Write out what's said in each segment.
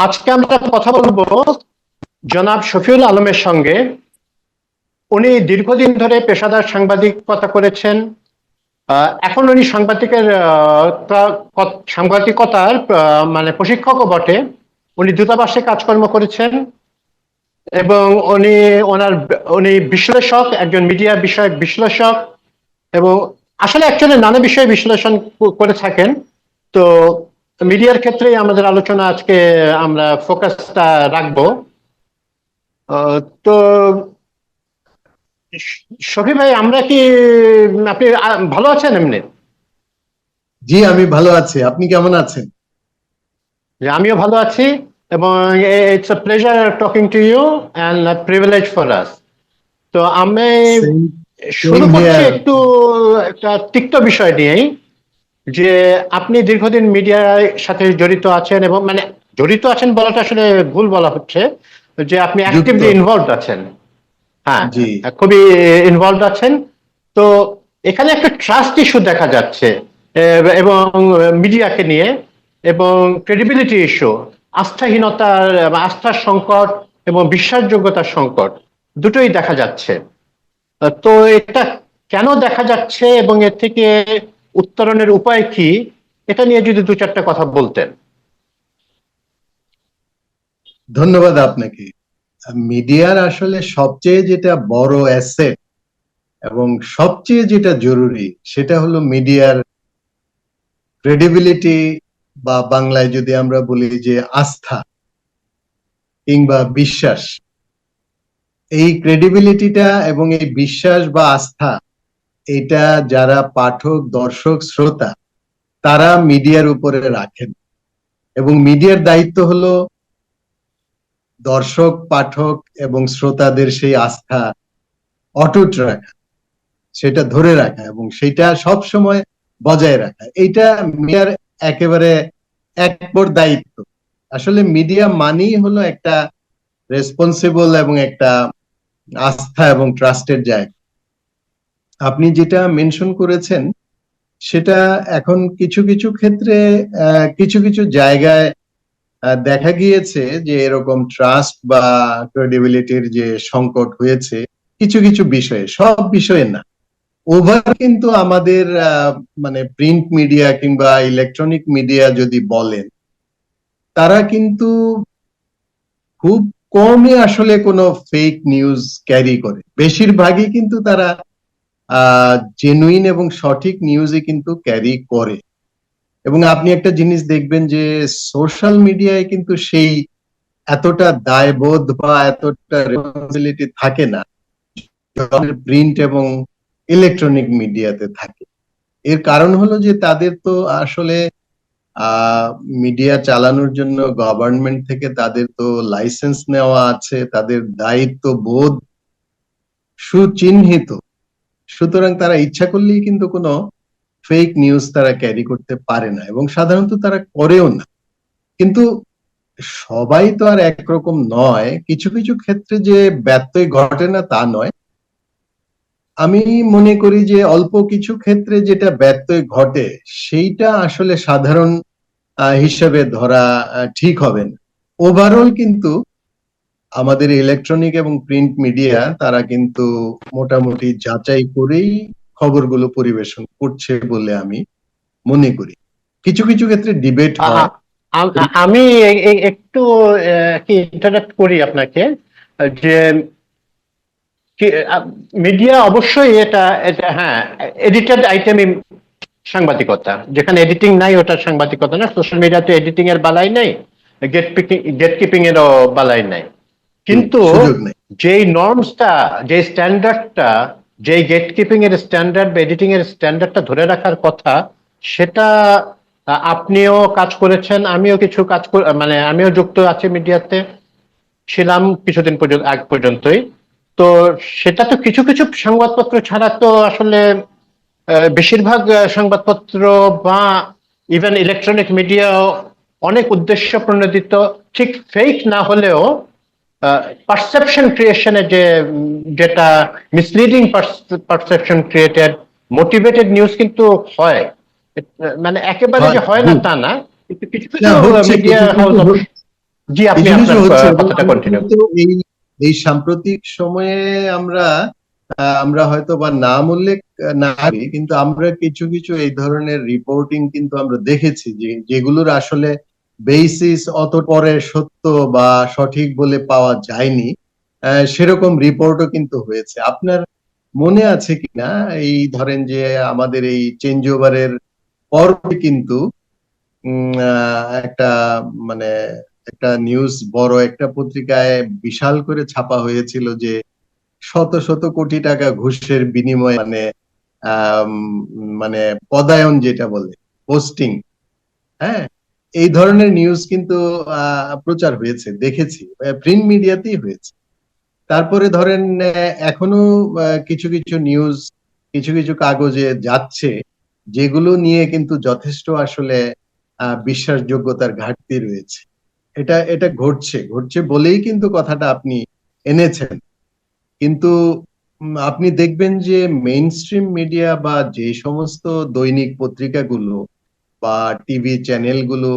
আজকে আমরা কথা বলবো জনাব শফিউল আলমের সঙ্গে। উনি দীর্ঘদিন ধরে পেশাদার সাংবাদিকতা করেছেন। এখন উনি সাংবাদিকতার মানে প্রশিক্ষকও বটে। উনি দূতাবাসে কাজকর্ম করেছেন এবং উনি বিশ্লেষক, একজন মিডিয়া বিষয়ক বিশ্লেষক, এবং আসলে অ্যাকচুয়ালি নানা বিষয়ে বিশ্লেষণ করে থাকেন। তো মিডিয়ার ক্ষেত্রেই আমাদের আলোচনা আজকে আমরা ফোকাসটা রাখবো। তো শফি ভাই, আপনি ভালো আছেন এমনি? জি, আমি ভালো আছি। আপনি কেমন আছেন? যে আমিও ভালো আছি, এবং it's a pleasure talking to you and privilege for us. তো আমি সেম শুরু সেম করছি হিয়ার। একটু একটা তিক্ত বিষয় নিয়েই, যে আপনি দীর্ঘদিন মিডিয়ার সাথে জড়িত আছেন, এবং মানে জড়িত আছেন বলাটা আসলে ভুল বলা হচ্ছে, যে আপনি যুক্ত। অ্যাক্টিভলি ইনভলভড আছেন। হ্যাঁ, জি। খুবই ইনভলভড আছেন। তো এখানে একটা ট্রাস্ট ইস্যু দেখা যাচ্ছে, এবং মিডিয়াকে নিয়ে, এবং ক্রেডিবিলিটি ইস্যু, আস্থাহীনতার আস্থার সংকট এবং বিশ্বাসযোগ্যতার সংকট, দুটোই দেখা যাচ্ছে। তো এটা কেন দেখা যাচ্ছে এবং এর থেকে উত্তরণের উপায় কি, এটা নিয়ে যদি দু চারটা কথা বলতেন। ধন্যবাদ আপনাকে। মিডিয়ার আসলে সবচেয়ে যেটা বড় অ্যাসেট এবং সবচেয়ে যেটা জরুরি সেটা হলো মিডিয়ার ক্রেডিবিলিটি, বা বাংলায় যদি আমরা বলি যে আস্থা কিংবা বিশ্বাস। এই ক্রেডিবিলিটিটা এবং এই বিশ্বাস বা আস্থা, এটা যারা পাঠক, দর্শক, শ্রোতা তারা মিডিয়ার উপরে রাখেন। এবং মিডিয়ার দায়িত্ব হলো দর্শক, পাঠক এবং শ্রোতাদের সেই আস্থা অটুট রাখা, সেটা ধরে রাখা এবং সেটা সব সময় বজায় রাখা। এইটা মিডিয়ার একেবারে একপর দায়িত্ব। আসলে মিডিয়া মানেই হলো একটা রেসপন্সিবল এবং একটা আস্থা এবং ট্রাস্টের জায়গা। আপনি যেটা মেনশন করেছেন সেটা এখন কিছু কিছু ক্ষেত্রে কিছু কিছু জায়গায় দেখা গিয়েছে যে এরকম ট্রাস্ট বা ক্রেডিবিলিটির যে সংকট হয়েছে কিছু কিছু বিষয়ে, সব বিষয়ে না। ওভার কিন্তু আমাদের মানে প্রিন্ট মিডিয়া কিংবা ইলেকট্রনিক মিডিয়া যদি বলেন, তারা কিন্তু খুব কমই আসলে কোনো ফেক নিউজ ক্যারি করে। বেশিরভাগই কিন্তু তারা জেনুইন এবং সঠিক নিউজই কিন্তু ক্যারি করে। এবং আপনি একটা জিনিস দেখবেন যে সোশ্যাল মিডিয়ায় কিন্তু সেই এতটা দায়বোধ বা এতটা রেসপন্সিবিলিটি থাকে না, প্রিন্ট এবং ইলেকট্রনিক মিডিয়াতে থাকে। এর কারণ হলো যে তাদের তো আসলে মিডিয়া চালানোর জন্য গভর্নমেন্ট থেকে তাদের তো লাইসেন্স নেওয়া আছে, তাদের দায়িত্ব বোধ সুচিহ্নিত। সুতরাং তারা ইচ্ছা করলেই কিন্তু কোনো ফেক নিউজ তারা ক্যারি করতে পারে না, এবং সাধারণত তারা করেও না। কিন্তু সবাই তো আর একরকম নয়, কিছু কিছু ক্ষেত্রে যে ব্যত্যয় ঘটে না তা নয়। আমি মনে করি যে অল্প কিছু ক্ষেত্রে যেটা ব্যত্যয় ঘটে সেইটা আসলে সাধারণ হিসেবে ধরা ঠিক হবে না। ওভারঅল কিন্তু আমাদের ইলেকট্রনিক এবং প্রিন্ট মিডিয়া তারা কিন্তু মোটামুটি যাচাই করেই খবরগুলো পরিবেশন করছে বলে আমি মনে করি। কিছু কিছু ক্ষেত্রে ডিবেট আ- হয়। আ- আমি একটু কি ইন্টারাপ্ট করি আপনাকে, যে মিডিয়া অবশ্যই এটা এটা হ্যাঁ, এডিটেড আইটেমই সাংবাদিকতা, যেখানে এডিটিং নাই ওটা সাংবাদিকতা না। সোশ্যাল মিডিয়াতে এডিটিং এর বালাই নাই, গেট কিপিং এরও বালাই নাই। কিন্তু সুযোগ নেই। যেই নর্মসটা, যে স্ট্যান্ডার্ডটা, যেই গেট কিপিং এর স্ট্যান্ডার্ড বা এডিটিং এর স্ট্যান্ডার্ডটা ধরে রাখার কথা, সেটা আপনিও কাজ করেছেন, আমিও কিছু মানে আমিও যুক্ত আছি মিডিয়াতে, ছিলাম কিছুদিন পর্যন্ত, আগ পর্যন্তই। তো সেটা তো কিছু কিছু সংবাদপত্র ছাড়া তো আসলে বেশিরভাগ সংবাদপত্র বা ইভেন ইলেকট্রনিক মিডিয়াও অনেক উদ্দেশ্য প্রণোদিত, ঠিক ফেক না হলেও পারসেপশন ক্রিয়েশনে যেটা misleading perception created motivated news কিন্তু হয়। মানে একেবারে হয়, যে হয় না হুম। তা না, কিন্তু কিছু না, কিছু হচ্ছে মিডিয়া কিছু হাউস কিন্তু জি, এই আপনি জিনিসও আপনার হচ্ছে, এবং কথাটা আমরা কন্টিনিউ। কিন্তু এই এই সাম্প্রতিক সময়ে আমরা আমরা হয়তো বা নাম উল্লেখ না করি, কিন্তু আমরা কিছু কিছু এই ধরনের রিপোর্টিং কিন্তু আমরা দেখেছি যে যেগুলোর আসলে বেসিস অত পরে সত্য বা সঠিক বলে পাওয়া যায়নি, সেরকম রিপোর্টও কিন্তু হয়েছে। আপনার মনে আছে কিনা, এই ধরেন যে আমাদের এই চেঞ্জ ওভারের পরই কিন্তু একটা মানে একটা নিউজ বড় একটা পত্রিকায় বিশাল করে ছাপা হয়েছিল যে শত শত কোটি টাকা ঘুষের বিনিময়ে আম, মানে পদায়ন যেটা বলে, পোস্টিং, হ্যাঁ, এই ধরনের নিউজ কিন্তু প্রচার হয়েছে, দেখেছি, প্রিন্ট মিডিয়াতেই হয়েছে। তারপরে ধরেন এখনো কিছু কিছু নিউজ কিছু কিছু কাগজে যাচ্ছে, যেগুলো নিয়ে কিন্তু যথেষ্ট আসলে বিশ্বাসযোগ্যতার ঘাটতি রয়েছে। এটা এটা ঘটছে ঘটছে বলেই কিন্তু কথাটা আপনি এনেছেন। কিন্তু আপনি দেখবেন যে মেইন স্ট্রিম মিডিয়া বা যে সমস্ত দৈনিক পত্রিকাগুলো বা টিভি চ্যানেলগুলো,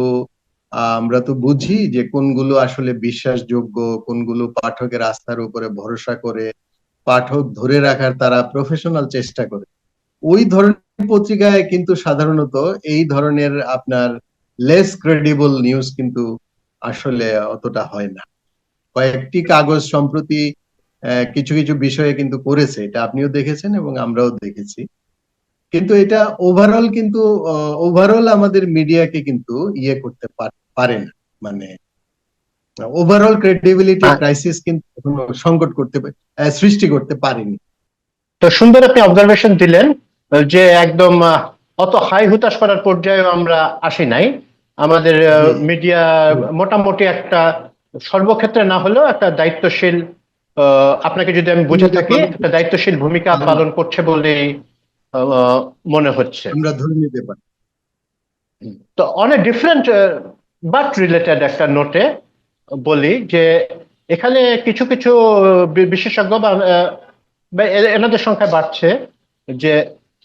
আমরা তো বুঝি যে কোনগুলো আসলে বিশ্বাসযোগ্য, কোনগুলো পাঠকের আস্থার উপরে ভরসা করে পাঠক ধরে রাখার তারা প্রফেশনাল চেষ্টা করে। ওই ধরনের পত্রিকায় কিন্তু সাধারণত এই ধরনের আপনার লেস ক্রেডিবল নিউজ কিন্তু আসলে অতটা হয় না। কয়েকটি কাগজ সম্প্রতি কিছু কিছু বিষয়ে কিন্তু করেছে, এটা আপনিও দেখেছেন এবং আমরাও দেখেছি। কিন্তু এটা ওভারঅল কিন্তু ওভারঅল আমাদের মিডিয়াকে কিন্তু ইয়ে করতে পারে না, মানে ওভারঅল ক্রেডিবিলিটি ক্রাইসিস কিন্তু এখনো সংকট সৃষ্টি করতে পারেনি। তো সুন্দর আপনি অবজারভেশন দিলেন যে একদম অত হাই হুতাশ করার পর্যায়ে আমরা আসি নাই। আমাদের জি, মিডিয়া মোটামুটি একটা, সর্বক্ষেত্রে না হলেও একটা দায়িত্বশীল, আপনাকে যদি আমি বুঝে ভূমিকা থাকি, পালন একটা করছে। দায়িত্বশীল ভূমিকা হ্যাঁ, পালন করছে বলেই মনে হচ্ছে। আমরা ধরে নিতে পারি। তো অনেক ডিফারেন্ট বাট রিলেটেড একটা নোটে বলি যে এখানে কিছু কিছু বিশেষজ্ঞ বা এনাদের সংখ্যা বাড়ছে, যে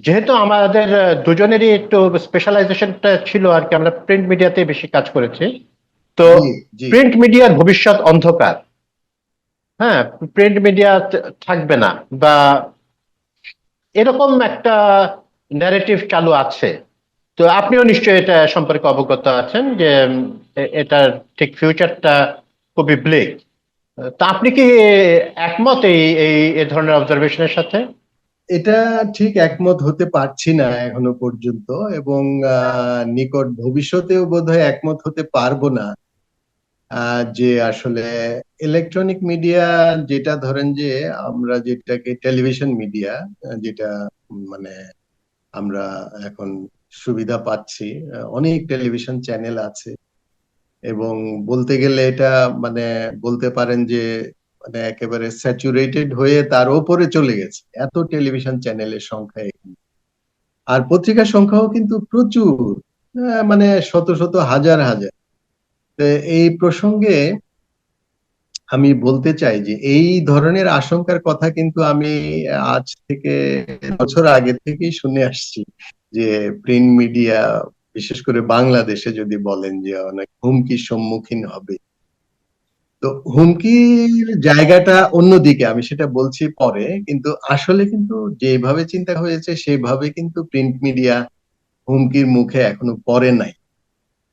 যেহেতু আমাদের দুজনেরই একটু স্পেশালাইজেশনটা ছিল আর কি, আমরা প্রিন্ট মিডিয়াতে বেশি কাজ করেছি। তো জি, জি, প্রিন্ট মিডিয়ার ভবিষ্যৎ অন্ধকার। হ্যাঁ, প্রিন্ট মিডিয়া থাকবে না, বা এরকম একটা ন্যারেটিভ চালু আছে। তো আপনিও নিশ্চয়ই এটা সম্পর্কে অবগত আছেন যে এটার ঠিক ফিউচারটা খুবই ব্লেক। তা আপনি কি একমত এই এই এ ধরনের অবজারভেশনের সাথে? এটা ঠিক একমত হতে পারছি না এখনো পর্যন্ত, এবং নিকট ভবিষ্যতেও বোধহয় একমত হতে পারবো না। যে আসলে ইলেকট্রনিক মিডিয়া, যেটা ধরেন যে আমরা যেটাকে টেলিভিশন মিডিয়া, যেটা মানে আমরা এখন সুবিধা পাচ্ছি, অনেক টেলিভিশন চ্যানেল আছে, এবং বলতে গেলে এটা মানে বলতে পারেন যে মানে একেবারে স্যাচুরেটেড হয়ে তার ওপরে চলে গেছে, এত টেলিভিশন চ্যানেলের সংখ্যা এখানে। আর পত্রিকার সংখ্যাও কিন্তু প্রচুর, মানে শত শত হাজার হাজার। তো এই প্রসঙ্গে আমি বলতে চাই যে এই ধরনের আশঙ্কার কথা কিন্তু আমি আজ থেকে বছর আগে থেকেই শুনে আসছি, যে প্রিন্ট মিডিয়া বিশেষ করে বাংলাদেশে যদি বলেন যে অনেক হুমকির সম্মুখীন হবে। তো হুমকির জায়গাটা অন্যদিকে, আমি সেটা বলছি পরে, কিন্তু আসলে কিন্তু যেভাবে চিন্তা হয়েছে সেভাবে কিন্তু প্রিন্ট মিডিয়া হুমকির মুখে এখনো পড়ে নাই।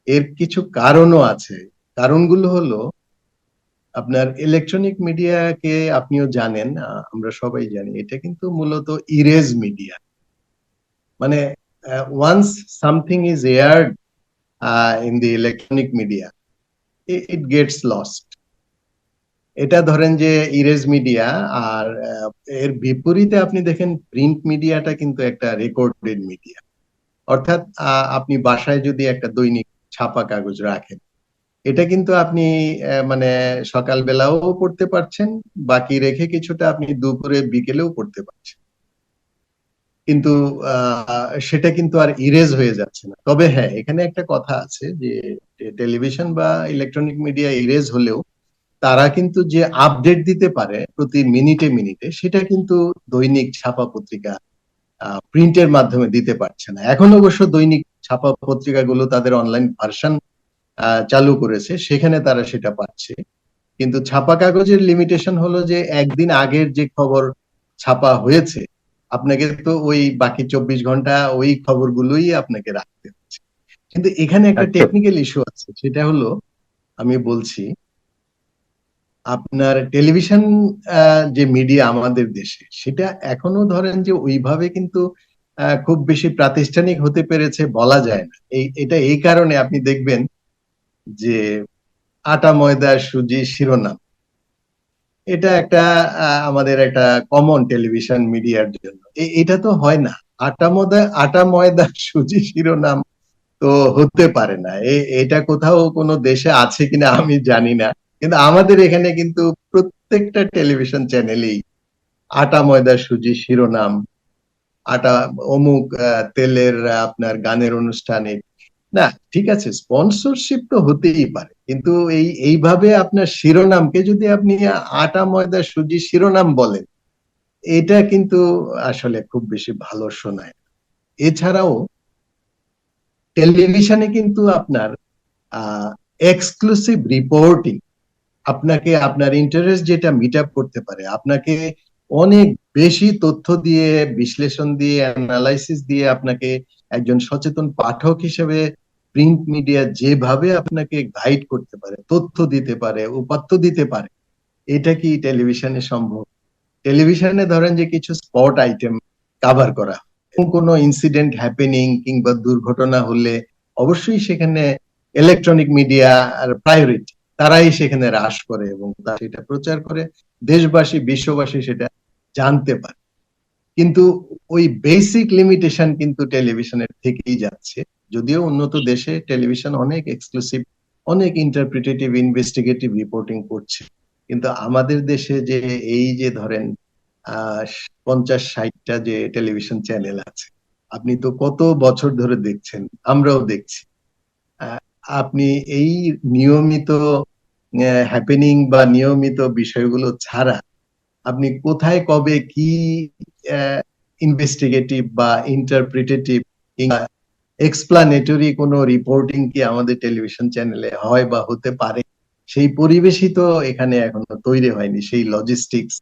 এর কিছু কারণও আছে। কারণগুলো হলো, আপনার ইলেকট্রনিক মিডিয়াকে আপনিও জানেন, আমরা সবাই জানি, এটা কিন্তু মূলত ইরেজ মিডিয়া। মানে once something is aired in the electronic media, it gets lost. এটা ধরেন যে ইরেজ মিডিয়া। আর এর বিপরীতে আপনি দেখেন প্রিন্ট মিডিয়াটা কিন্তু একটা রেকর্ডেড মিডিয়া। অর্থাৎ আপনি বাসায় যদি একটা দৈনিক ছাপা কাগজ রাখেন, এটা কিন্তু আপনি মানে সকালবেলাও পড়তে পারছেন, বাকি রেখে কিছুটা আপনি দুপুরে বিকেলেও পড়তে পারছেন। কিন্তু সেটা কিন্তু আর ইরেজ হয়ে যাচ্ছে না। তবে হ্যাঁ, এখানে একটা কথা আছে যে টেলিভিশন বা ইলেকট্রনিক মিডিয়া ইরেজ হলেও তারা কিন্তু যে আপডেট দিতে পারে প্রতি মিনিটে মিনিটে, সেটা কিন্তু দৈনিক ছাপা পত্রিকা প্রিন্টের মাধ্যমে দিতে পারছে না। এখন অবশ্য দৈনিক ছাপা পত্রিকাগুলো তাদের অনলাইন ভার্সন চালু করেছে, সেখানে তারা সেটা পাচ্ছে। কিন্তু ছাপা কাগজের লিমিটেশন হলো যে একদিন আগের যে খবর ছাপা হয়েছে, আপনাকে তো ওই বাকি 24 ঘন্টা ওই খবরগুলোই আপনাকে রাখতে হচ্ছে। কিন্তু এখানে একটা আচ্ছা। টেকনিক্যাল ইস্যু আছে, সেটা হলো, আমি বলছি, আপনার টেলিভিশন যে মিডিয়া আমাদের দেশে, সেটা এখনো ধরেন যে ওইভাবে কিন্তু খুব বেশি প্রাতিষ্ঠানিক হতে পেরেছে বলা যায় না। এটা এই কারণে আপনি দেখবেন যে আটা ময়দা সুজি শিরোনাম, এটা একটা আমাদের একটা কমন টেলিভিশন মিডিয়ার জন্য। এটা তো হয় না। আটা ময়দা সুজি শিরোনাম তো হতে পারে না। এটা কোথাও কোনো দেশে আছে কিনা আমি জানি না, কিন্তু আমাদের এখানে কিন্তু প্রত্যেকটা টেলিভিশন চ্যানেলেই আটা ময়দা সুজি শিরোনাম, আটা অমুক তেলের আপনার গানের অনুষ্ঠানে। না, ঠিক আছে, স্পন্সরশিপ তো হতেই পারে, কিন্তু এইভাবে আপনার শিরোনামকে যদি আপনি আটা ময়দা সুজি শিরোনাম বলেন, এটা কিন্তু আসলে খুব বেশি ভালো শোনায় না। এছাড়াও টেলিভিশনে কিন্তু আপনার এক্সক্লুসিভ রিপোর্টিং, আপনাকে আপনার ইন্টারেস্ট যেটা মিট আপ করতে পারে, আপনাকে অনেক বেশি তথ্য দিয়ে, বিশ্লেষণ দিয়ে, অ্যানালাইসিস দিয়ে আপনাকে একজন সচেতন পাঠক হিসেবে প্রিন্ট মিডিয়া যেভাবে আপনাকে গাইড করতে পারে, তথ্য দিতে পারে, উপাত্ত দিতে পারে, এটা কি টেলিভিশনে সম্ভব? টেলিভিশনে ধরেন যে কিছু স্পট আইটেম কাভার করা, কোনো ইনসিডেন্ট হ্যাপেনিং কিংবা দুর্ঘটনা হলে অবশ্যই সেখানে ইলেকট্রনিক মিডিয়া আর প্রায়োরিটি, তারাই সেখানে হ্রাস করে এবং তারা সেটা প্রচার করে, দেশবাসী বিশ্ববাসী সেটা জানতে পারে। কিন্তু ওই বেসিক লিমিটেশন কিন্তু টেলিভিশনের থেকেই যাচ্ছে। যদিও উন্নত দেশে টেলিভিশন অনেক এক্সক্লুসিভ, অনেক ইন্টারপ্রিটেটিভ ইনভেস্টিগেটিভ রিপোর্টিং করছে, কিন্তু আমাদের দেশে যে এই যে ধরেন 50-60টা যে টেলিভিশন চ্যানেল আছে, আপনি তো কত বছর ধরে দেখছেন, আমরাও দেখছি। আহ, আপনি এই নিয়মিত হ্যাপেনিং বা নিয়মিত বিষয়গুলো ছাড়া আপনি কোথায় কবে কি ইনভেস্টিগেটিভ বা ইন্টারপ্রিটেটিভ কিংবা এক্সপ্লানেটরি কোনো রিপোর্টিং কি আমাদের টেলিভিশন চ্যানেলে হয় বা হতে পারে? সেই পরিবেশই তো এখানে এখনো তৈরি হয়নি, সেই লজিস্টিক্স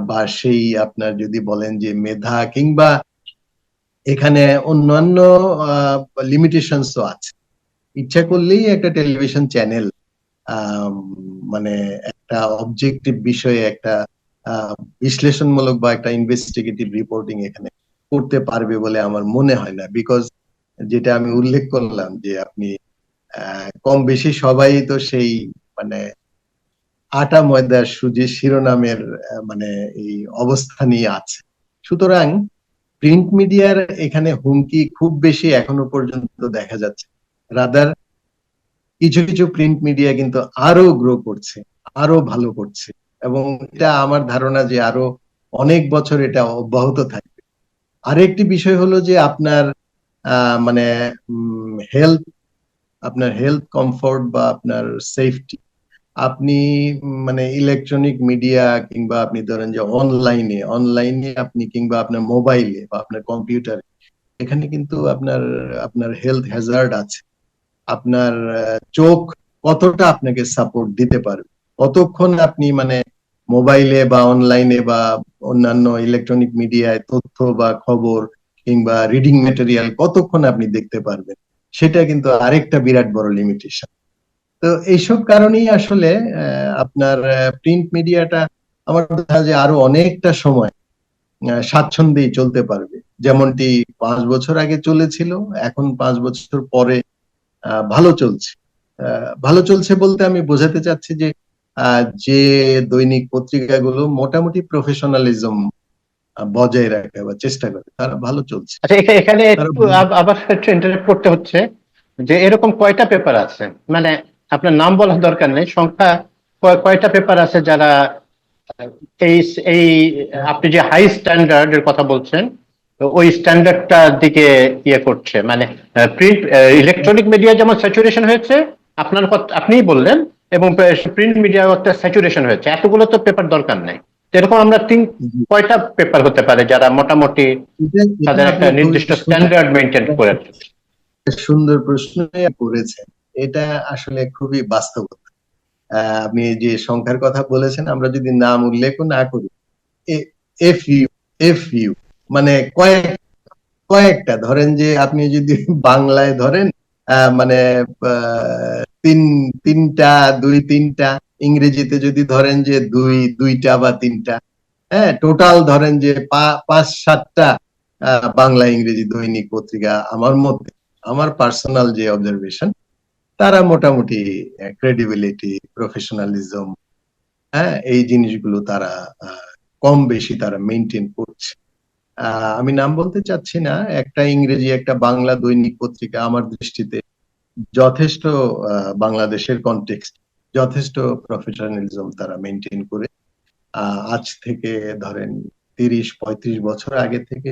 বা সেই আপনার যদি বলেন যে মেধা কিংবা এখানে অন্যান্য লিমিটেশনসও আছে। ইচ্ছা করলেই একটা টেলিভিশন চ্যানেল মানে একটা অবজেক্টিভ বিষয়ে একটা বিশ্লেষণমূলক বা একটা ইনভেস্টিগেটিভ রিপোর্টিং এখানে করতে পারবে বলে আমার মনে হয় না। বিকজ যেটা আমি উল্লেখ করলাম যে আপনি কম বেশি সবাই তো সেই মানে আটা ময়দা সুজি শিরোনামের মানে এই অবস্থানই আছে। সুতরাং প্রিন্ট মিডিয়ার এখানে হুমকি খুব বেশি এখনো পর্যন্ত দেখা যাচ্ছে। রাদার কিছু কিছু প্রিন্ট মিডিয়া কিন্তু আরো গ্রো করছে, আরো ভালো করছে, এবং এটা আমার ধারণা যে আরো অনেক বছর এটা অব্যাহত থাকবে। আরেকটি বিষয় হলো যে আপনার মানে হেলথ, আপনার হেলথ কমফোর্ট বা আপনার সেফটি, আপনি মানে ইলেকট্রনিক মিডিয়া কিংবা আপনি ধরেন যে অনলাইনে আপনি কিংবা আপনার মোবাইলে বা আপনার কম্পিউটারে, এখানে কিন্তু আপনার আপনার হেলথ হ্যাজার্ড আছে। আপনার চোখ কতটা আপনাকে সাপোর্ট দিতে পারবে, কতক্ষণ আপনি মানে মোবাইলে বা অনলাইনে বা অন্যান্য ইলেকট্রনিক মিডিয়ায় তথ্য বা খবর কিংবা রিডিং ম্যাটেরিয়াল কতক্ষণ আপনি দেখতে পারবেন, সেটা কিন্তু আরেকটা বিরাট বড় লিমিটেশন। তো এইসব কারণেই আসলে আপনার প্রিন্ট মিডিয়াটা আমার মনে হয় যে আরো অনেকটা সময় স্বাচ্ছন্দ্যেই চলতে পারবে, যেমনটি 5 বছর আগে চলেছিল, এখন 5 বছর পরে ভালো চলছে। ভালো চলছে বলতে আমি বোঝাতে চাচ্ছি যে যে দৈনিক পত্রিকাগুলো মোটামুটি প্রফেশনালিজম বজায় রাখে বা চেষ্টা করে, তারা ভালো চলছে। আচ্ছা, এখানে তারা একটু আবার একটু ইন্টারেক্ট করতে হচ্ছে যে এরকম কয়টা পেপার আছে, মানে আপনার নাম বলার দরকার নেই, সংখ্যা কয়টা পেপার আছে যারা এই এই আপনি যে হাই স্ট্যান্ডার্ড এর কথা বলছেন, তো ওই স্ট্যান্ডার্ডটার দিকে ইয়ে করছে, মানে প্রিন্ট ইলেকট্রনিক মিডিয়া যেমন স্যাচুরেশন হয়েছে, আপনার কথা আপনিই বললেন, এবং প্রিন্ট মিডিয়া একটা স্যাচুরেশন হয়েছে, এতগুলো তো পেপার দরকার নেই। এরকম আমরা কয়টা পেপার হতে পারে যারা মোটামুটি এটা তাদের একটা আপনি খুবই নির্দিষ্ট স্ট্যান্ডার্ড মেনটেন করে? সুন্দর প্রশ্ন করেছেন। এটা আসলে খুবই বাস্তব। আপনি যে সংখ্যার কথা বলেছেন, আমরা যদি নাম উল্লেখ না করি, এফ ইউ এফ ইউ মানে কয়েকটা ধরেন যে আপনি যদি বাংলায় ধরেন মানে তিন তিনটা দুই তিনটা, ইংরেজিতে যদি ধরেন যে দুইটা বা তিনটা, হ্যাঁ টোটাল ধরেন যে পাঁচ সাতটা বাংলা ইংরেজি দৈনিক পত্রিকা আমার মতে, আমার পার্সোনাল যে অবজারভেশন, তারা মোটামুটি ক্রেডিবিলিটি, প্রফেশনালিজম, হ্যাঁ এই জিনিসগুলো তারা কম বেশি তারা মেনটেন করছে। আমি নাম বলতে চাচ্ছি না, একটা ইংরেজি একটা বাংলা দৈনিক পত্রিকা আমার দৃষ্টিতে যথেষ্ট বাংলাদেশের কনটেক্সট যথেষ্ট প্রফেশনালিজম তারা মেনটেন করে আজ থেকে ধরেন 30-35 বছর আগে থেকে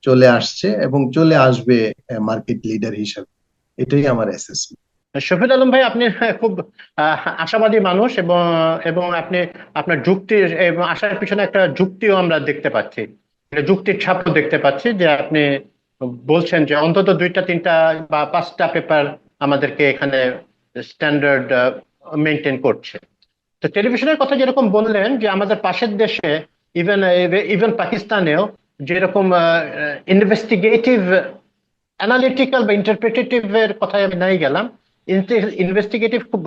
চলে আসছে এবং চলে আসবে মার্কেট লিডার হিসাবে। এটাই আমার অ্যাসেসমেন্ট। শফিক আলম ভাই, আপনি খুব আশাবাদী মানুষ, এবং এবং আপনি আপনার যুক্তি এবং আশার পিছনে একটা যুক্তিও আমরা দেখতে পাচ্ছি, একটা যুক্তির ছাপও দেখতে পাচ্ছি, যে আপনি বলছেন যে অন্তত দুইটা তিনটা বা পাঁচটা পেপার আমাদেরকে এখানে স্ট্যান্ডার্ড মেনটেন করছে। তো টেলিভিশনের কথা যেরকম বললেন, যে আমাদের পাশের দেশে, ইভেন ইভেন পাকিস্তানেও যেরকম ইনভেস্টিগেটিভ, অ্যানালিটিক্যাল বা ইন্টারপ্রেটেটিভ এর কথায় আমি নাই গেলাম, ইনভেস্টিগেটিভ খুব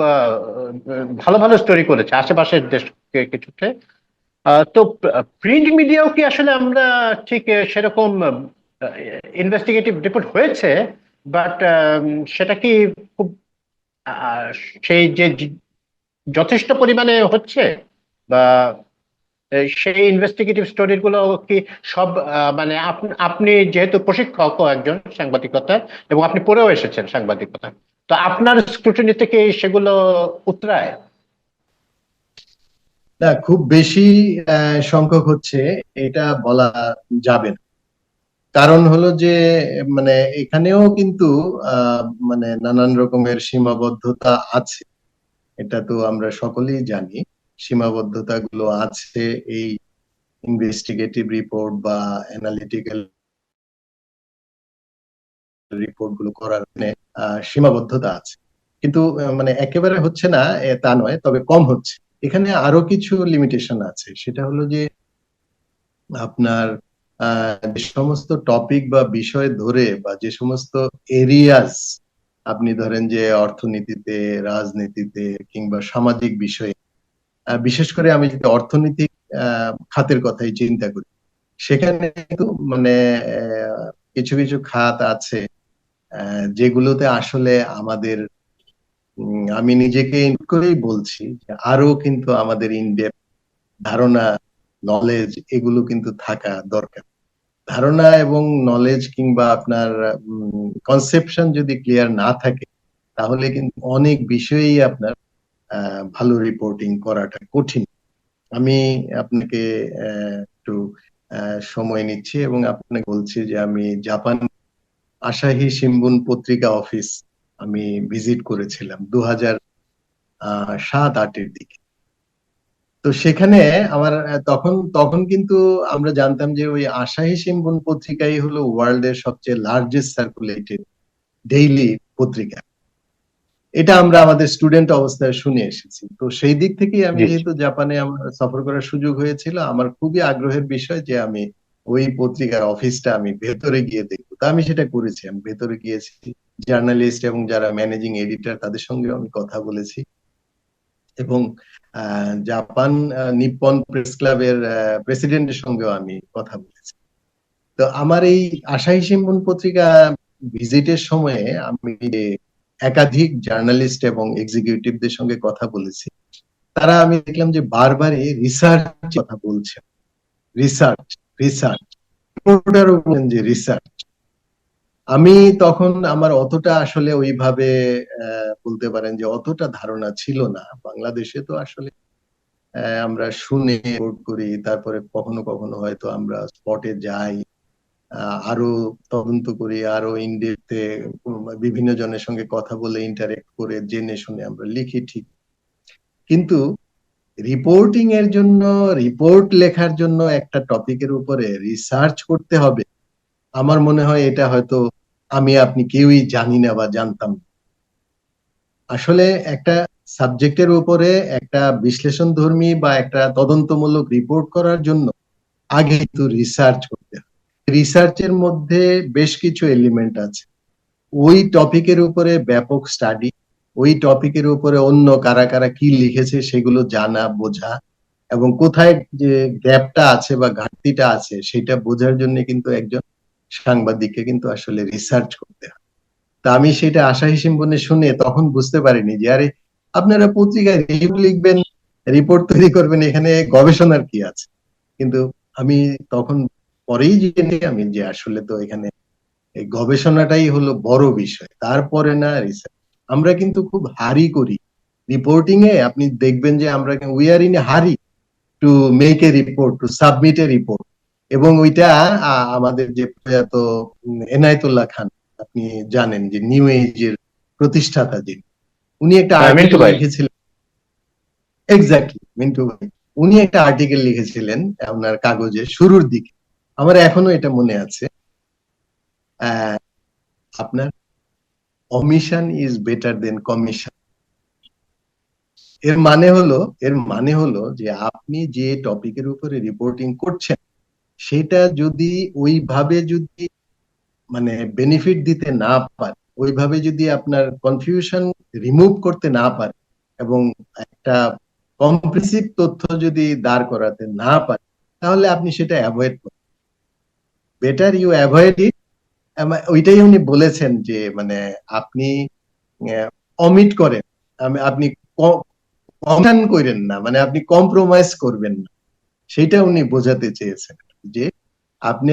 ভালো ভালো স্টোরি করেছে আশেপাশের দেশ কিছুতে। তো প্রিন্ট মিডিয়াও কি আসলে আমরা ঠিক সেরকম ইনভেস্টিগেটিভ রিপোর্ট হয়েছে, বাট সেটা কি খুব আহ, সেই যে যথেষ্ট পরিমাণে হচ্ছে, বা সেই ইনভেস্টিগেটিভ স্টোরি গুলো কি সব মানে আপনি যেহেতু প্রশিক্ষক একজন সাংবাদিকতার, এবং আপনি পড়েও এসেছেন সাংবাদিকতা, তো আপনার স্ক্রুটিনিতে কি সেগুলো উতরায়? না, খুব বেশি সংখ্যক হচ্ছে এটা বলা যাবে না। কারণ হলো যে মানে এখানেও কিন্তু মানে নানান রকমের সীমাবদ্ধতা আছে, এটা তো আমরা সকলেই জানি। সীমাবদ্ধতা গুলো আছে এই ইনভেস্টিগেটিভ রিপোর্ট বা অ্যানালিটিক্যাল রিপোর্ট গুলো করার সীমাবদ্ধতা আছে, কিন্তু মানে একেবারে হচ্ছে না তা নয়, তবে কম হচ্ছে। এখানে আরো কিছু লিমিটেশন আছে, সেটা হলো যে আপনার যে সমস্ত টপিক বা বিষয় ধরে বা যে সমস্ত এরিয়াস, আপনি ধরেন যে অর্থনীতিতে, রাজনীতিতে কিংবা সামাজিক বিষয়ে, বিশেষ করে আমি যদি অর্থনৈতিক খাতের কথাই চিন্তা করি, সেখানে কিন্তু মানে কিছু কিছু খাত আছে যেগুলোতে আসলে আমাদের আমি নিজেকে ইনক্লুড করেই বলছি যে আরো কিন্তু আমাদের ইনডেপথ ধারণা, নলেজ এগুলো কিন্তু থাকা দরকার। ধারণা এবং নলেজ কিংবা আপনার কনসেপশন যদি ক্লিয়ার না থাকে, তাহলে কিন্তু অনেক বিষয়েই আপনার ভালো রিপোর্টিং করাটা কঠিন। আমি আপনাকে একটু সময় নিচ্ছি এবং আপনাকে বলছি যে আমি জাপান আসাহি শিম্বুন পত্রিকা অফিস আমি ভিজিট করেছিলাম 2007-08-এর দিকে। তো সেখানে আমার তখন তখন কিন্তু আমরা জানতাম যে ওই আসাহি শিম্বুন পত্রিকাই হলো ওয়ার্ল্ডের সবচেয়ে লার্জেস্ট সার্কুলেটেড ডেইলি পত্রিকা। এটা আমরা আমাদের স্টুডেন্ট অবস্থায় শুনে এসেছি। তো সেই দিক থেকেই আমি জি, জি। যেহেতু জাপানে আমার সফর করার সুযোগ হয়েছিল, আমার খুবই আগ্রহের বিষয় যে আমি ওই পত্রিকার অফিসটা আমি ভেতরে গিয়ে দেখবো। তা আমি সেটা করেছি, আমি ভেতরে গিয়েছি, জার্নালিস্ট এবং যারা ম্যানেজিং এডিটর তাদের সঙ্গে আমি কথা বলেছি, এবং জাপান নিপ্পন প্রেস ক্লাবের প্রেসিডেন্টের সঙ্গেও আমি কথা বলেছি। তো আমার এই আসাহি শিম্বুন পত্রিকা ভিজিটের সময়ে আমি একাধিক জার্নালিস্ট এবং এক্সিকিউটিভদের সঙ্গে কথা বলেছি। তারা আমি দেখলাম যে বারবারই রিসার্চ কথা বলছে, রিসার্চ রিসার্চ, রিপোর্টারও বলেন যে রিসার্চ। আমি তখন আমার অতটা আসলে ওইভাবে বলতে পারেন যে অতটা ধারণা ছিল না। বাংলাদেশে তো আসলে আমরা শুনে রিপোর্ট করি, তারপরে কখনো কখনো হয়তো আমরা স্পটে যাই, আরো তদন্ত করি, আরো ইনডেপথে বিভিন্ন জনের সঙ্গে কথা বলে ইন্টারেক্ট করে জেনে শুনে আমরা লিখি ঠিক, কিন্তু রিপোর্টিং এর জন্য, রিপোর্ট লেখার জন্য একটা টপিকের উপরে রিসার্চ করতে হবে, আমার মনে হয় এটা হয়তো আমি আপনি কেউই জানি না বা জানতাম না। আসলে একটা সাবজেক্টের উপরে একটা বিশ্লেষণধর্মী বা একটা তদন্তমূলক রিপোর্ট করার জন্য আগে কিন্তু রিসার্চ করতে হয়। রিসার্চের মধ্যে বেশ কিছু এলিমেন্ট আছে। ওই টপিকের উপরে ব্যাপক স্টাডি, ওই টপিকের উপরে অন্য কারা কারা কি লিখেছে সেগুলো জানা বোঝা, এবং কোথায় যে গ্যাপটা আছে বা ঘাটতিটা আছে সেটা বোঝার জন্য কিন্তু একজন সাংবাদিককে কিন্তু আসলে রিসার্চ করতে হয়। তা আমি সেটা আশা হিসেবে শুনে তখন বুঝতে পারিনি যে আরে আপনারা পত্রিকায় রিভিউ লিখবেন, রিপোর্ট তৈরি করবেন, এখানে গবেষণার কি আছে। কিন্তু আমি তখন পরেই জেনে আমি যে আসলে তো এখানে এই গবেষণাটাই হলো বড় বিষয়, তারপরে না রিসার্চ। আমরা কিন্তু খুব হারি করি রিপোর্টিং এ, আপনি দেখবেন যে আমরা we are in hurry to make a report, to submit A report. এবং ওইটা আমাদের যে প্রয়াত এনায়েতুল্লাহ খান, আপনি জানেন যে নিউ এজের প্রতিষ্ঠাতা, যিনি, উনি একটা মিন্টু আর্টিকেল ভাই। লিখেছিলেন। এক্স্যাক্টলি, মিন্টু ভাই। উনি একটা আর্টিকেল লিখেছিলেন ওনার কাগজে শুরুর দিকে, আমার এখনো এটা মনে আছে। আহ, আপনার omission is better then commission. এর মানে হলো যে আপনি যে টপিকের উপরে রিপোর্টিং করছেন সেটা যদি ওইভাবে যদি মানে বেনিফিট দিতে না পারে, ওইভাবে যদি আপনার কনফিউশন রিমুভ করতে না পারে, এবং একটা কম্প্রিহেন্সিভ তথ্য যদি দাঁড় করাতে না পারে, তাহলে আপনি সেটা অ্যাভয়েড করেন। Better you avoid it. ওইটাই উনি বলেছেন যে মানে আপনি অমিট করেন, আপনি কমিশন করেন না, মানে আপনি কম্প্রোমাইজ করবেন না। সেটা উনি বোঝাতে চেয়েছেন যে আপনি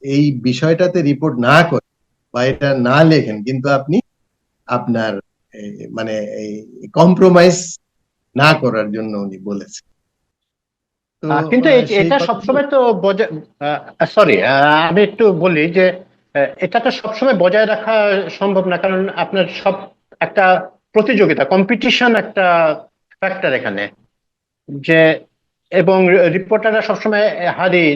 এই বিষয়টাতে রিপোর্ট না করেন বা এটা না লেখেন, কিন্তু আপনি আপনার মানে এই কম্প্রোমাইজ না করার জন্য উনি বলেছেন। তো কিন্তু সেই এটা কথা। সবসময় তো বজায়, সরি, আমি একটু বলি যে এটা তো সবসময় বজায় রাখা সম্ভব না, কারণ আপনার সব একটা প্রতিযোগিতা, কম্পিটিশন একটা ফ্যাক্টর এখানে, যে এবং রিপোর্টাররা সবসময় হারি,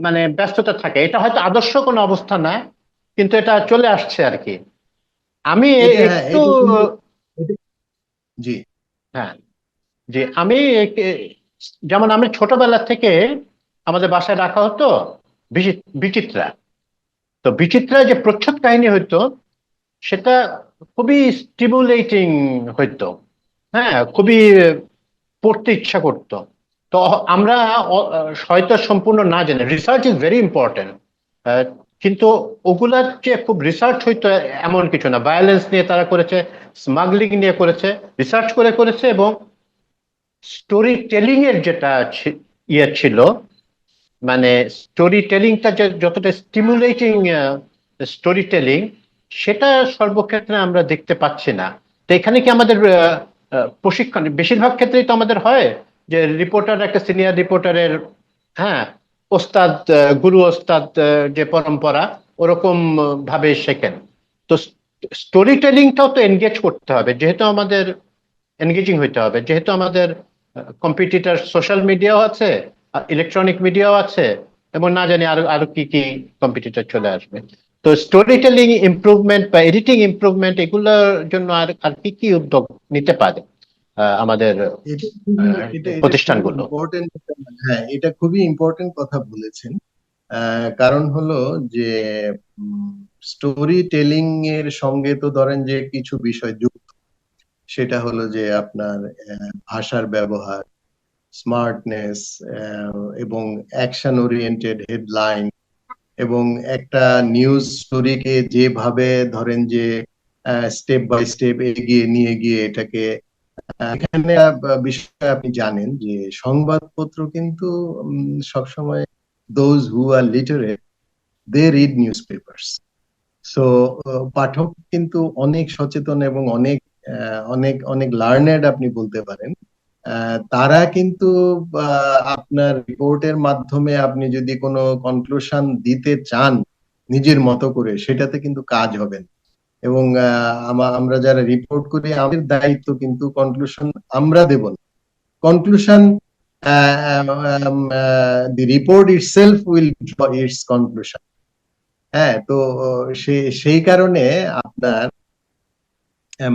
মানে ব্যস্ততা থাকে। এটা হয়তো আদর্শ কোনো অবস্থা না, কিন্তু এটা চলে আসছে আর কি। আমি হ্যাঁ, একটু, এটা কিন্তু জি। হ্যাঁ, যে আমি যেমন আমি ছোটবেলা থেকে আমাদের বাসায় রাখা হতো বিচিত্রা। তো বিচিত্রা যে প্রচ্ছদ কাহিনী হইতো সেটা খুবই স্টিমুলেটিং হইতো। হ্যাঁ, খুবই পড়তে ইচ্ছা করতো। তো আমরা হয়তো সম্পূর্ণ না জেনে, রিসার্চ ইজ ভেরি ইম্পর্টেন্ট, কিন্তু ওগুলার যে খুব রিসার্চ হইতো এমন কিছু না। ভায়োলেন্স নিয়ে তারা করেছে, স্মাগলিং নিয়ে করেছে, রিসার্চ করে করেছে, এবং স্টোরি টেলিং এর যেটা ইয়ে ছিল, মানে স্টোরি টেলিংটা যে যতটা স্টিমুলেটিং স্টোরি টেলিং, সেটা সর্বক্ষেত্রে আমরা দেখতে পাচ্ছি না। তো এখানে কি আমাদের প্রশিক্ষণ, বেশিরভাগ ক্ষেত্রেই তো আমাদের হয় যে রিপোর্টার একটা সিনিয়র রিপোর্টারের, হ্যাঁ, ওস্তাদ, গুরু ওস্তাদ, যে পরম্পরা, ওরকম ভাবে শেখেন। তো স্টোরি টেলিংটাও তো এনগেজ করতে হবে, যেহেতু আমাদের এনগেজিং হইতে হবে, যেহেতু আমাদের কম্পিটিটর সোশ্যাল মিডিয়াও আছে, ইলেকট্রনিক মিডিয়াও আছে, এবং না জানি আরো আরো কি কি কম্পিটিটর চলে আসবে। তো স্টোরি টেলিং ইমপ্রুভমেন্ট বা এডিটিং ইমপ্রুভমেন্ট, এগুলোর জন্য আর আর কি কি উদ্যোগ নিতে পারে আমাদের এটা খুবই এটা খুবই প্রতিষ্ঠানগুলো? ইম্পর্টেন্ট। হ্যাঁ, এটা খুবই ইম্পর্টেন্ট কথা বলেছেন। কারণ হলো যে স্টোরি টেলিং এর সঙ্গে তো ধরেন যে কিছু বিষয় যুক্ত। সেটা হলো যে আপনার ভাষার ব্যবহার, স্মার্টনেস, এবং অ্যাকশন ওরিয়েন্টেড হেডলাইন, এবং একটা নিউজ স্টোরিকে যেভাবে ধরেন যে স্টেপ বাই স্টেপ এগিয়ে নিয়ে গিয়ে এটাকে এখানে বিষয় আপনি জানেন যে সংবাদপত্র কিন্তু সবসময় those who are literate they read newspapers. So পাঠক কিন্তু অনেক সচেতন এবং অনেক অনেক অনেক লার্নেড আপনি বলতে পারেন। তারা কিন্তু আপনার রিপোর্টের মাধ্যমে আপনি যদি কোনো কনক্লুশন দিতে চান নিজের মতো করে, সেটাতে কিন্তু কাজ হবে না। এবং আমরা যারা রিপোর্ট করি আমাদের দায়িত্ব কিন্তু কনক্লুশন আমরা দেব না। Conclusion, the report itself will draw it's conclusion. হ্যাঁ, তো সেই কারণে আপনার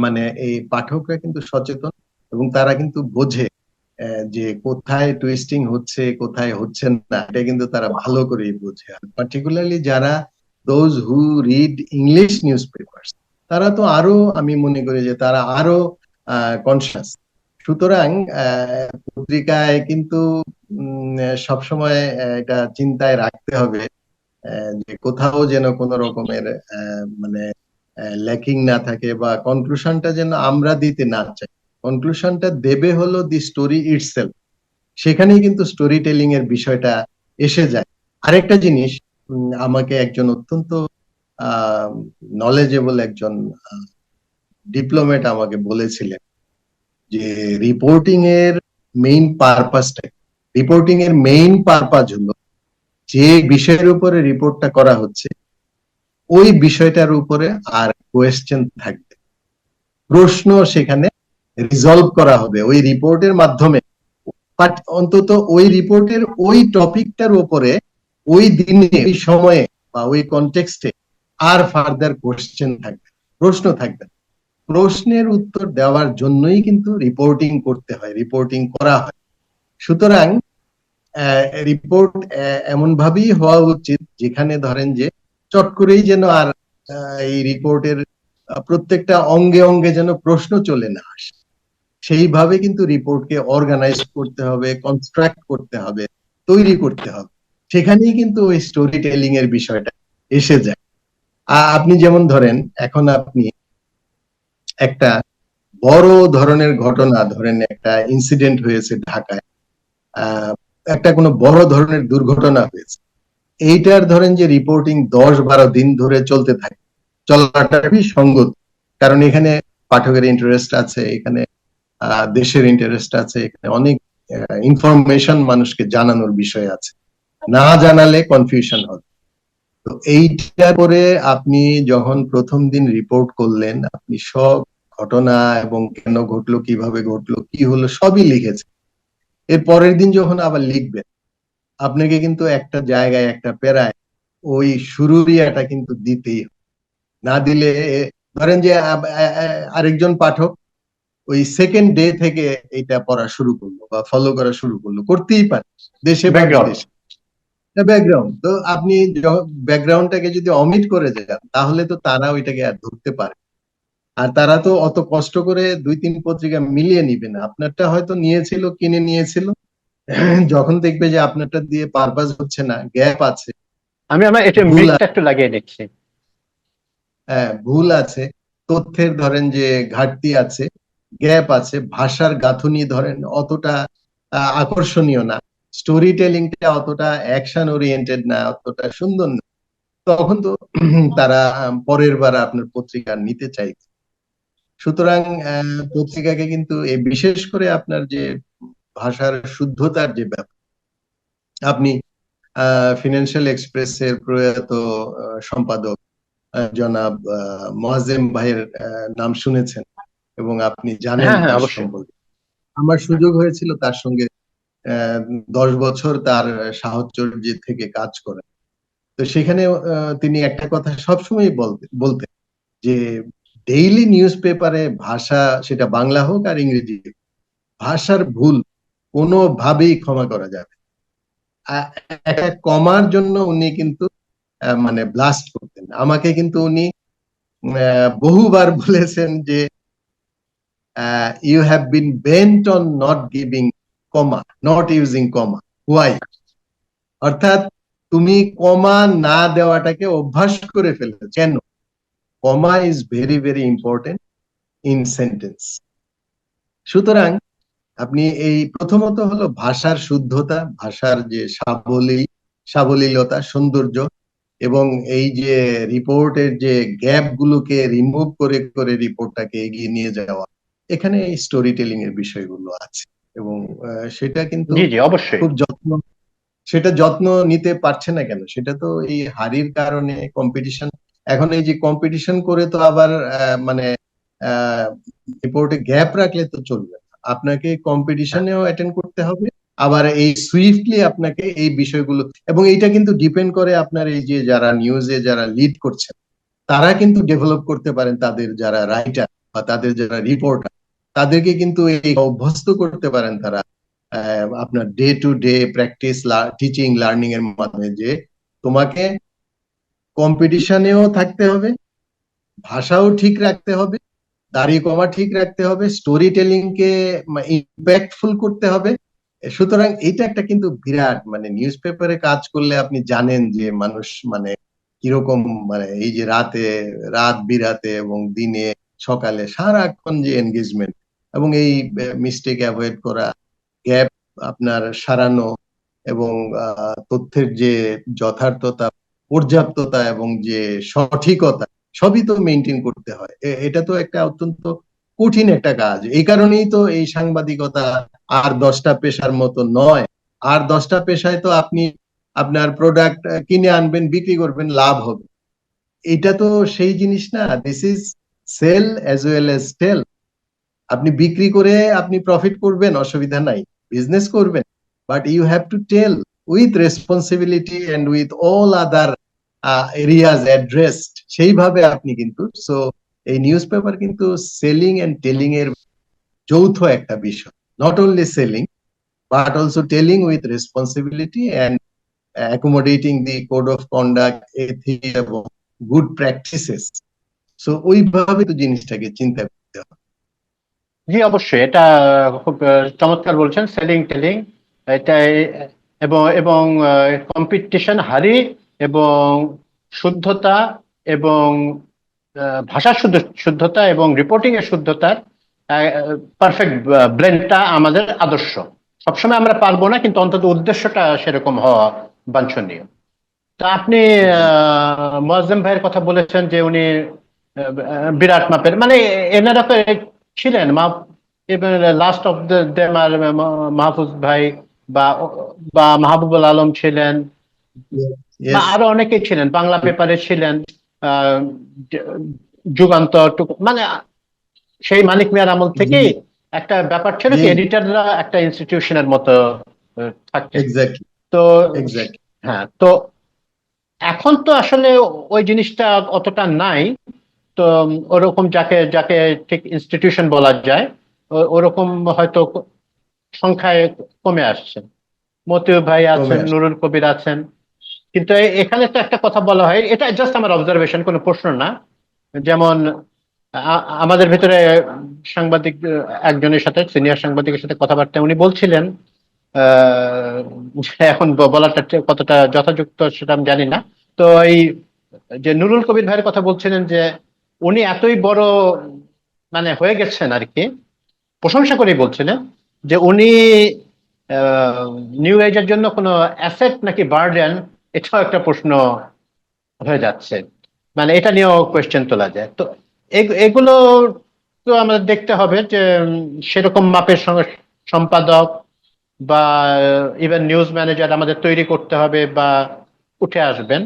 মানে এই পাঠকরা কিন্তু সচেতন এবং তারা কিন্তু বোঝে যে কোথায় টুইস্টিং হচ্ছে কোথায় হচ্ছে না, এটা কিন্তু তারা ভালো করেই বোঝে। আর পার্টিকুলারলি যারা those who read English news papers, তারা তো আরো, আমি মনে করি যে তারা আরো কনসাস। সুতরাং পত্রিকায় কিন্তু সবসময় এটা চিন্তায় রাখতে হবে যে কোথাও যেন কোনো রকমের মানে ল্যাকিং না থাকে, বা কনক্লুশনটা যেন আমরা দিতে না চাই। কনক্লুশনটা দেবে হলো দি স্টোরি ইটসেলফ, সেখানেই কিন্তু স্টোরি টেলিং এর বিষয়টা এসে যায়। আরেকটা জিনিস, আমাকে একজন অত্যন্ত নলেজেবল একজন ডিপ্লোমেট আমাকে বলেছিলেন যে রিপোর্টিং এর মেইন পারপাসটা, রিপোর্টিং এর মেইন পারপাস হলো যে বিষয়ের উপরে রিপোর্টটা করা হচ্ছে ওই বিষয়টার উপরে আর কোয়েশ্চেন থাকবে, প্রশ্ন সেখানে রিজলভ করা হবে ওই রিপোর্টের মাধ্যমে। বাট অন্তত ওই রিপোর্টের ওই টপিকটার উপরে ওই দিনে ওই সময়ে বা ওই কনটেক্সটে আর ফার্দার কোশ্চেন থাকবে, প্রশ্ন থাকবে। প্রশ্নের উত্তর দেওয়ার জন্যই কিন্তু রিপোর্টিং করতে হয়, রিপোর্টিং করা হয়। সুতরাং রিপোর্ট এমন ভাবেই হওয়া উচিত যেখানে ধরেন যে চট করেই যেন আর এই রিপোর্টের প্রত্যেকটা অঙ্গে অঙ্গে যেন প্রশ্ন চলে না আসে, সেইভাবে কিন্তু রিপোর্টকে অর্গানাইজ করতে হবে, কনস্ট্রাক্ট করতে হবে, তৈরি করতে হবে। সেখানেই কিন্তু ওই স্টোরি টেলিং এর বিষয়টা এসে যায়। আপনি যেমন ধরেন এখন আপনি একটা বড় ধরনের ঘটনা, ধরেন একটা ইনসিডেন্ট হয়েছে ঢাকায়, একটা কোনো বড় ধরনের দুর্ঘটনা হয়েছে, এইটার ধরেন যে রিপোর্টিং 10-12 দিন ধরে চলতে থাকে, চলাটাই সঙ্গত। কারণ এখানে পাঠকের ইন্টারেস্ট আছে, এখানে দেশের ইন্টারেস্ট আছে, এখানে অনেক ইনফরমেশন মানুষকে জানানোর বিষয় আছে, না জানালে কনফিউশন হবে। তো এইটা করে আপনি যখন প্রথম দিন রিপোর্ট করলেন, আপনি সব ঘটনা এবং কেন ঘটলো, কিভাবে ঘটলো, কি হলো সবই লিখেছেন। এর পরের দিন যখন আবার লিখবেন, আপনাকে কিন্তু একটা জায়গায় একটা প্যারায় ওই শুরুরিয়াটা কিন্তু দিতেই হবে। না দিলে ধরেন যে আরেকজন পাঠক ওই সেকেন্ড ডে থেকে এটা পড়া শুরু করলো বা ফলো করা শুরু করলো, করতেই পারে, দেশে বা বিদেশে। ব্যাকগ্রাউন্ড তো আপনি ব্যাকগ্রাউন্ডটাকে যদি অমিট করে যান তাহলে তো তারা ওইটাকে আর ধরতে পারে। আর তারা তো অত কষ্ট করে 2-3 পত্রিকা মিলিয়ে নিবে না, আপনারটা হয়তো নিয়েছিল, কিনে নিয়েছিল, যখন দেখবে যে আপনারটা দিয়ে পারপাস হচ্ছে না, গ্যাপ আছে, আমি আমার এটা মিটটা একটু লাগিয়ে নিচ্ছি, ভুল আছে, তথ্যের ধরেন যে ঘাটতি আছে, গ্যাপ আছে, ভাষার গাঁথুনি ধরেন অতটা আকর্ষণীয় না, স্টোরি টেলিংটা অতটা অ্যাকশন ওরিয়েন্টেড না, অতটা সুন্দর না, তখন তো তারা পরের বার আপনার পত্রিকা নিতে চাইবে। সুতরাং পত্রিকাকে কিন্তু এই বিশেষ করে আপনার যে ভাষার শুদ্ধতার যে ব্যাপার, আপনি ফিনান্সিয়াল এক্সপ্রেসের প্রয়াত সম্পাদক জনাব মোয়াজ্জেম ভাইয়ের নাম শুনেছেন এবং আপনি জানেন হ্যাঁ হ্যাঁ তার অবশ্যই। সম্পর্কে। আমার সুযোগ হয়েছিল তার সঙ্গে 10 বছর তার সাহচর্য থেকে কাজ করা। তো সেখানে তিনি একটা কথা সবসময় বলতেন যে ডেইলি নিউজ পেপারে ভাষা, সেটা বাংলা হোক আর ইংরেজি, ভাষার ভুল কোনোভাবেই ক্ষমা করা যাবে। একটা কমার জন্য উনি কিন্তু মানে ব্লাস্ট করতেন আমাকে, কিন্তু উনি বহুবার বলেছেন যে you have been bent on not giving comma, not using comma, why, অর্থাৎ তুমি কমা না দেওয়াটাকে অভ্যাস করে ফেলেছো কেন? Comma is very very important in sentence. সুতরাং আপনি এই প্রথমত হলো ভাষার শুদ্ধতা, ভাষার যে সাবলীলতা, সৌন্দর্য, এবং এই যে রিপোর্টের যে গ্যাপ গুলোকে রিমুভ করে করে রিপোর্টটাকে এগিয়ে নিয়ে যাওয়া, এখানে এই স্টোরি টেলিং এর বিষয়গুলো আছে। এবং সেটা কিন্তু জি জি অবশ্যই। খুব সেটা যত্ন নিতে পারছে না কেন? সেটা তো এই হারির কারণে, কম্পিটিশন, এখন এই যে কম্পিটিশন করে তো আবার মানে রিপোর্টে গ্যাপ রাখলে তো চলবে না, আপনাকে কম্পিটিশনেও অ্যাটেন্ড করতে হবে, আবার এই সুইফটলি আপনাকে এই বিষয়গুলো, এবং এইটা কিন্তু ডিপেন্ড করে আপনার এই যে যারা নিউজে যারা লিড করছেন তারা কিন্তু ডেভেলপ করতে পারেন তাদের যারা রাইটার বা তাদের যারা রিপোর্টার, তাদেরকে কিন্তু এই অভ্যস্ত করতে পারেন তারা আপনার day to day practice teaching learning এর মাধ্যমে, যে তোমাকে কম্পিটিশনেও থাকতে হবে, ভাষাও ঠিক রাখতে হবে, দাড়ি কমা ঠিক রাখতে হবে, স্টোরি টেলিং কে ইম্প্যাক্টফুল করতে হবে। সুতরাং এটা একটা কিন্তু বিরাট, মানে নিউজ পেপারে কাজ করলে আপনি জানেন যে মানুষ মানে কিরকম, মানে এই যে রাত বিরাতে এবং দিনে সকালে সারাক্ষণ যে এনগেজমেন্ট, এবং এই মিস্টেক অ্যাভয়েড করা, গ্যাপ আপনার সারানো, এবং তথ্যের যে যথার্থতা, পর্যাপ্ততা এবং যে সঠিকতা, সবই তো মেনটেন করতে হয়। এটা তো একটা অত্যন্ত কঠিন একটা কাজ। এই কারণেই তো এই সাংবাদিকতা আর 10টা পেশার মতো নয়। আর 10টা পেশায় তো আপনি আপনার প্রোডাক্ট কিনে আনবেন, বিক্রি করবেন, লাভ হবে। এটা তো সেই জিনিস না। This is sell as well as tell. আপনি বিক্রি করে আপনি প্রফিট করবেন, অসুবিধা নাই, বিজনেস করবেন, but you have to tell with responsibility and with all other areas addressed. সেইভাবে আপনি কিন্তু, সো এই নিউজ পেপার কিন্তু সেলিং এন্ড টেলিং এর যৌথ একটা বিষয়। Not only selling but also telling with responsibility and accommodating the code of conduct, ethics এবং গুড প্র্যাকটিসেস। সো ওইভাবে তো জিনিসটাকে চিন্তা করতে হবে। জি, অবশ্যই এটা খুব চমৎকার বলছেন, সেলিং টেলিং এটা। এবং এবং কম্পিটিশন হারি এবং শুদ্ধতা এবং ভাষার শুদ্ধতা এবং রিপোর্টিং এর শুদ্ধতার পারফেক্ট ব্লেন্ডটা আমাদের আদর্শ। সবসময় আমরা পারবো না, কিন্তু অন্তত উদ্দেশ্যটা সেরকম হওয়া বাঞ্ছনীয়। তা আপনি মোয়াজ্জেম ভাইয়ের কথা বলেছেন যে উনি বিরাট মাপের, মানে এনারা তো ছিলেন last of them are Mahfuz ভাই বা বা মাহবুবুল আলম ছিলেন, বা ইয়েস। আরো অনেকেই ছিলেন, বাংলা পেপারে ছিলেন, আহ, যুগান্তর মানে সেই মানিক মিয়ার আমল থেকেই একটা ব্যাপার ছিল কি, এডিটররা একটা ইনস্টিটিউশনের মতো থাকতেন। এক্স্যাক্টলি, তো এক্স্যাক্টলি। হ্যাঁ, তো এখন তো আসলে ওই জিনিসটা অতটা নাই। তো ওরকম যাকে যাকে ঠিক ইনস্টিটিউশন বলা যায়, ওরকম হয়তো সংখ্যায় কমে আসছে। মতিউর ভাই কমে আছেন, আসে। নুরুল কবির আছেন, কিন্তু এখানে তো একটা কথা বলা হয়, এটা জাস্ট আমার অবজারভেশন, কোনো প্রশ্ন না। যেমন আমাদের ভিতরে সাংবাদিক একজনের সাথে, সিনিয়র সাংবাদিকের সাথে কথাবার্তা উনি বলছিলেন, আহ, এখন বলাটা কতটা যথাযুক্ত সেটা আমি জানি না। তো এই যে নুরুল কবির ভাইয়ের কথা বলছিলেন যে উনি এতই বড় মানে হয়ে গেছেন আর কি, প্রশংসা করেই বলছিলেন যে উনি নিউ এজের জন্য কোনো অ্যাসেট নাকি বার্ডেন, এটাও একটা প্রশ্ন হয়ে যাচ্ছে। মানে এটা নিয়েও কোয়েশ্চেন তোলা যায়। তো এগুলো তো আমাদের দেখতে হবে যে সেরকম মাপের সঙ্গে সম্পাদক বা ইভেন নিউজ ম্যানেজার আমাদের তৈরি করতে হবে বা উঠে আসবেন।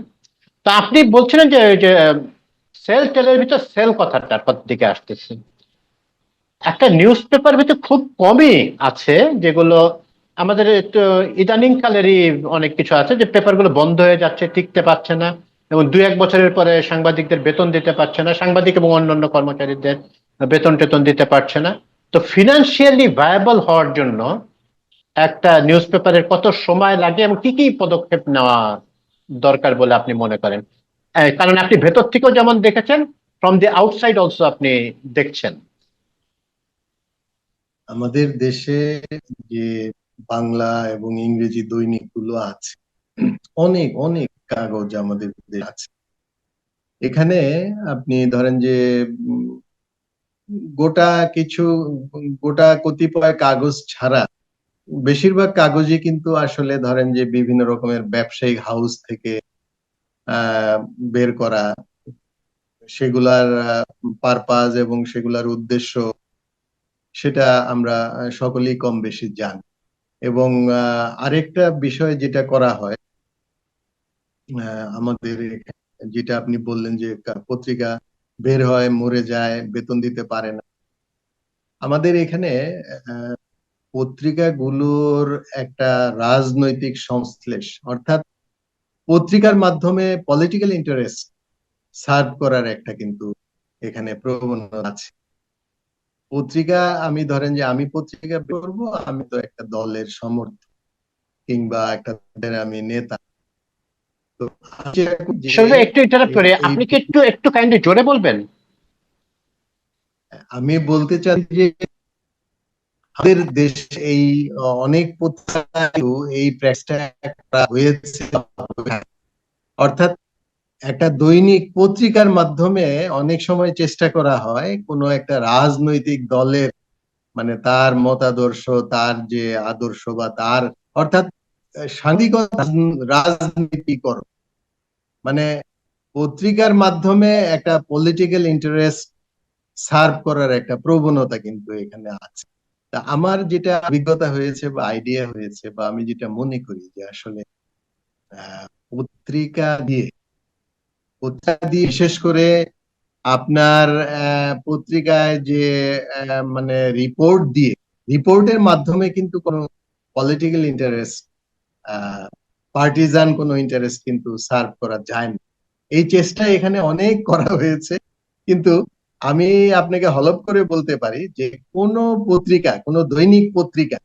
তা আপনি বলছিলেন যে যে সেল টেলের ভিতর সেল কথাটার দিকে আসতেছে। একটা নিউজ পেপার ভিতরে খুব কমই আছে যেগুলো আমাদের একটু ইদানিং কালেরই, অনেক কিছু আছে যে পেপারগুলো বন্ধ হয়ে যাচ্ছে, টিকতে পারছে না, এবং 2-1 বছরের পরে সাংবাদিকদের বেতন দিতে পারছে না, সাংবাদিক এবং অন্যান্য কর্মচারীদের বেতন টেতন দিতে পারছে না। তো ফিনান্সিয়ালি ভায়াবল হওয়ার জন্য একটা নিউজ পেপারের কত সময় লাগে এবং কি কি পদক্ষেপ নেওয়া দরকার বলে আপনি মনে করেন? কারণ আপনি ভেতর থেকেও যেমন দেখেছেন, ফ্রম দি আউটসাইড অলসো আপনি দেখছেন। আমাদের দেশে যে বাংলা এবং ইংরেজি দৈনিক গুলো আছে, অনেক অনেক কাগজ আমাদের দেশে আছে। এখানে আপনি ধরেন যে উম, গোটা কিছু গোটা কতিপয় কাগজ ছাড়া বেশিরভাগ কাগজই কিন্তু আসলে ধরেন যে বিভিন্ন রকমের ব্যবসায়িক হাউস থেকে আহ বের করা, সেগুলার পারপাস এবং সেগুলার উদ্দেশ্য সেটা আমরা সকলেই কম বেশি জানি। এবং আরেকটা বিষয় যেটা করা হয় আমাদের এখানে, যেটা আপনি বললেন যে পত্রিকা বের হয়, মরে যায়, বেতন দিতে পারে না। আমাদের এখানে আহ, পত্রিকাগুলোর একটা রাজনৈতিক সংশ্লেষ, অর্থাৎ পত্রিকার মাধ্যমে পলিটিক্যাল ইন্টারেস্ট সার্ভ করার একটা কিন্তু এখানে প্রবণতা আছে। পত্রিকা, আমি ধরেন যে আমি পত্রিকা পড়বো, আমি তো একটা দলের সমর্থক কিংবা একটা দলের আমি নেতা। তো যেরকম যে শরীফ ভাই, একটু ইন্টারাপ্ট এই করে, এই আপনি কি একটু একটু কাইন্ডলি জোরে বলবেন? আমি বলতে চাই যে আমাদের দেশে এই অনেক পত্রিকা এই প্রেসটা করা হয়েছে, অর্থাৎ একটা দৈনিক পত্রিকার মাধ্যমে অনেক সময় চেষ্টা করা হয় কোনো একটা রাজনৈতিক দলের, মানে তার মতাদর্শ, তার যে আদর্শ বা তার, অর্থাৎ সাংবিধানিক রাজনীতিকরণ, মানে পত্রিকার মাধ্যমে একটা পলিটিক্যাল ইন্টারেস্ট সার্ভ করার একটা প্রবণতা কিন্তু এখানে আছে। তা আমার যেটা অভিজ্ঞতা হয়েছে বা আইডিয়া হয়েছে বা আমি যেটা মনে করি যে আসলে পত্রিকা দিয়ে, বিশেষ করে আপনার পত্রিকায় যে মানে রিপোর্ট দিয়ে, রিপোর্টের মাধ্যমে কিন্তু কোনো পলিটিক্যাল ইন্টারেস্ট, পার্টিজান কোনো ইন্টারেস্ট কিন্তু সার্ভ করা যায় না। এই চেষ্টা এখানে অনেক করা হয়েছে, কিন্তু আমি আপনাকে হলফ করে বলতে পারি যে কোনো পত্রিকা, কোনো দৈনিক পত্রিকা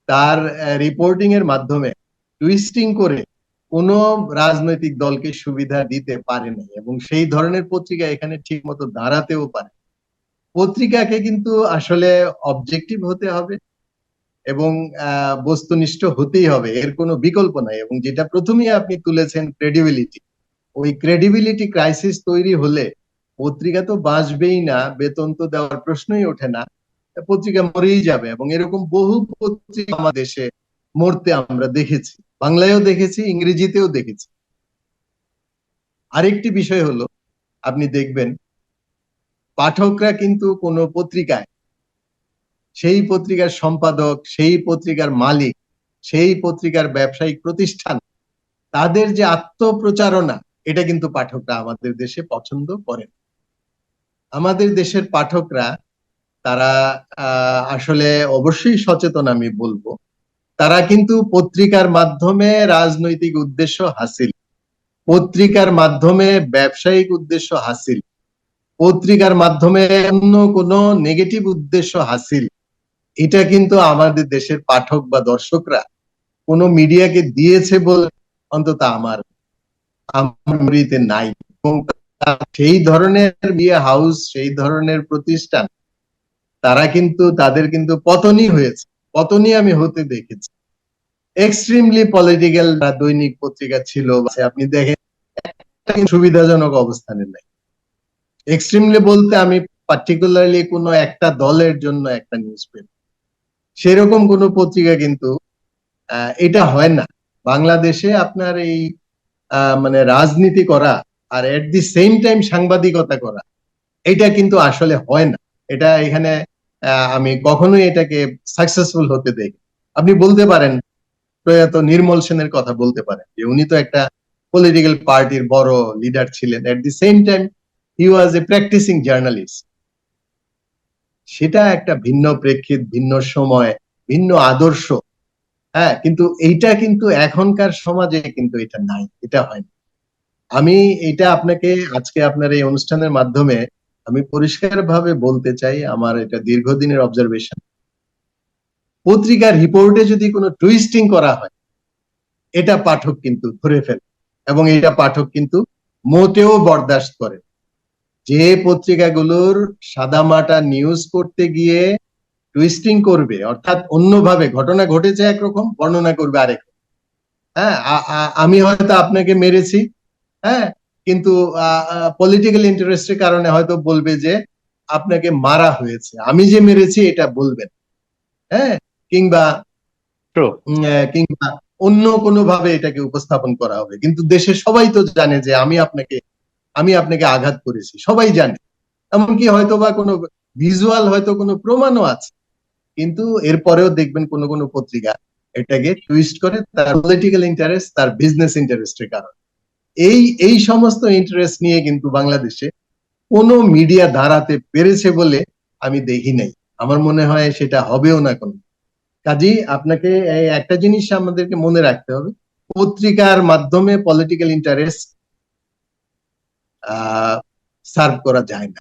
তার রিপোর্টিং এর মাধ্যমে টুইস্টিং করে কোনো রাজনৈতিক দলকে সুবিধা দিতে পারে নাই, এবং সেই ধরনের পত্রিকা এখানে ঠিক মতো দাঁড়াতেও পারে। পত্রিকাকে কিন্তু আসলে অবজেক্টিভ হতে হবে এবং বস্তুনিষ্ঠ হতেই হবে, এর কোনো বিকল্প নাই। এবং যেটা প্রথমেই আপনি তুলেছেন, ক্রেডিবিলিটি, ওই ক্রেডিবিলিটি ক্রাইসিস তৈরি হলে পত্রিকা তো বাঁচবেই না, বেতন তো দেওয়ার প্রশ্নই ওঠে না, পত্রিকা মরেই যাবে। এবং এরকম বহু পত্রিকা আমাদের দেশে মরতে আমরা দেখেছি, বাংলায়ও দেখেছি, ইংরেজিতেও দেখেছি। আরেকটি বিষয় হলো, আপনি দেখবেন পাঠকরা কিন্তু কোনো পত্রিকায় সেই পত্রিকার সম্পাদক, সেই পত্রিকার মালিক, সেই পত্রিকার ব্যবসায়িক প্রতিষ্ঠান, তাদের যে আত্মপ্রচারণা, এটা কিন্তু পাঠকরা আমাদের দেশে পছন্দ করেন। আমাদের দেশের পাঠকরা, তারা আসলে অবশ্যই সচেতন, আমি বলবো তারা কিন্তু পত্রিকার মাধ্যমে রাজনৈতিক উদ্দেশ্য হাসিল, পত্রিকার মাধ্যমে ব্যবসায়িক উদ্দেশ্য হাসিল, পত্রিকার মাধ্যমে অন্য কোনো নেগেটিভ উদ্দেশ্য হাসিল, এটা কিন্তু আমাদের দেশের পাঠক বা দর্শকরা কোনো মিডিয়াকে দিয়েছে বলে অন্তত আমার মেমোরিতে নাই। এবং সেই ধরনের মিডিয়া হাউস, সেই ধরনের প্রতিষ্ঠান, তারা কিন্তু, তাদের কিন্তু পতনই হয়েছে, পতনই আমি হতে দেখেছি। এক্সট্রিমলি পলিটিক্যাল দৈনিক পত্রিকা ছিল, আপনি দেখেন সুবিধাজনক অবস্থানে নাই। এক্সট্রিমলি বলতে আমি পার্টিকুলারলি কোনো একটা দলের জন্য একটা নিউজ পেপার, সেরকম কোনো পত্রিকা কিন্তু এটা হয় না বাংলাদেশে। আপনার এই মানে রাজনীতি করা আর এট দি সেম টাইম সাংবাদিকতা করা, এটা কিন্তু আসলে হয় না। এটা এখানে আমি কখনোই এটাকে সাকসেসফুল হতে দেখি। আপনি বলতে পারেন, প্রয়াত নির্মল সেনের কথা বলতে পারেন, যে উনি তো একটা পলিটিক্যাল পার্টির বড় লিডার ছিলেন, at the same time he was a practicing journalist. সেটা একটা ভিন্ন প্রেক্ষিত, ভিন্ন সময়, ভিন্ন আদর্শ। হ্যাঁ, কিন্তু এইটা কিন্তু এখনকার সমাজে কিন্তু এটা নাই, এটা হয় না। আমি এটা আপনাকে আজকে আপনার এই অনুষ্ঠানের মাধ্যমে আমি পরিষ্কারভাবে বলতে চাই, আমার এটা দীর্ঘদিনের অবজারভেশন। পত্রিকার রিপোর্টে যদি কোনো টুইস্টিং করা হয়, এটা পাঠক কিন্তু ধরে ফেলে, এবং এটা পাঠক কিন্তু মোটেও বরদাস্ত করে। যে পত্রিকাগুলোর সাদামাটা নিউজ করতে গিয়ে টুইস্টিং করবে, অর্থাৎ অন্যভাবে ঘটনা ঘটেছে একরকম, বর্ণনা করবে আরেক। হ্যাঁ, আমি হয়তো আপনাকে মেরেছি, হ্যাঁ, কিন্তু পলিটিক্যাল ইন্টারেস্টের কারণে হয়তো বলবে যে আপনাকে মারা হয়েছে, আমি যে মেরেছি এটা বলবেন। হ্যাঁ, কিংবা ট্রু। কিংবা অন্য কোনো ভাবে এটাকে উপস্থাপন করা হবে, কিন্তু দেশের সবাই তো জানে যে আমি আপনাকে আঘাত করেছি, সবাই জানে। এমনকি হয়তো বা কোনো ভিজুয়াল, হয়তো কোনো প্রমাণও আছে, কিন্তু এরপরেও দেখবেন কোনো কোনো পত্রিকা এটাকে টুইস্ট করে তার পলিটিক্যাল ইন্টারেস্ট, তার বিজনেস ইন্টারেস্টের কারণে। এই এই সমস্ত ইন্টারেস্ট নিয়ে কিন্তু বাংলাদেশে কোনো মিডিয়া দাঁড়াতে পেরেছে বলে আমি দেখি নাই। আমার মনে হয় সেটা হবেও না কোনো। কাজেই আপনাকে এই একটা জিনিস আমাদেরকে মনে রাখতে হবে, পত্রিকার মাধ্যমে পলিটিক্যাল ইন্টারেস্ট সার্ভ করা যায় না,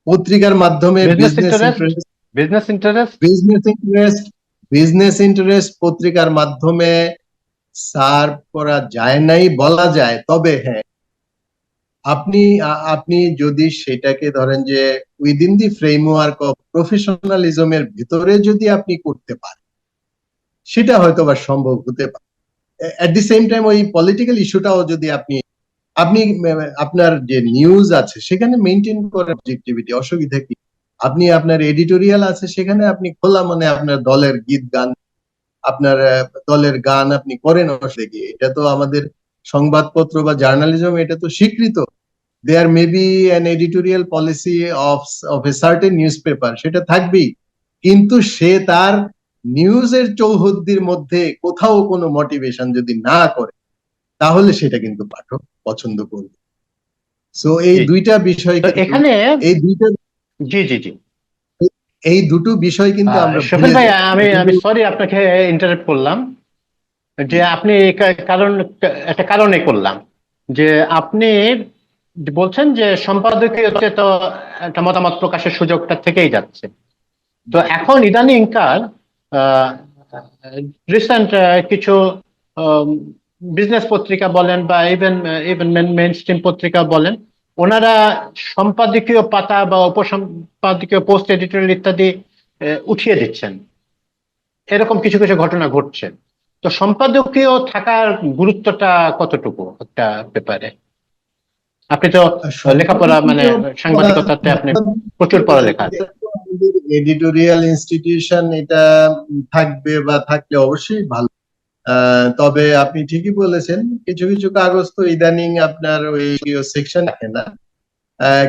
পত্রিকার মাধ্যমে business business interest interest business interest. Business interest পত্রিকার মাধ্যমে সার্ভ করা যায় নাই বলা যায়, তবে হ্যাঁ, আপনি যদি সেটাকে ধরেন যে উইদিন দি ফ্রেমওয়ার্ক অফ প্রফেশনালিজমের ভিতরে যদি আপনি করতে পারেন, সেটা হয়তো বা সম্ভব হতে পারে। এট দি সেম টাইম ওই পলিটিক্যাল ইস্যুটাও যদি আপনি আপনি আপনার যে নিউজ আছে সেখানে মেনটেন করার অবজেক্টিভিটি, অসুবিধা কি? আপনি আপনার এডিটোরিয়াল আছে সেখানে আপনি খোলা মনে আপনার দলের গীত গান, আপনার দলের গান আপনি করেন, অসুবিধা কি? এটা তো আমাদের সংবাদপত্র বা জার্নালিজম, এটা তো স্বীকৃত। There may be an editorial policy of a certain newspaper, সেটা থাকবেই। কিন্তু সে তার নিউজের চৌহদ্দির মধ্যে কোথাও কোনো মোটিভেশন যদি না করে, তাহলে সেটা কিন্তু পাঠক পছন্দ করবে। সো এই জি। দুইটা বিষয় তো কিন্তু, এখানে এই দুইটা জি জি জি এই দুটো বিষয় কিন্তু আমরা শফিল ভুলে ভাই, যাই আমি কিন্তু। আমি সরি আপনাকে ইন্টারাপ্ট করলাম, যে আপনি কারণ একটা কারণে করলাম, যে আপনি বলছেন যে সম্পাদকীয়তে তো একটা মতামত প্রকাশের সুযোগটা থেকেই যাচ্ছে। তো এখন ইদানিংকার রিসেন্ট কিছু বিজনেস পত্রিকা বলেন বা ইভেন ইভেন মেইন স্ট্রিম পত্রিকা বলেন, ওনারা সম্পাদকীয় পাতা বা উপসম্পাদকীয় পোস্ট এডিটোরিয়াল ইত্যাদি উঠিয়ে দিচ্ছেন। এরকম কিছু কিছু ঘটনা ঘটছে। তো সম্পাদকীয় থাকার গুরুত্বটা কতটুকু একটা ব্যাপারে? আপনি তো লেখাপড়া মানে সম্পাদকীয় সাংবাদিকতাতে আপনি প্রচুর পড়ালেখা আছে। এডিটোরিয়াল ইনস্টিটিউশন এটা থাকবে বা থাকলে অবশ্যই ভালো। তবে আপনি ঠিকই বলেছেন, কিছু কিছু কাগজ তো ইদানিং আপনার ওই সেকশন রাখে না।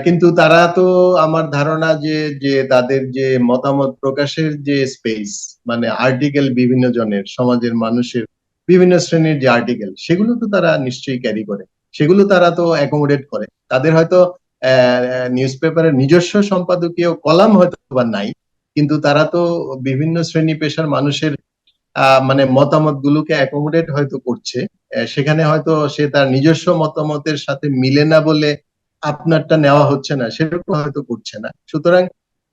কিন্তু তারা তো, আমার ধারণা যে যে তাদের যে মতামত প্রকাশের যে স্পেস, মানে আর্টিকেল, বিভিন্ন জনের, সমাজের মানুষের বিভিন্ন শ্রেণীর যে আর্টিকেল, সেগুলো তো তারা নিশ্চয়ই ক্যারি করে, সেগুলো তারা তো অ্যাকোমোডেট করে। তাদের হয়তো নিউজ পেপারের নিজস্ব সম্পাদকীয় কলাম হয়তো বা নাই, কিন্তু তারা তো বিভিন্ন শ্রেণী পেশার মানুষের মানে মতামত গুলোকে অ্যাকোমোডেট হয়তো করছে। সেখানে হয়তো সে তার নিজস্ব মতামতের সাথে মিলে না বলে আপনারটা নেওয়া হচ্ছে না, সেরকম হয়তো করছে না। সুতরাং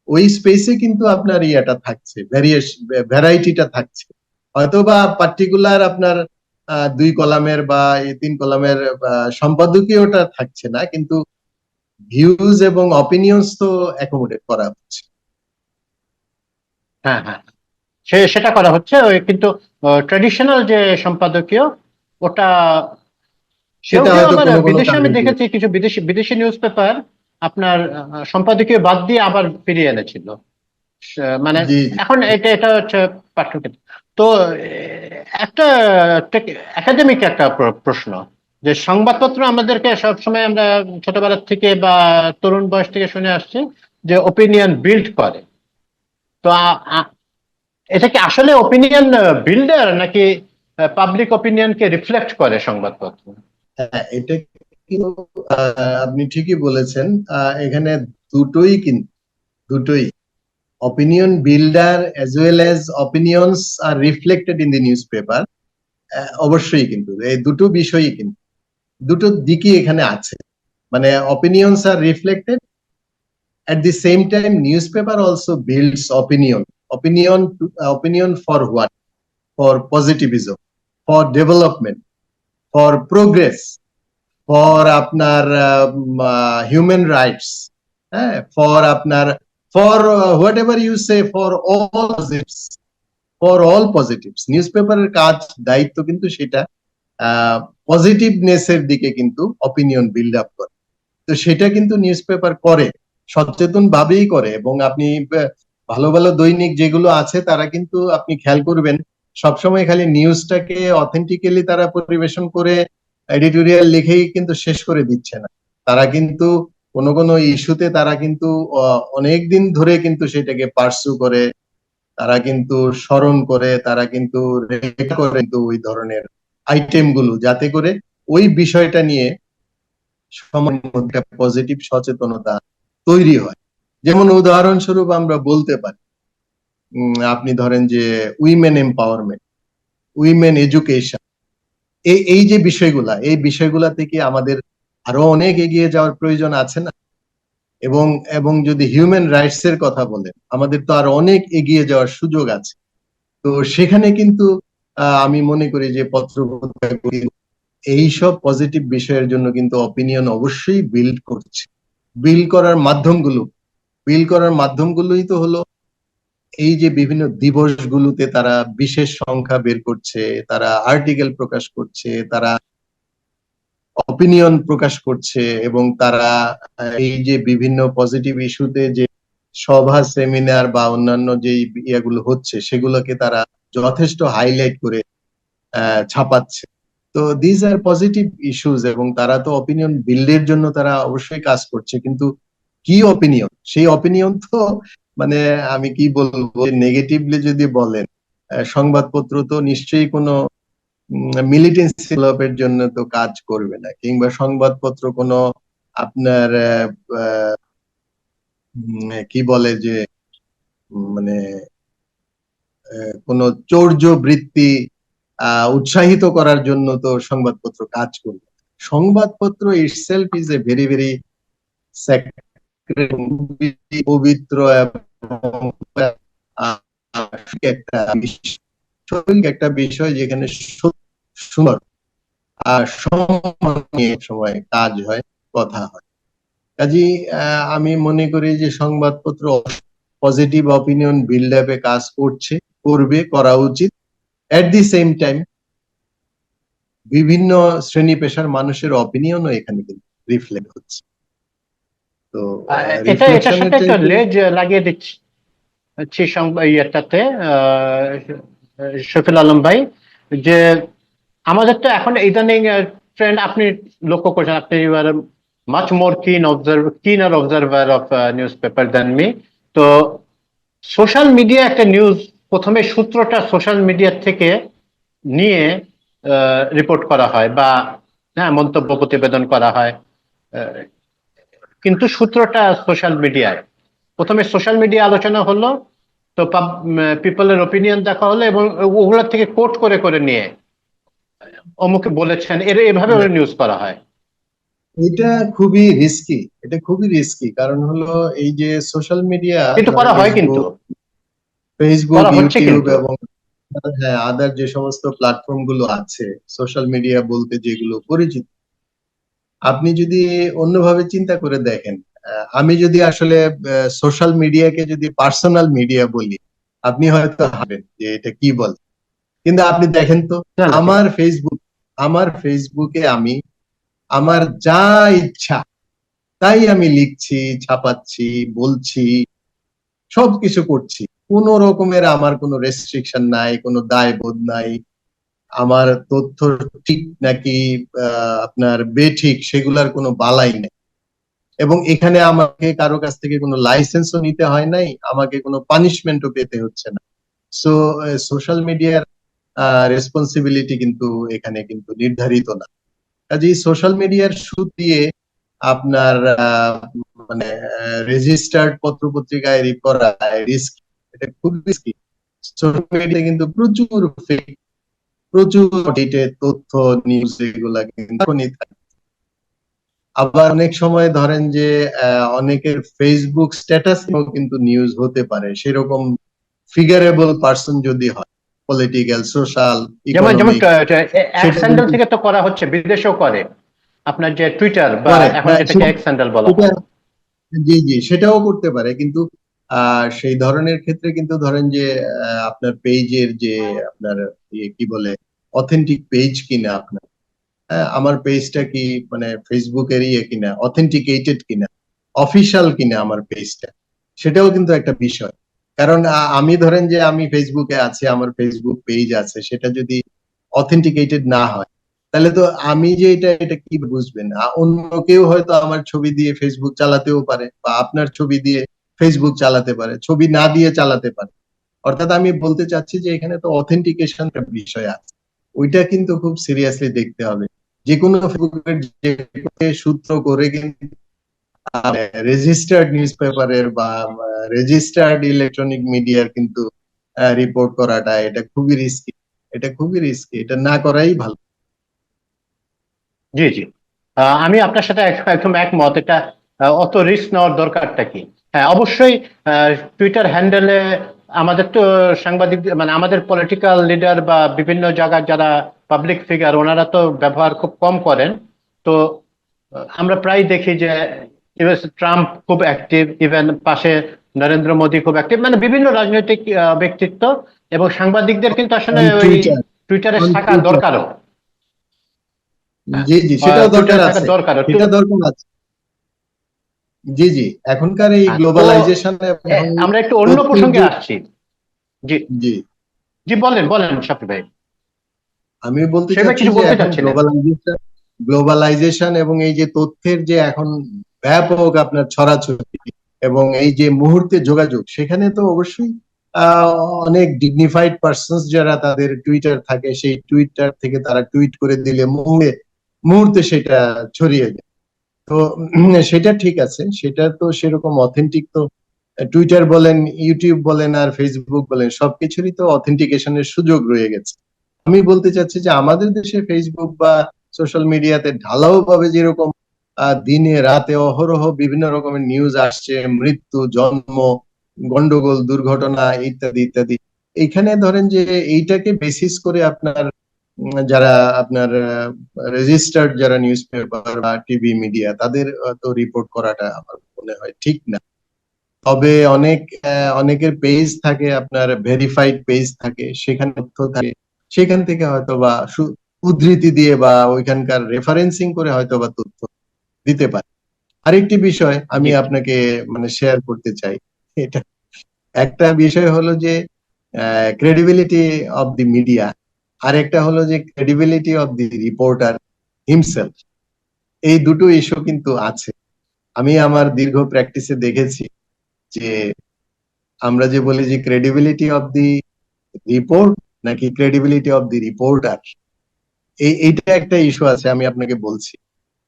ওই স্পেসে কিন্তু আপনার ইয়েটা থাকছে, ভ্যারাইটিটা থাকছে। হয়তো বা পার্টিকুলার আপনার 2 কলামের বা এই 3 কলামের সম্পাদকীয়টা থাকছে না, কিন্তু ভিউজ এবং অপিনিয়ন্স তো অ্যাকোমোডেট করা হচ্ছে। হ্যাঁ হ্যাঁ, সেটা করা হচ্ছে ওই, কিন্তু ট্রেডিশনাল যে সম্পাদকীয় ওটা কেউ সেটা কেউ হয়তো আবার কোনো কোনো বিদেশে, আমি কারণে দেখেছি কিছু বিদেশি বিদেশি নিউজ পেপার আপনার সম্পাদকীয় বাদ দিয়ে আবার ফিরিয়ে এনেছিল। মানে জি জি। এখন এটা এটা হচ্ছে পার্থক্য। তো একটা একাডেমিক একটা প্রশ্ন, যে সংবাদপত্র আমাদেরকে সবসময় আমরা ছোটবেলা থেকে বা তরুণ বয়স থেকে শুনে আসছি যে ওপিনিয়ন বিল্ড করে। তো এটা কি আসলে ওপিনিয়ন বিল্ডার, নাকি পাবলিক ওপিনিয়নকে রিফ্লেক্ট করে সংবাদপত্র? হ্যাঁ, এটা কিন্তু আপনি ঠিকই বলেছেন। এখানে দুটোই, কিন্তু দুটোই, opinion builder as well as opinions are reflected in the newspaper। অবশ্যই কিন্তু এই দুটো বিষয়ই, কিন্তু দুটো দিকই এখানে আছে। মানে opinions are reflected, at the same time newspaper also builds opinion for what? For positivism, for development, for progress, for আপনার হিউম্যান রাইটস, হ্যাঁ, ফর আপনার, for whatever you say, for all positives. নিউজ পেপারের কাজ, দায়িত্ব কিন্তু সেটা positiveness এর দিকে কিন্তু অপিনিয়ন বিল্ড আপ করে। তো সেটা কিন্তু নিউজ পেপার করে, সচেতন ভাবেই করে। এবং আপনি ভালো ভালো দৈনিক যেগুলো আছে, তারা কিন্তু আপনি খেয়াল করবেন সবসময় খালি নিউজটাকে অথেন্টিক্যালি তারা পরিবেশন করে এডিটোরিয়াল লিখেই কিন্তু শেষ করে দিচ্ছে না। তারা কিন্তু কোনো কোনো ইস্যুতে তারা কিন্তু অনেক দিন ধরে কিন্তু সেটাকে পার্সু করে, তারা কিন্তু স্মরণ করে, তারা কিন্তু রেকর্ড করে কিন্তু ওই ধরনের আইটেম গুলো, যাতে করে ওই বিষয়টা নিয়ে সমাজের মধ্যে পজিটিভ সচেতনতা তৈরি হয়। যেমন উদাহরণস্বরূপ আমরা বলতে পারি, আপনি ধরেন যে উইমেন এম্পাওয়ারমেন্ট, উইমেন এডুকেশন, এই যে বিষয়গুলা, এই বিষয়গুলা থেকে আমাদের আরো অনেক এগিয়ে যাওয়ার প্রয়োজন আছে না? এবং এবং যদি হিউম্যান রাইটস এর কথা বলেন, আমাদের তো আর অনেক এগিয়ে যাওয়ার সুযোগ আছে। তো সেখানে কিন্তু আমি মনে করি যে পত্রপত্রিকা এইসব পজিটিভ বিষয়ের জন্য কিন্তু অপিনিয়ন অবশ্যই বিল্ড করার মাধ্যমগুলোই তো হলো এই যে বিভিন্ন দিবসগুলোতে তারা বিশেষ সংখ্যা বের করছে, তারা আর্টিকেল প্রকাশ করছে, তারা অপিনিয়ন প্রকাশ করছে, এবং তারা এই যে বিভিন্ন পজিটিভ ইস্যুতে যে সভা সেমিনার বা অন্যান্য যে ইয়াগুলো হচ্ছে সেগুলোকে তারা যথেষ্ট হাইলাইট করে ছাপাচ্ছে। তো দিজ আর পজিটিভ ইস্যুস, এবং তারা তো অপিনিয়ন বিল্ডের জন্য তারা অবশ্যই কাজ করছে, কিন্তু কি অপিনিয়ন, সেই অপিনিয়ন তো মানে আমি কি বলবো, নেগেটিভলি যদি বলেন, সংবাদপত্র তো নিশ্চয়ই কোনো মিলিটেন্সি ডেভেলপের জন্য তো কাজ করবে না, কিংবা সংবাদপত্র কোনো আপনার কি বলে যে মানে কোনো চৌর্য বৃত্তি উৎসাহিত করার জন্য তো সংবাদপত্র কাজ করবে। সংবাদপত্র itself is a very very পবিত্র এবং একটা একটা বিষয়, যেখানে সুন্দর আর সম্মানীয় সময় কাজ হয়, কথা হয়। কাজী আমি মনে করি যে সংবাদপত্র পজিটিভ অপিনিয়ন বিল্ড আপে কাজ করছে, করবে, করা উচিত। এট দি সেম টাইম বিভিন্ন শ্রেণী পেশার মানুষের অপিনিয়নও এখানে কিন্তু রিফ্লেক্ট হচ্ছে। তো এটার রিফ্লেকশনের সাথে একটা চাইতে লেজ লাগিয়ে দিচ্ছি ইয়েটাতে, শফিল আলম ভাই, যে আমাদের তো এখন ইদানিং ট্রেন্ড আপনি লক্ষ্য করছেন, আপনি ইউ আর মাচ মোর কিনার observer of news paper than me. তো সোশ্যাল মিডিয়া একটা নিউজ প্রথমে সূত্রটা সোশ্যাল মিডিয়া থেকে নিয়ে রিপোর্ট করা হয় বা হ্যাঁ মন্তব্য প্রতিবেদন করা হয়, আহ, কিন্তু সূত্রটা সোশ্যাল মিডিয়ায়। প্রথমে সোশ্যাল মিডিয়া আলোচনা হলো, তো পিপলের ওপিনিয়ন দেখা হলো, এবং ওগুলোর থেকে কোট করে করে নিয়ে অমুকে বলেছেন এভাবে নিউজ করা হয়। এটা খুবই রিস্কি, কারণ হলো এই যে সোশ্যাল মিডিয়া, কিন্তু ধরেন করা হয়, কিন্তু ফেসবুক, করা হচ্ছে ইউটিউব কিন্তু। এবং হ্যাঁ আদার যে সমস্ত প্ল্যাটফর্ম গুলো আছে, সোশ্যাল মিডিয়া বলতে যেগুলো পরিচিত, আপনি যদি অন্যভাবে চিন্তা করে দেখেন, আমি যদি আসলে সোশ্যাল মিডিয়াকে যদি পার্সোনাল মিডিয়া বলি, আপনি হয়তো ভাবেন যে এটা কি বলে। কিন্তু আপনি দেখেন তো, না না, ঠিক। আমার ফেসবুক আমার ফেসবুকে আমি আমার যা ইচ্ছা তাই আমি লিখছি, ছাপাচ্ছি, বলছি, সবকিছু করছি। কোন রকমের আমার কোনো রেস্ট্রিকশন নাই, কোনো দায়বোধ নাই। আমার তথ্য ঠিক নাকি আপনার বেঠিক সেগুলার কোনো বালাই নেই। এবং এখানে আমাকে কারো কাছ থেকে কোনো লাইসেন্সও নিতে হয় নাই, আমাকে কোনো পানিশমেন্টও পেতে হচ্ছে না। সো সোশ্যাল মিডিয়ার রেসপন্সিবিলিটি কিন্তু এখানে কিন্তু নির্ধারিত না। কাজেই সোশ্যাল মিডিয়ার সুদ দিয়ে আপনার মানে রেজিস্টার্ড পত্র পত্রিকায় করা রিস্ক, এটা খুব রিস্কি। সোশ্যাল মিডিয়া কিন্তু প্রচুর ডেটেড তথ্য, নিউজ এগুলা কিন্তু এখনই থাকে। আবার অনেক সময় ধরেন যে অনেকের ফেসবুক স্ট্যাটাস কিন্তু নিউজ হতে পারে, সেরকম ফিগারেবল পার্সন যদি হয়, পলিটিক্যাল, সোশ্যাল, যেমন যেমন ইকোনমিক, এক্স সেটা স্যান্ডেল কিন্তু থেকে তো করা হচ্ছে, বিদেশেও করে। আপনার যে টুইটার বা করে। এখন যেটাকে এক্স স্যান্ডেল বলা সেটা হয়। জি জি সেটাও করতে পারে, কিন্তু সেই ধরনের ক্ষেত্রে কিন্তু ধরেন যে আপনার পেজের যে আপনার কি বলে অথেন্টিক পেজ কিনা, আপনার আমার পেজটা কি মানে ফেসবুকের কিনা, অথেন্টিকেটেড কিনা, অফিশিয়াল কিনা আমার পেজটা, সেটাও কিন্তু একটা বিষয়। কারণ আমি ধরেন যে আমি ফেসবুকে আছি, আমার ফেসবুক পেজ আছে, সেটা যদি অথেন্টিকেটেড না হয়, তাহলে তো আমি যে এটা কি বুঝবেন, অন্য কেউ হয়তো আমার ছবি দিয়ে ফেসবুক চালাতেও পারে, বা আপনার ছবি দিয়ে ফেসবুক চালাতে পারে, ছবি না দিয়ে চালাতে পারে। অর্থাৎ আমি বলতে চাচ্ছি যে এখানে তো অথেন্টিকেশন বিষয় আছে, ওইটা কিন্তু খুব সিরিয়াসলি দেখতে হবে। যে কোনো ফেসবুকের যে সূত্র করে কিন্তু রেজিস্টার্ড নিউজ পেপারের বা রেজিস্টার্ড ইলেকট্রনিক মিডিয়ার কিন্তু রিপোর্ট করাটা এটা খুবই রিস্কি, এটা না করাই ভালো। জি জি, আমি আপনার সাথে একদম একমত। এটা অত রিস্ক নেওয়ার দরকারটা কি? হ্যাঁ, অবশ্যই টুইটার হ্যান্ডেলে আমাদের তো সাংবাদিক, মানে আমাদের পলিটিক্যাল লিডার বা বিভিন্ন জায়গার যারা পাবলিক ফিগার, ওনারা তো ব্যবহার খুব কম করেন। তো আমরা প্রায় দেখি যে ইউএস ট্রাম্প খুব অ্যাক্টিভ, ইভেন পাশে নরেন্দ্র মোদী খুব অ্যাক্টিভ, মানে বিভিন্ন রাজনৈতিক ব্যক্তিত্ব এবং সাংবাদিকদের কিন্তু আসলে অন ওই টুইটার, টুইটারে অন থাকা টুইটার। দরকারও। হ্যাঁ, জি জি, সেটাও দরকার টুইটারে থাকা আছে, দরকারও তো। সেটা দরকার আছে। জি জি, এখনকার এই তো গ্লোবালাইজেশন এবং আমরা একটু অন্য তথ্যের প্রসঙ্গে যুগ। আসছি। জি, জি, জি, বলেন বলেন শাফি ভাই। আমি বলতে সে ভাই চাচ্ছি কিছু যে বলতে এখন চাচ্ছিলেন? গ্লোবালাইজেশন এবং এই যে তথ্যের যে এখন ব্যাপক আপনার ছড়াছড়ি এবং এই যে মুহূর্তে যোগাযোগ, সেখানে তো অবশ্যই আহ, অনেক ডিগনিফাইড পার্সনস যারা তাদের টুইটার থাকে, সেই টুইটার থেকে তারা টুইট করে দিলে মুহূর্তে মুহূর্তে সেটা ছড়িয়ে যায়। তো সেটা ঠিক আছে, সেটা তো সেরকম অথেন্টিক তো টুইটার বলেন, ইউটিউব বলেন আর ফেসবুক বলেন, সবকিছুরই তো অথেন্টিকেশনের সুযোগ রয়ে গেছে। আমি বলতে চাচ্ছি যে আমাদের দেশে ফেসবুক বা সোশ্যাল মিডিয়াতে ঢালাও ভাবে যেরকম দিনে রাতে অহরহ বিভিন্ন রকমের নিউজ আসছে, মৃত্যু, জন্ম, গন্ডগোল, দুর্ঘটনা ইত্যাদি ইত্যাদি, এইখানে ধরেন যে এইটাকে বেসিস করে আপনার যারা আপনার রেজিস্টার্ড যারা নিউজ পেপার বা টিভি মিডিয়া, তাদের তো রিপোর্ট করাটা আমার মনে হয় ঠিক না। তবে অনেকের পেজ থাকে, আপনার ভেরিফাইড পেজ থাকে, সেখানে তথ্য থাকে, সেখান থেকে হয়তো বা উদ্ধৃতি দিয়ে বা ওইখানকার রেফারেন্সিং করে হয়তো বা তথ্য দিতে পারে। আরেকটি বিষয় আমি জি, আপনাকে মানে শেয়ার করতে চাই। এটা একটা বিষয় হলো যে ক্রেডিবিলিটি অফ দি মিডিয়া, আর একটা হলো যে credibility of the reporter himself. এই দুটো ইস্যু কিন্তু আছে। আমি আমার দীর্ঘ প্র্যাকটিসে দেখেছি যে আমরা যে বলি যে ক্রেডিবিলিটি অফ দি রিপোর্ট নাকি ক্রেডিবিলিটি অফ দি রিপোর্টার, এইটা একটা ইস্যু আছে, আমি আপনাকে বলছি।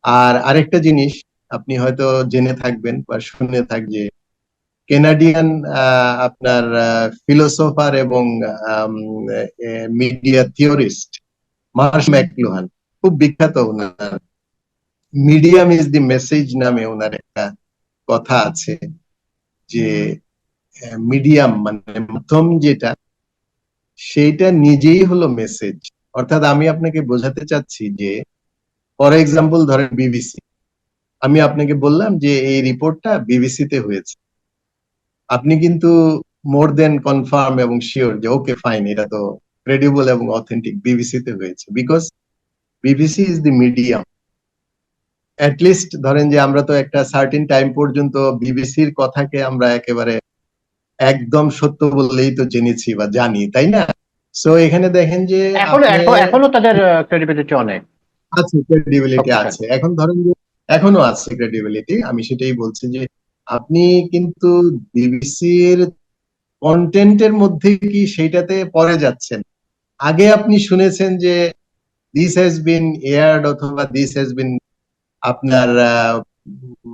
আর আরেকটা জিনিস আপনি হয়তো জেনে থাকবেন বা শুনে যে কেনাডিয়ান আপনার ফিলোসোফার এবং মিডিয়া থিওরিস্ট মার্শ ম্যাকলুহান, খুব বিখ্যাত, ওনার মিডিয়াম ইজ দি মেসেজ নামে ওনার একটা কথা আছে যে মিডিয়াম মানে মাধ্যম যেটা, সেইটা নিজেই হলো মেসেজ। অর্থাৎ আমি আপনাকে বোঝাতে চাচ্ছি যে ফর এক্সাম্পল ধরেন বিবিসি, আমি আপনাকে বললাম যে এই রিপোর্টটা বিবিসিতে হয়েছে, আপনি কিন্তু মোর দেন কনফার্ম এবং শিওর যে ওকে ফাইন, এটা তো ক্রেডিবল এবং অথেন্টিক, বিবিসিতে হয়েছে, because BBC is the medium. Least ধরেন যে আমরা তো একটা সার্টেন টাইম পর্যন্ত বিবিসির কথাকে আমরা একেবারে একদম সত্য বললেই তো জেনেছি বা জানি, তাই না? সো এখানে দেখেন যে এখনো আপনি এখনো তাদের ক্রেডিবিলিটি অনেক আছে, ক্রেডিবিলিটি শক্তিশালী। আছে, এখন ধরেন যে এখনো আছে ক্রেডিবিলিটি। আমি সেটাই বলছি যে আপনি কিন্তু বিবিসির কন্টেন্টের মধ্যে কি সেইটাতে পড়ে যাচ্ছেন, আগে আপনি শুনেছেন যে দিস হ্যাজ বিন এয়ার্ড অথবা দিস হ্যাজ বিন আপনার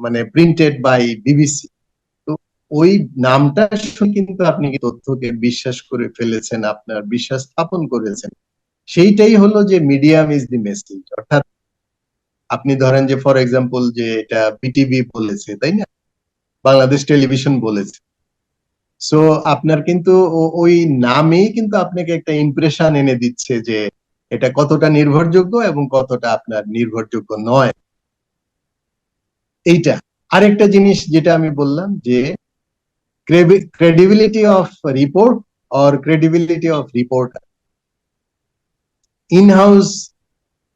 মানে প্রিন্টেড বাই বিবিসি। তো ওই নামটা শুনে কিন্তু আপনি কি তথ্যকে বিশ্বাস করে ফেলেছেন, আপনার বিশ্বাস স্থাপন করেছেন। সেইটাই হলো যে মিডিয়াম ইজ দি মেসেজ। অর্থাৎ আপনি ধরেন যে ফর এক্সাম্পল যে এটা বিটিভি বলেছে, তাই না, বাংলাদেশ টেলিভিশন বলেছে, সো আপনার কিন্তু ওই নামেই কিন্তু আপনাকে একটা ইমপ্রেশন এনে দিচ্ছে যে এটা কতটা নির্ভরযোগ্য এবং কতটা আপনার নির্ভরযোগ্য নয়। এইটা আরেকটা জিনিস যেটা আমি বললাম যে credibility of report or credibility of report in house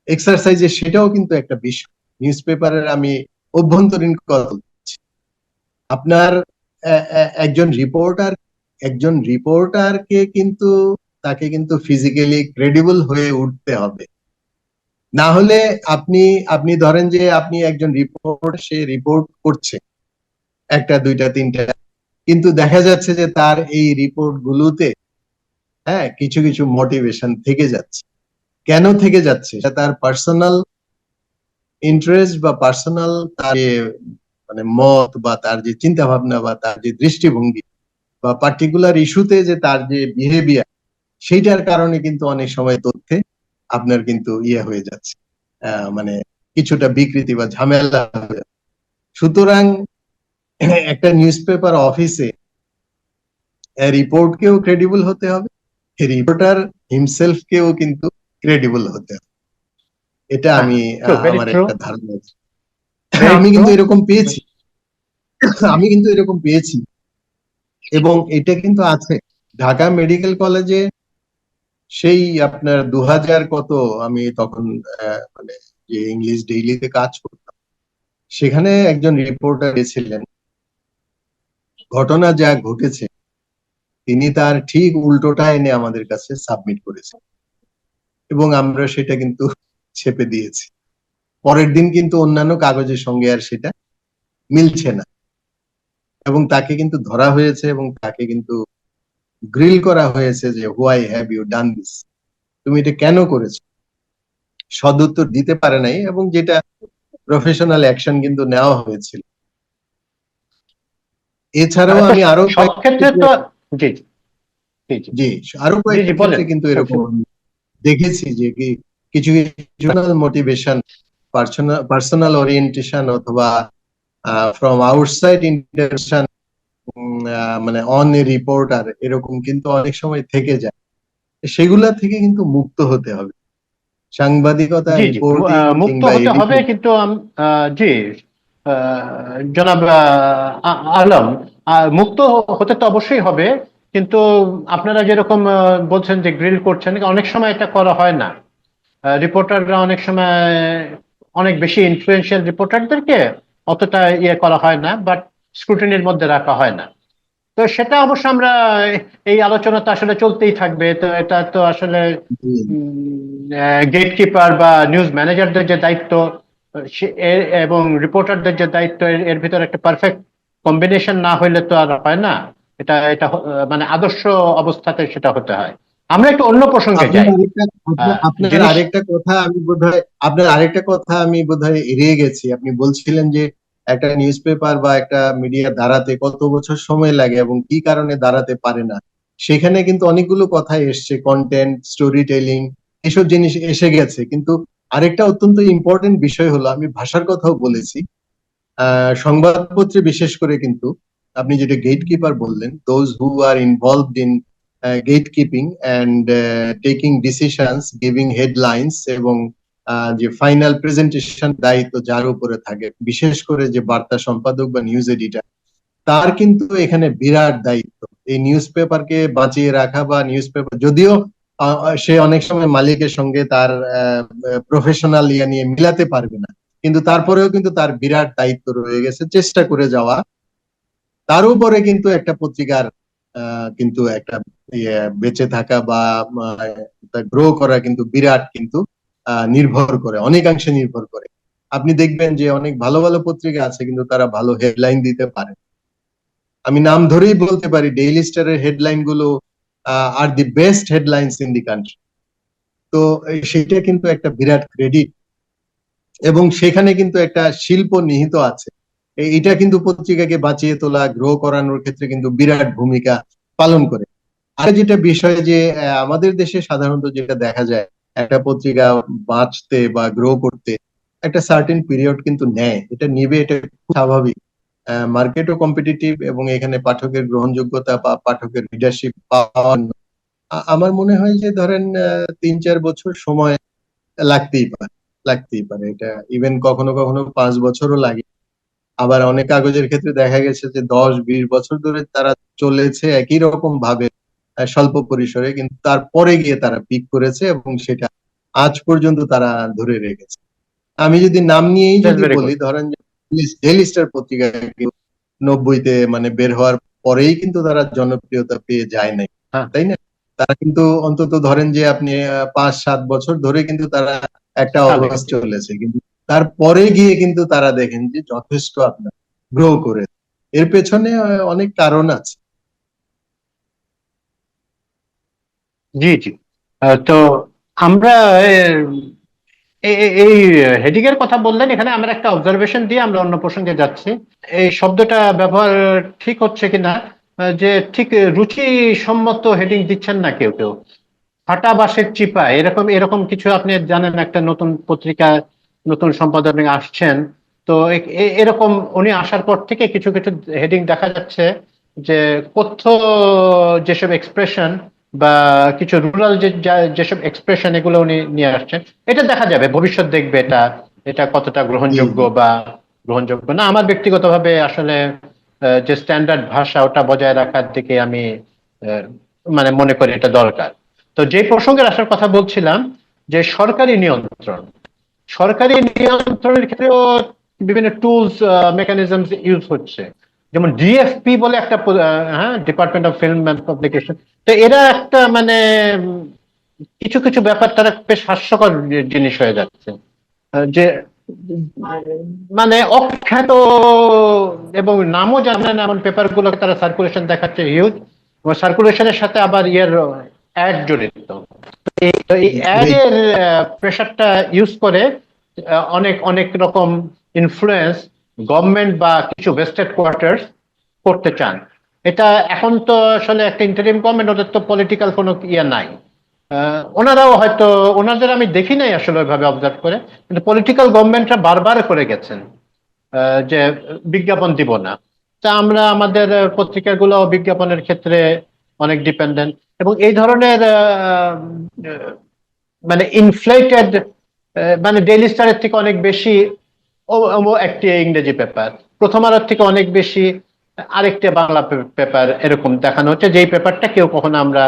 এক্সারসাইজে, সেটাও কিন্তু একটা বিষয়। নিউজ পেপারের আমি অভ্যন্তরীণ কথা বলছি। আপনার একজন রিপোর্টারকে কিন্তু তাকে কিন্তু ফিজিক্যালি ক্রেডিবল হয়ে উঠতে হবে, না হলে আপনি আপনি ধরেন যে আপনি একজন সে রিপোর্ট করছে একটা দুইটা তিনটা, কিন্তু দেখা যাচ্ছে যে তার এই রিপোর্ট গুলোতে হ্যাঁ কিছু কিছু মোটিভেশন থেকে যাচ্ছে। কেন থেকে যাচ্ছে? সেটা তার পার্সোনাল ইন্টারেস্ট বা পার্সোনাল তার যে মানে মত বা তার যে চিন্তা ভাবনা বা তার যে দৃষ্টিভঙ্গি বা পার্টিকুলার ইস্যুতে যে তার যে বিহেভিয়ার, সেইটার কারণে কিন্তু অনেক সময় তথ্যে আপনার কিন্তু ইয়ে হয়ে যাচ্ছে, মানে কিছুটা বিকৃতি বা ঝামেলা হয়ে যাচ্ছে। সুতরাং একটা নিউজ পেপার অফিসে রিপোর্ট কেও ক্রেডিবল হতে হবে, রিপোর্টার হিমসেলফ কেও কিন্তু ক্রেডিবল হতে হবে। এটা হ্যাঁ, আমি ট্রু, ভেরি আমার ট্রু, একটা ধারণা আছে। ভেরি আমি ট্রু। কিন্তু এরকম পেয়েছি, আমি কিন্তু এরকম পেয়েছি, এবং এটা কিন্তু আছে ঢাকা মেডিকেল কলেজে। সেই আপনার 2000 কত, আমি তখন মানে যে ইংলিশ ডেইলিতে কাজ করতাম, সেখানে একজন রিপোর্টার ছিলেন। ঘটনা যা ঘটেছে তিনি তার ঠিক উল্টোটা এনে আমাদের কাছে সাবমিট করেছেন, এবং আমরা সেটা কিন্তু ছেপে দিয়েছি। পরের দিন কিন্তু অন্যান্য কাগজের সঙ্গে আর সেটা মিলছে না, এবং তাকে কিন্তু ধরা হয়েছে এবং তাকে কিন্তু গ্রিল করা হয়েছে যে why have you done this, তুমি এটা কেন করেছো। সদুত্তর দিতে পারে নাই, এবং যেটা প্রফেশনাল অ্যাকশন কিন্তু নেওয়া হয়েছিল। এছাড়াও তো আমি আরো সব কয়েকটা ক্ষেত্রে ক্ষেত্রে, তো, জি জি, জি জি, জি, আরো জি জি, কয়েকটা বলেন। ক্ষেত্রে কিন্তু এরকম আমি দেখেছি যে কি কিছু কিছু মোটিভেশন, পার্সোনাল ওরিয়েন্টেশন, অথবা ফ্রম আউটসাইড ইন্টারভেনশন, মানে অন এ রিপোর্টার, এরকম কিন্তু অনেক সময় থেকে যায়। সেগুলা থেকে কিন্তু মুক্ত হতে হবে। সাংবাদিকতা, জি জি, রিপোর্টিং মুক্ত কিংবা হতে হবে, এডিটিং। কিন্তু জি, জনাব আলম, মুক্ত হতে তো অবশ্যই হবে, কিন্তু আপনারা যেরকম বলছেন যে গ্রিল করছেন, অনেক সময় এটা করা হয় না। রিপোর্টাররা অনেক সময় অনেক বেশি ইনফ্লুয়েন্সিয়াল রিপোর্টারদেরকে অতটা ইয়ে করা হয় না, বাট স্ক্রুটিনির মধ্যে রাখা হয় না। তো সেটা অবশ্য আমরা, এই আলোচনা তো আসলে চলতেই থাকবে, তো এটা তো আসলে গেটকিপার বা নিউজ ম্যানেজারদের যে দায়িত্ব, এবং রিপোর্টারদের যে দায়িত্ব, এর ভিতরে একটা পারফেক্ট কম্বিনেশন না হইলে তো আর হয় না। এটা এটা মানে আদর্শ অবস্থাতে সেটা হতে হয়। আমরা একটু অন্য প্রসঙ্গে আপনার যাই। আরেকটা আপনার জিনিস, আরেকটা কথা আমি বোধহয় আপনার আরেকটা কথা আমি বোধহয় এড়িয়ে গেছি। আপনি বলছিলেন যে একটা নিউজ পেপার বা একটা মিডিয়া দাঁড়াতে কত বছর সময় লাগে এবং কি কারণে দাঁড়াতে পারে না। সেখানে কিন্তু অনেকগুলো কথা এসছে, কন্টেন্ট, স্টোরি টেলিং, এসব জিনিস এসে গেছে। কিন্তু আরেকটা অত্যন্ত ইম্পর্টেন্ট বিষয় হলো, আমি ভাষার কথাও বলেছি। সংবাদপত্রে বিশেষ করে কিন্তু আপনি যেটা গেট কিপার বললেন, those who are involved in gate keeping and taking decisions, giving headlines, এবং যে ফাইনাল প্রেজেন্টেশন দায়িত্ব যার উপরে থাকে, বিশেষ করে যে বার্তা সম্পাদক বা নিউজ এডিটর, তার কিন্তু এখানে বিরাট দায়িত্ব। এই নিউজ পেপারকে বাঁচিয়ে রাখা, বা নিউজ পেপার যদিও সে অনেক সময় মালিকের সঙ্গে তার প্রফেশনাল ইয়ে নিয়ে মিলাতে পারবে না, কিন্তু তারপরেও কিন্তু তার বিরাট দায়িত্ব রয়ে গেছে চেষ্টা করে যাওয়া। তার উপরে কিন্তু একটা পত্রিকার কিন্তু একটা বেঁচে থাকা বা গ্রো করা কিন্তু বিরাট কিন্তু নির্ভর করে, অনেকাংশে নির্ভর করে। আপনি দেখবেন যে অনেক ভালো ভালো পত্রিকা আছে কিন্তু তারা ভালো হেডলাইন দিতে পারে। আমি নাম ধরেই বলতে পারি, ডেইলি স্টারের হেডলাইন গুলো আর the best headlines in the country. তো সেটা কিন্তু একটা বিরাট ক্রেডিট, এবং সেখানে কিন্তু একটা শিল্প নিহিত আছে। এটা কিন্তু পত্রিকাকে বাঁচিয়ে তোলা, গ্রো করানোর ক্ষেত্রে কিন্তু বিরাট ভূমিকা পালন করে। আর যেটা বিষয় যে আমাদের দেশে সাধারণত যেটা দেখা যায়, একটা পত্রিকা বাঁচতে বা গ্রো করতে একটা সার্টেন পিরিয়ড কিন্তু নেয়, এটা নিবে, এটা খুব স্বাভাবিক। মার্কেটও কম্পিটিটিভ, এবং এখানে পাঠকের গ্রহণযোগ্যতা বা পাঠকের লিডারশিপ পাওয়া, আমার মনে হয় যে ধরেন 3-4 বছর সময় লাগতেই পারে এটা। ইভেন কখনো কখনো 5 বছরও লাগে। আবার অনেক কাগজের ক্ষেত্রে দেখা গেছে যে 10-20 বছর ধরে তারা চলেছে একই রকম ভাবে, স্বল্প পরিসরে, কিন্তু তারপরে গিয়ে তারা পিক করেছে এবং সেটা আজ পর্যন্ত তারা ধরে রেখেছে। আমি যদি নাম নিয়েই দ্যাটস যদি ভেরি বলি, গুড। ধরেন ডেইলি স্টার পত্রিকা 90-তে মানে বের হওয়ার পরেই কিন্তু তারা জনপ্রিয়তা পেয়ে যায় নাই, হ্যাঁ, তাই না? তারা কিন্তু অন্তত ধরেন যে আপনি 5-7 বছর ধরে কিন্তু তারা একটা কালকে, অবস্থ চলেছে, কিন্তু তারপরে গিয়ে কিন্তু তারা দেখেন যে যথেষ্ট আপনার গ্রো করে। এর পেছনে অনেক কারণ আছে। জি জি। তো আমরা এই হেডিং এর কথা বললেন, এখানে আমরা একটা অবজারভেশন দিয়ে আমরা অন্য প্রসঙ্গে যাচ্ছি। এই শব্দটা ব্যবহার ঠিক হচ্ছে কিনা, যে ঠিক রুচিসম্মত হেডিং দিচ্ছেন না কেউ কেউ। ফাটা বাঁশের চিপা, এরকম এরকম কিছু আপনি জানেন, একটা নতুন পত্রিকা, নতুন সম্পাদনে আসছেন, তো এরকম উনি আসার পর থেকে কিছু কিছু হেডিং দেখা যাচ্ছে যে কথ্য যেসব এক্সপ্রেশন বা কিছু রুরাল যেসব এক্সপ্রেশন এগুলো উনি নিয়ে আসছেন। এটা দেখা যাবে, ভবিষ্যৎ দেখবে এটা এটা কতটা জি গ্রহণযোগ্য জি বা গ্রহণযোগ্য না। আমার ব্যক্তিগতভাবে আসলে যে স্ট্যান্ডার্ড ভাষা ওটা বজায় রাখার দিকে আমি আহ, মানে মনে করি এটা দরকার। তো যে প্রসঙ্গের আসার কথা বলছিলাম, যে সরকারি নিয়ন্ত্রণ, সরকারি নিয়ন্ত্রণের ক্ষেত্রেও বিভিন্ন টুলস মেকানিজমস ইউজ হচ্ছে। যেমন ডিএফপি বলে একটা হ্যাঁ, department of film and publication. তো এরা একটা মানে কিছু কিছু ব্যাপার তারা বেশ হাস্যকর জিনিস হয়ে যাচ্ছে। যে মানে অখ্যাত এবং নামও জানে না এমন পেপার গুলোকে তারা সার্কুলেশন দেখাচ্ছে হিউজ, এবং সার্কুলেশনের সাথে আবার অ্যাড জড়িত। তো এই অ্যাড জি এর প্রেশারটা ইউজ করে অনেক অনেক রকম ইনফ্লুয়েন্স গভর্নমেন্ট বা কিছু ভেস্টেড কোয়ার্টার্স করতে চান। এটা এখন তো আসলে একটা ইন্টারিম গভর্নমেন্ট, ওদের তো পলিটিক্যাল কোনো ইয়ে নাই। ওনারাও হয়তো, ওনাদের আমি দেখি নাই আসলে ওইভাবে অবজার্ভ করে, কিন্তু পলিটিক্যাল গভর্নমেন্টরা বারবার করে গেছেন যে বিজ্ঞাপন দিব না। তা আমরা আমাদের পত্রিকাগুলো বিজ্ঞাপনের ক্ষেত্রে অনেক ডিপেন্ডেন্ট, এবং এই ধরনের মানে ইনফ্লেটেড, মানে ডেইলি স্টারের থেকে অনেক বেশি একটি ইংরেজি পেপার, প্রথম আলোর থেকে অনেক বেশি আরেকটা বাংলা পেপার এরকম দেখানো হচ্ছে, যেই পেপারটা কেউ কখনো আমরা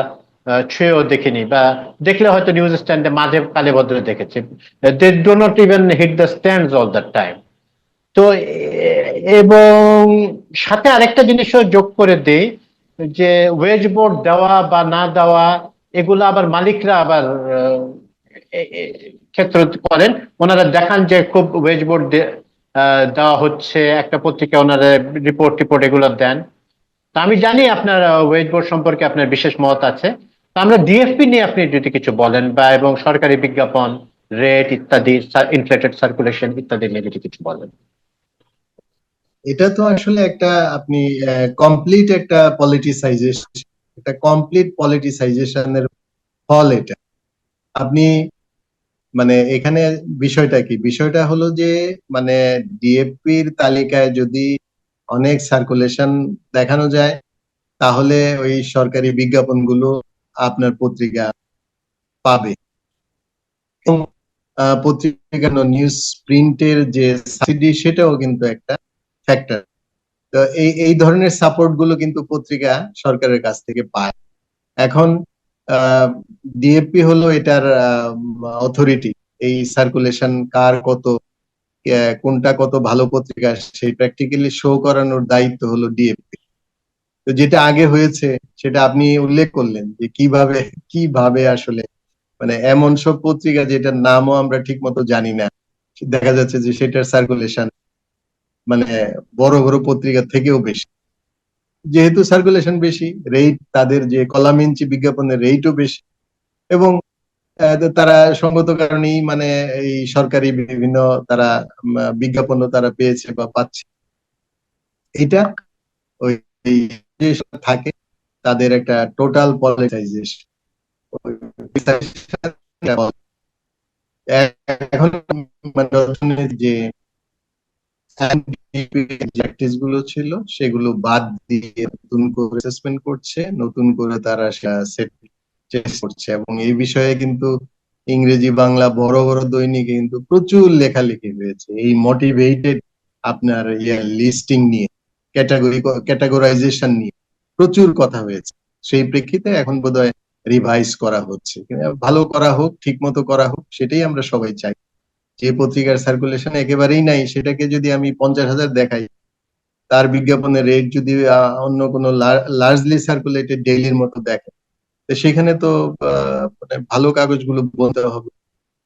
ছুঁয়েও দেখিনি, বা দেখলে হয়তো নিউজ স্ট্যান্ডে মাঝে কালে বদলে দেখেছি। They do not even hit the stands all the time. তো এবং সাথে আরেকটা জিনিসও যোগ করে দেই, যে ওয়েজ বোর্ড দেওয়া বা না দেওয়া এগুলো আবার মালিকরা আবার ক্ষেত্র করেন। ওনারা দেখান যে খুব ওয়েজ বোর্ড দেওয়া হচ্ছে, একটা পত্রিকা ওনারা রিপোর্ট টিপোর্ট এগুলো দেন। তা আমি জানি আপনার ওয়েজ বোর্ড সম্পর্কে আপনার বিশেষ মত আছে। তা আমরা ডিএফপি নিয়ে আপনি যদি কিছু বলেন, বা এবং সরকারি বিজ্ঞাপন, রেট ইত্যাদি, ইনফ্লেটেড সার্কুলেশন ইত্যাদি নিয়ে যদি কিছু বলেন। এটা তো আসলে একটা আপনি কমপ্লিট একটা পলিটিসাইজেশন, একটা কমপ্লিট পলিটিসাইজেশনের ফল এটা। আপনি মানে এখানে বিষয়টা কি, বিষয়টা হলো যে মানে ডিএপির তালিকায় যদি অনেক সার্কুলেশন দেখানো যায়, তাহলে ওই সরকারি বিজ্ঞাপনগুলো আপনার পত্রিকা পাবে। এবং পত্রিকা নিউজ প্রিন্টের যে সাবসিডি, সেটাও কিন্তু একটা ফ্যাক্টর। তো এই এই ধরনের সাপোর্ট গুলো কিন্তু পত্রিকা সরকারের কাছ থেকে পায়। এখন ডিএপি হলো এটার অথরিটি, এই সার্কুলেশন কার কত, কোনটা কত ভালো পত্রিকা সেই প্র্যাকটিক্যালি শো করানোর দায়িত্ব হলো ডিএপি। তো যেটা আগে হয়েছে সেটা আপনি উল্লেখ করলেন যে কিভাবে কিভাবে আসলে মানে এমন সব পত্রিকা যেটার নামও আমরা ঠিক মতো জানি না, দেখা যাচ্ছে যে সেটার সার্কুলেশন মানে বড় বড় পত্রিকা থেকেও বেশি। যেহেতু সার্কুলেশন বেশি, রেট তাদের যে কলাম ইঞ্চি বিজ্ঞাপনের রেটও বেশি, এবং তো তারা সঙ্গত কারণেই মানে এই সরকারি বিভিন্ন তারা বিজ্ঞাপনও তারা পেয়েছে বা পাচ্ছে। এটা ওই এই যে থাকে তাদের একটা টোটাল পলিটাইজেশন। এখন মানে অর্থনীতির যে প্র্যাকটিস গুলো ছিল সেগুলো বাদ দিয়ে নতুন করে অ্যাসেসমেন্ট করছে, নতুন করে তারা সেট করছে। এবং এই বিষয়ে কিন্তু ইংরেজি বাংলা বড় বড় দৈনিকে কিন্তু প্রচুর লেখালেখি হয়েছে এই মোটিভেটেড আপনার লিস্টিং নিয়ে, ক্যাটাগরাইজেশন নিয়ে প্রচুর কথা হয়েছে। সেই প্রেক্ষিতে এখন বোধহয় রিভাইজ করা হচ্ছে। ভালো করা হোক, ঠিক মতো করা হোক, সেটাই আমরা সবাই চাই। যে পত্রিকার সার্কুলেশন একেবারেই নাই সেটাকে যদি আমি 50,000 দেখাই, তার বিজ্ঞাপনের রেট যদি অন্য কোনো লার্জলি সার্কুলেটেড ডেইলির মতো দেখে, তো সেখানে তো মানে ভালো কাগজগুলো বলতে হবে।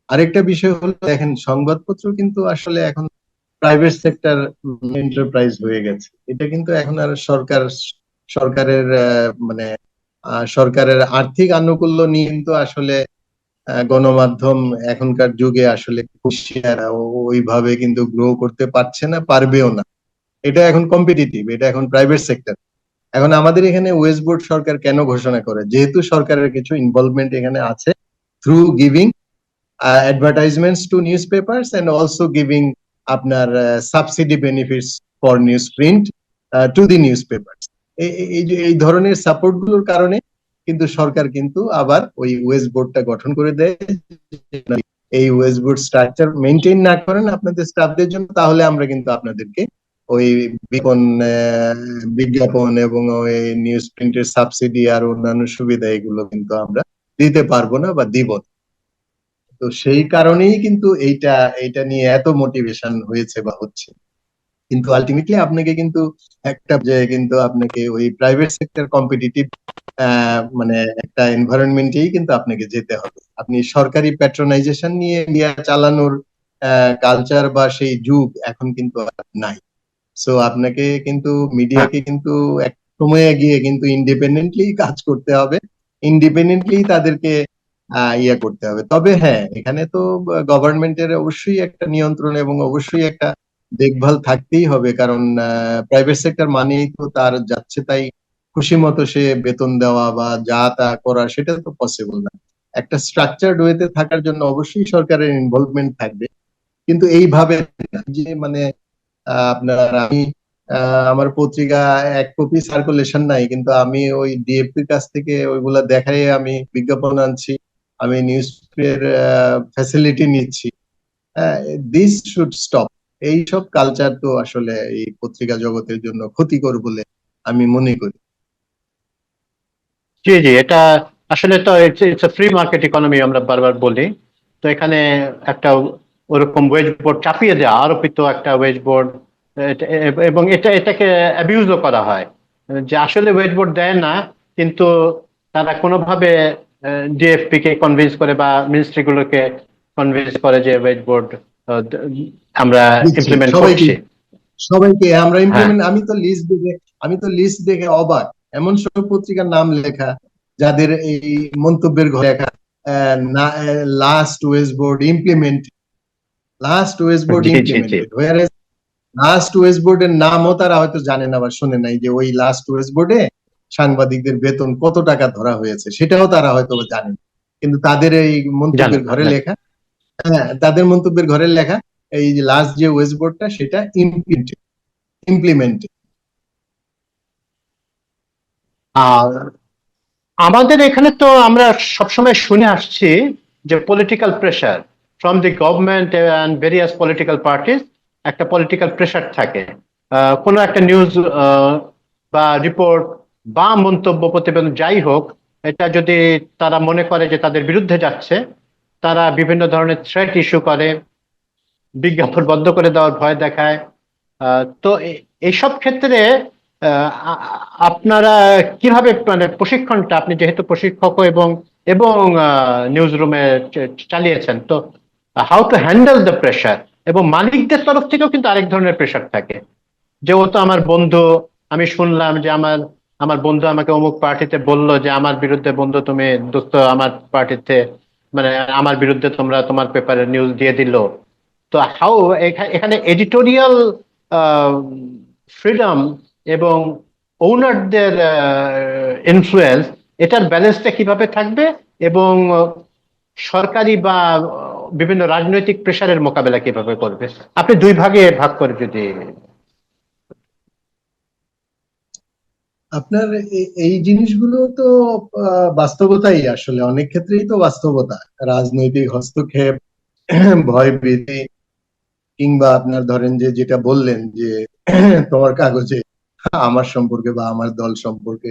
আরেকটা বিষয় হলো দেখেন, সংবাদপত্র কিন্তু আসলে এখন প্রাইভেট সেক্টর এন্টারপ্রাইজ হয়ে গেছে। এটা কিন্তু এখন আর সরকারের মানে সরকারের আর্থিক আনুকূল্য নিয়ে কিন্তু আসলে গণমাধ্যম এখনকার যুগে আসলে হুঁশিয়ার ওইভাবে কিন্তু গ্রো করতে পারছে না, পারবেও না। এটা এখন কম্পিটিটিভ, এটা এখন প্রাইভেট সেক্টর। এখন আমাদের এখানে ওয়েস্ট বোর্ড সরকার কেন ঘোষণা করে, যেহেতু সরকারের কিছু ইনভলভমেন্ট এখানে আছে through giving advertisements to newspapers and also giving আপনার subsidy benefits for news print to the newspaper. এই ধরনের সাপোর্ট গুলোর কারণে কিন্তু সরকার কিন্তু আবার ওই ওয়েজ বোর্ডটা গঠন করে দেয়। এই ওয়েজ বোর্ড স্ট্রাকচার মেনটেন না করেন আপনাদের স্টাফদের জন্য, তাহলে আমরা কিন্তু আপনাদেরকে ওই বিজ্ঞাপন এবং ওই নিউজ প্রিন্টের সাবসিডি আর অন্যান্য সুবিধা এগুলো কিন্তু আমরা দিতে পারবো না বা দিব না। তো সেই কারণেই কিন্তু এইটা নিয়ে এত মোটিভেশন হয়েছে বা হচ্ছে। কিন্তু আলটিমেটলি আপনাকে কিন্তু কিন্তু আপনাকে ওই প্রাইভেট সেক্টর কম্পিটিটিভ মানে একটা এনভায়রনমেন্টেই কিন্তু আপনাকে যেতে হবে। আপনি সরকারি প্যাট্রোনাইজেশন নিয়ে ইন্ডিয়া চালানোর কালচার বা সেই যুগ এখন কিন্তু আর নাই। সো আপনাকে কিন্তু মিডিয়াকে কিন্তু এক সময়ে গিয়ে কিন্তু ইন্ডিপেন্ডেন্টলি কাজ করতে হবে, ইন্ডিপেন্ডেন্টলি তাদেরকে ইয়ে করতে হবে। তবে হ্যাঁ, এখানে তো গভর্নমেন্টের অবশ্যই একটা নিয়ন্ত্রণ এবং অবশ্যই একটা দেখভাল থাকতেই হবে, কারণ প্রাইভেট সেক্টর মানেই তো তার যাচ্ছে তাই খুশি মতো সে বেতন দেওয়া বা যা তা করা, সেটা তো পসিবল না। একটা স্ট্রাকচারড ওয়েতে থাকার জন্য অবশ্যই সরকারের ইনভলভমেন্ট থাকবে, কিন্তু এইভাবে না যে মানে আপনার আমি আমার পত্রিকা এক কপি সার্কুলেশন নাই, কিন্তু আমি ওই ডিএফপির কাছ থেকে ওইগুলা দেখাই আমি বিজ্ঞাপন আনছি, আমি নিউজ এর ফ্যাসিলিটি নিচ্ছি। This should stop. এইসব কালচার তো আসলে এই পত্রিকা জগতের জন্য ক্ষতিকর বলে আমি মনে করি। জি জি, এটা আসলে তো ইটস ফ্রি মার্কেট ইকোনমি আমরা বারবার বলি। তো এখানে একটা ওরকম ওয়েজ বোর্ড চাপিয়ে দেওয়া, আরোপিত একটা ওয়েজ বোর্ড, এবং এটাকে অ্যাবিউজও করা হয় যে আসলে ওয়েজ বোর্ড দেয় না, কিন্তু তারা কোনোভাবে ডিএফপি কে কনভিন্স করে বা মিনিস্ট্রি গুলোকে কনভিন্স করে যে ওয়েজ বোর্ড আমরা দিচ্ছি ইমপ্লিমেন্ট সবাইকে, করছি। আমরা হ্যাঁ, ইমপ্লিমেন্ট। আমি তো লিস্ট দেখে অবাক, এমন সব পত্রিকার নাম লেখা যাদের এই মন্তব্যের ঘরে লেখা last wage board implement, last wage board জি জি জি, ইমপ্লিমেন্টেড, লাস্ট ওয়েজ বোর্ডের নামও তারা হয়তো জানে না বা শোনে নাই, যে ওই লাস্ট ওয়েজ বোর্ডে সাংবাদিকদের বেতন কত টাকা ধরা হয়েছে সেটাও তারা হয়তো জানে না। কিন্তু তাদের এই জানেন মন্তব্যের না, ঘরে হ্যাঁ। লেখা, হ্যাঁ তাদের মন্তব্যের ঘরে লেখা এই যে লাস্ট যে ওয়েজ বোর্ডটা সেটা ইমপ্লিমেন্ট। আর আমাদের এখানে তো আমরা সবসময় শুনে আসছি যে political pressure from the government and various political parties, একটা পলিটিক্যাল প্রেশার থাকে। কোনো একটা নিউজ বা রিপোর্ট বা মন্তব্য প্রতিবেদন যাই হোক, এটা যদি তারা মনে করে যে তাদের বিরুদ্ধে যাচ্ছে, তারা বিভিন্ন ধরনের থ্রেট ইস্যু করে, বিজ্ঞাপন বন্ধ করে দেওয়ার ভয় দেখায়। তো এইসব ক্ষেত্রে আপনারা কিভাবে, মানে প্রশিক্ষণটা, আপনি যেহেতু প্রশিক্ষক এবং এবং নিউজ রুমে চালিয়েছেন, তো how to handle the pressure? এবং মালিকদের তরফ থেকেও কিন্তু আরেক ধরনের প্রেশার থাকে, যে ও তো আমার বন্ধু, আমি শুনলাম যে আমার আমার বন্ধু আমাকে অমুক পার্টিতে বললো যে আমার বিরুদ্ধে, বন্ধু তুমি দোস্ত আমার পার্টিতে, মানে আমার বিরুদ্ধে তোমরা তোমার পেপারে নিউজ দিয়ে দিল। তো হাউ, এখানে এডিটোরিয়াল ফ্রিডম এবং ওনারদের ইনফ্লুয়েন্স, এটার ব্যালেন্সটা কিভাবে থাকবে? এবং সরকারি বা বিভিন্ন রাজনৈতিক প্রেশারের মোকাবেলা কিভাবে করবে? আপনি দুই ভাগে ভাগ করে যদি। আপনার এই জিনিসগুলো তো বাস্তবতাই, আসলে অনেক ক্ষেত্রেই তো বাস্তবতা। রাজনৈতিক হস্তক্ষেপ, ভয় ভীতি, কিংবা আপনার ধরেন যে যেটা বললেন যে তোমার কাগজে আমার সম্পর্কে বা আমার দল সম্পর্কে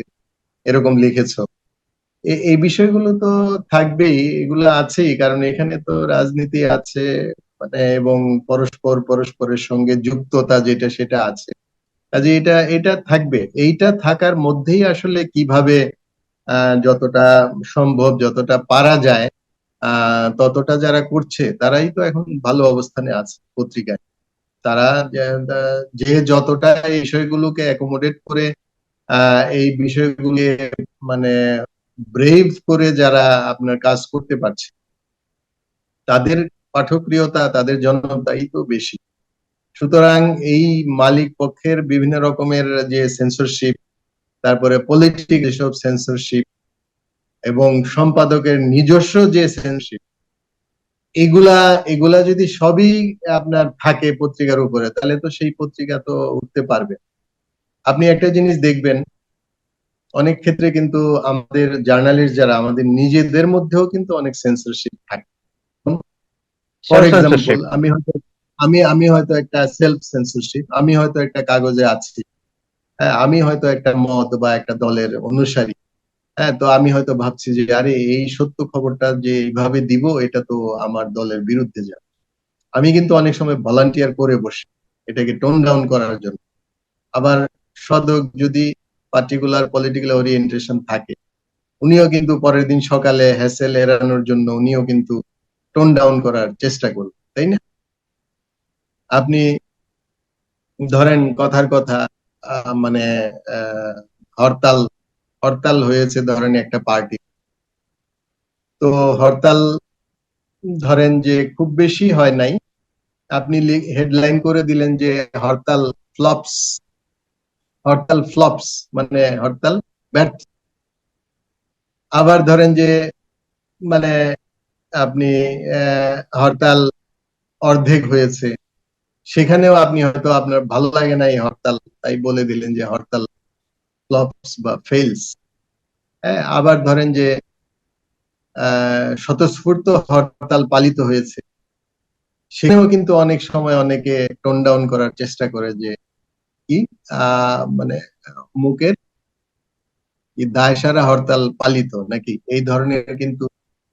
এরকম লিখেছো, এই বিষয়গুলো তো থাকবেই, এগুলো আছেই, কারণ এখানে তো রাজনীতি আছে, মানে এবং পরস্পরের সঙ্গে যুক্ততা যেটা সেটা আছে। কাজে এটা এটা থাকবে, এইটা থাকার মধ্যেই আসলে কিভাবে যতটা সম্ভব, যতটা পারা যায় ততটা যারা করছে তারাই তো এখন ভালো অবস্থানে আছে পত্রিকায়। তারা যে যতটা এই বিষয়গুলোকে অ্যাকোমোডেট করে এই বিষয়গুলি মানে ব্রেভ করে যারা আপনার কাজ করতে পারছে, তাদের পাঠকপ্রিয়তা, তাদের জনপ্রিয়তাই তো বেশি। সুতরাং এই মালিক পক্ষের বিভিন্ন রকমের যে সেন্সরশিপ, তারপরে পলিটিক যেসব সেন্সরশিপ এবং সম্পাদকের নিজস্ব যে সেন্সরশিপ, এগুলা এগুলা যদি সবই আপনার থাকে পত্রিকার উপরে, তাহলে তো সেই পত্রিকা তো উঠতে পারবে। আপনি একটা জিনিস দেখবেন, অনেক ক্ষেত্রে কিন্তু আমাদের জার্নালিস্ট যারা, আমাদের নিজেদের মধ্যেও কিন্তু অনেক সেন্সরশিপ থাকে। For self example, censorship. আমি হয়তো একটা সেলফ সেন্সরশিপ, আমি হয়তো একটা কাগজে আছি, হ্যাঁ, আমি হয়তো একটা মত বা একটা দলের অনুসারী, হ্যাঁ, তো আমি হয়তো ভাবছি যে আরে এই সত্য খবরটা যে এইভাবে দিব, এটা তো আমার দলের বিরুদ্ধে যাবে। আমি কিন্তু অনেক সময় ভলান্টিয়ার করে বসি এটাকে টোন ডাউন করার জন্য। আবার সদক যদি পার্টিকুলার পলিটিক্যাল ওরিয়েন্টেশন থাকে, উনিও কিন্তু পরের দিন সকালে হ্যাসেল এড়ানোর জন্য উনিও কিন্তু টোন ডাউন করার চেষ্টা করবেন, তাই না? আপনি ধরেন কথার কথা, মানে আহ, হরতাল হরতাল হয়েছে ধরেন একটা পার্টি, তো হরতাল ধরেন যে খুব বেশি হয় নাই, আপনি হেডলাইন করে দিলেন যে হরতাল ফ্লপস, হরতাল ফ্লপস মানে হরতাল ব্যর্থ। আবার ধরেন যে মানে আপনি হরতাল অর্ধেক হয়েছে, সেখানেও আপনি হয়তো আপনার ভালো লাগে না এই হরতাল, তাই বলে দিলেন যে হরতাল ফ্লপস বা ফেলস। হ্যাঁ, আবার ধরেন যে স্বতঃস্ফূর্ত হরতাল পালিত হয়েছে, সেখানেও কিন্তু অনেক সময় অনেকে টোন ডাউন করার চেষ্টা করে যে কি মানে মুখের কি দায়সারা হরতাল পালিত নাকি, এই ধরনের কিন্তু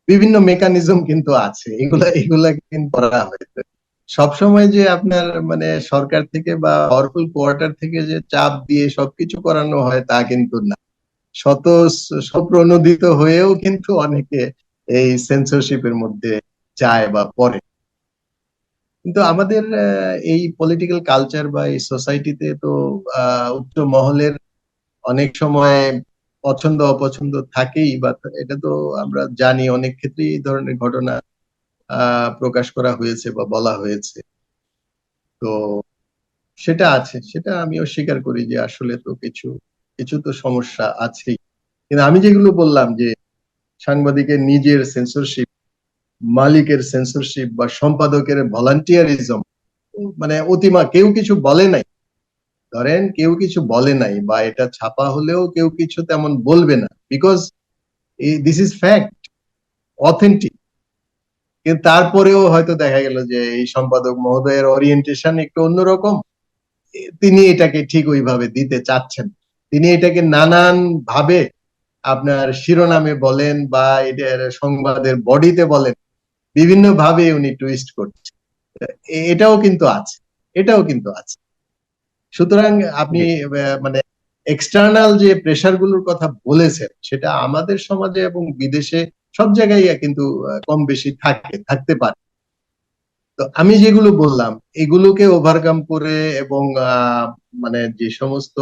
বিভিন্ন মেকানিজম কিন্তু আছে, এগুলা এগুলা কিন্তু করা হয়েছে। সবসময় যে আপনার মানে সরকার থেকে বা পাওয়ারফুল কোয়ার্টার থেকে যে চাপ দিয়ে সবকিছু করানো হয় তা কিন্তু না। শত স্বপ্রণোদিত হয়েও কিন্তু অনেকে এই সেন্সরশিপের মধ্যে যায় বা পড়ে। কিন্তু আমাদের এই পলিটিক্যাল কালচার বা এই সোসাইটিতে তো উচ্চ মহলের অনেক সময় পছন্দ অপছন্দ থাকেই, বা এটা তো আমরা জানি, অনেক ক্ষেত্রেই এই ধরনের ঘটনা প্রকাশ করা হয়েছে বা বলা হয়েছে। তো সেটা আছে, সেটা আমিও স্বীকার করি যে আসলে তো কিছু কিছু তো সমস্যা আছেই। কিন্তু আমি যেগুলো বললাম যে সাংবাদিকের নিজের সেন্সরশিপ, মালিকের সেন্সরশিপ বা সম্পাদকের ভলান্টিয়ারিজম, মানে অতিমা কেউ কিছু বলে নাই, ধরেন কেউ কিছু বলে নাই বা এটা ছাপা হলেও কেউ কিছু তেমন বলবে না, because this is fact, authentic. কিন্তু তারপরেও হয়তো দেখা গেল যে এই সম্পাদক মহোদয়ের ওরিয়েন্টেশন একটু অন্যরকম, তিনি এটাকে ঠিক ওইভাবে দিতে চাচ্ছেন, তিনি এটাকে নানান ভাবে আপনার শিরোনামে বলেন বা এটার সংবাদের বডিতে বলেন, বিভিন্ন ভাবে উনি টুইস্ট করছেন। এটাও কিন্তু আছে, এটাও কিন্তু আছে। সুতরাং আপনি জি মানে এক্সটার্নাল যে প্রেসার গুলোর কথা বলেছেন, সেটা আমাদের সমাজে এবং বিদেশে সব জায়গায় কিন্তু কম বেশি থাকতে পারে। তো আমি যেগুলো বললাম এগুলোকে ওভারকাম করে এবং মানে যে সমস্ত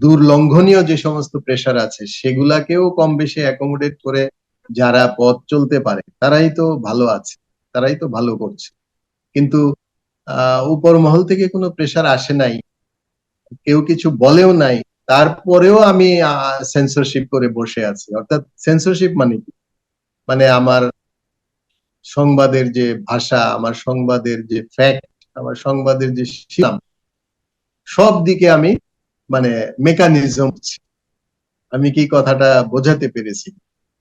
দুর্লঙ্ঘনীয় যে সমস্ত প্রেসার আছে সেগুলাকেও কম বেশি অ্যাকোমোডেট করে যারা পথ চলতে পারে তারাই তো ভালো আছে, তারাই তো ভালো করছে। কিন্তু উপর মহল থেকে কোনো প্রেসার আসে নাই, কেউ কিছু বলেও নাই, তারপরেও আমি সেন্সরশিপ করে বসে আছি। অর্থাৎ সেন্সরশিপ মানে কি, মানে আমার সংবাদের যে ভাষা, আমার সংবাদের যে ফ্যাক্ট, আমার সংবাদের যে শিরাম, সব দিকে আমি মানে মেকানিজম, আমি কি কথাটা বোঝাতে পেরেছি?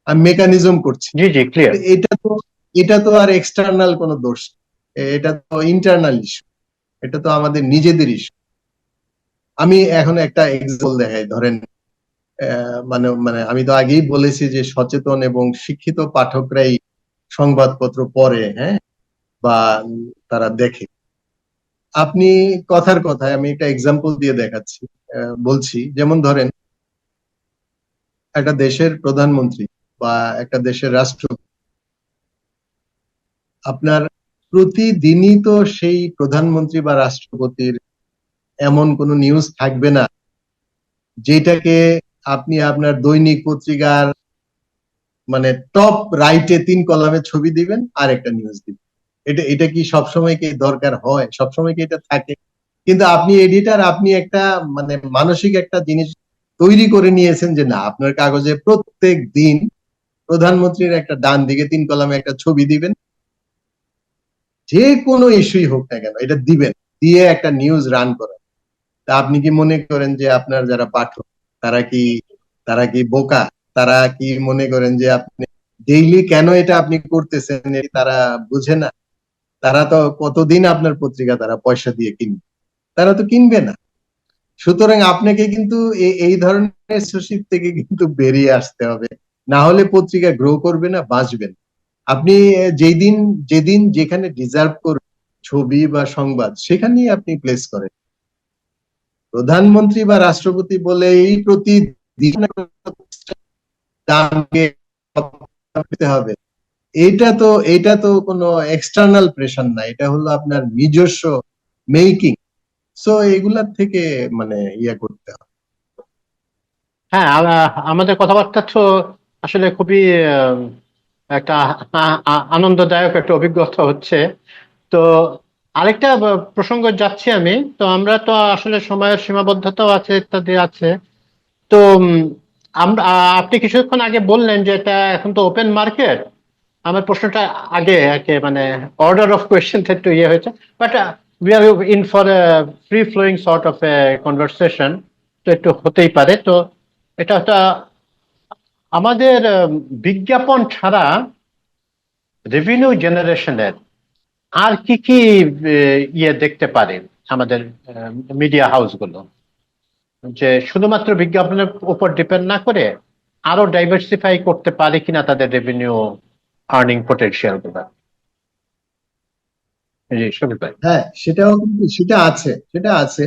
আমি মেকানিজম করছি। জি জি, ক্লিয়ার। এটা তো আর এক্সটার্নাল কোনো দোষ না। এটা তো ইন্টারনাল ইস্যু, এটা তো আমাদের নিজেদের ইস্যু। আমি এখন একটা এক্সাম্পল দেখাই, ধরেন মানে মানে আমি তো আগেই বলেছি যে সচেতন এবং শিক্ষিত পাঠকরাই সংবাদপত্র পড়ে, হ্যাঁ, বা তারা দেখে। আপনি কথার কথায় আমি একটা এক্সাম্পল দিয়ে দেখাচ্ছি, বলছি, যেমন ধরেন একটা দেশের প্রধানমন্ত্রী বা একটা দেশের রাষ্ট্র, আপনার প্রতিদিনই তো সেই প্রধানমন্ত্রী বা রাষ্ট্রপতির এমন কোনো নিউজ থাকবে না যেটাকে আপনি আপনার দৈনিক পত্রিকার মানে টপ রাইটে 3 কলামে ছবি দিবেন আর একটা নিউজ দিবেন। এটা এটা কি সবসময় কি দরকার হয়? সবসময় কি এটা থাকে? কিন্তু আপনি এডিটার, আপনি একটা মানে মানসিক একটা জিনিস তৈরি করে নিয়েছেন যে না, আপনার কাগজে প্রত্যেক দিন প্রধানমন্ত্রীর একটা ডান দিকে 3 কলামে একটা ছবি দিবেন, যে কোনো ইস্যুই হোক না কেন এটা দিবেন, দিয়ে একটা নিউজ রান করেন। তা আপনি কি মনে করেন যে আপনার যারা পাঠক তারা কি তারা কি বোকা? তারা কি মনে করেন যে আপনি ডেইলি কেন এটা আপনি করতেছেন তারা বুঝে না? তারা তো কতদিন আপনার পত্রিকা তারা পয়সা দিয়ে কিনবে, তারা তো কিনবে না। সুতরাং আপনাকে কিন্তু এই ধরনের সোসাইটি থেকে কিন্তু বেরিয়ে আসতে হবে, না হলে পত্রিকা গ্রো করবে না, বাঁচবে না। আপনি যেদিন যেদিন যেখানে ডিজার্ভ করবেন ছবি বা সংবাদ সেখানেই আপনি প্লেস করেন। প্রধানমন্ত্রী বা রাষ্ট্রপতি বলে এই প্রতিদিন দামকে পেতে হবে, এটা তো কোনো এক্সটার্নাল প্রেশার না, এটা হলো আপনার নিজস্ব মেকিং। সো এগুলার থেকে মানে করতে হবে। হ্যাঁ, আমাদের কথাবার্তা তো আসলে খুবই একটা আনন্দদায়ক একটা অভিজ্ঞতা হচ্ছে। তো আরেকটা প্রসঙ্গ যাচ্ছি আমি। তো আমরা তো আসলে সময়ের সীমাবদ্ধতাও আছে, ইত্যাদি আছে। তো আমরা আপনি কিছুক্ষণ আগে বললেন যে এটা এখন তো ওপেন মার্কেট। আমার প্রশ্নটা আগে একে মানে অর্ডার অফ কোয়েশ্চেন একটু ইয়ে হয়েছে, but we are in for free flowing sort of a conversation, তো একটু হতেই পারে। তো এটা একটা আমাদের বিজ্ঞাপন ছাড়া রেভিনিউ জেনারেশনের আর কি কি ইয়ে দেখতে পারে আমাদের মিডিয়া হাউসগুলো, যে শুধুমাত্র বিজ্ঞাপনের উপর ডিপেন্ড না করে আরো ডাইভার্সিফাই করতে পারে কিনা তাদের রেভিনিউ আর্নিং পটেনশিয়াল গুলো। জি, শুনতে পাই। হ্যাঁ, সেটাও কিন্তু সেটা আছে।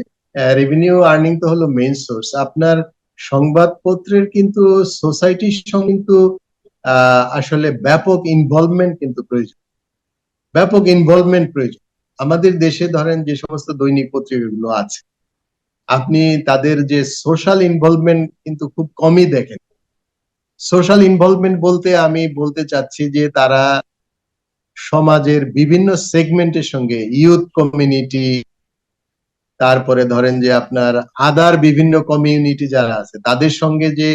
রেভিনিউ আর্নিং তো হলো মেইন সোর্স আপনার। সংবাদপত্রের কিন্তু সোসাইটির সঙ্গে কিন্তু আসলে ব্যাপক ইনভলভমেন্ট কিন্তু প্রয়োজন, ব্যাপক ইনভলভমেন্ট প্রয়োজন। আমাদের দেশে ধরেন যে সমস্ত দৈনিক পত্রিকাগুলো আছে, আপনি তাদের যে সোশ্যাল ইনভলভমেন্ট কিন্তু খুব কমই দেখেন। সোশ্যাল ইনভলভমেন্ট বলতে আমি বলতে চাচ্ছি যে তারা সমাজের বিভিন্ন সেগমেন্টের সঙ্গে, ইউথ কমিউনিটি, তারপরে ধরেন যে আপনার আদার বিভিন্ন কমিউনিটি যারা আছে তাদের সঙ্গে যে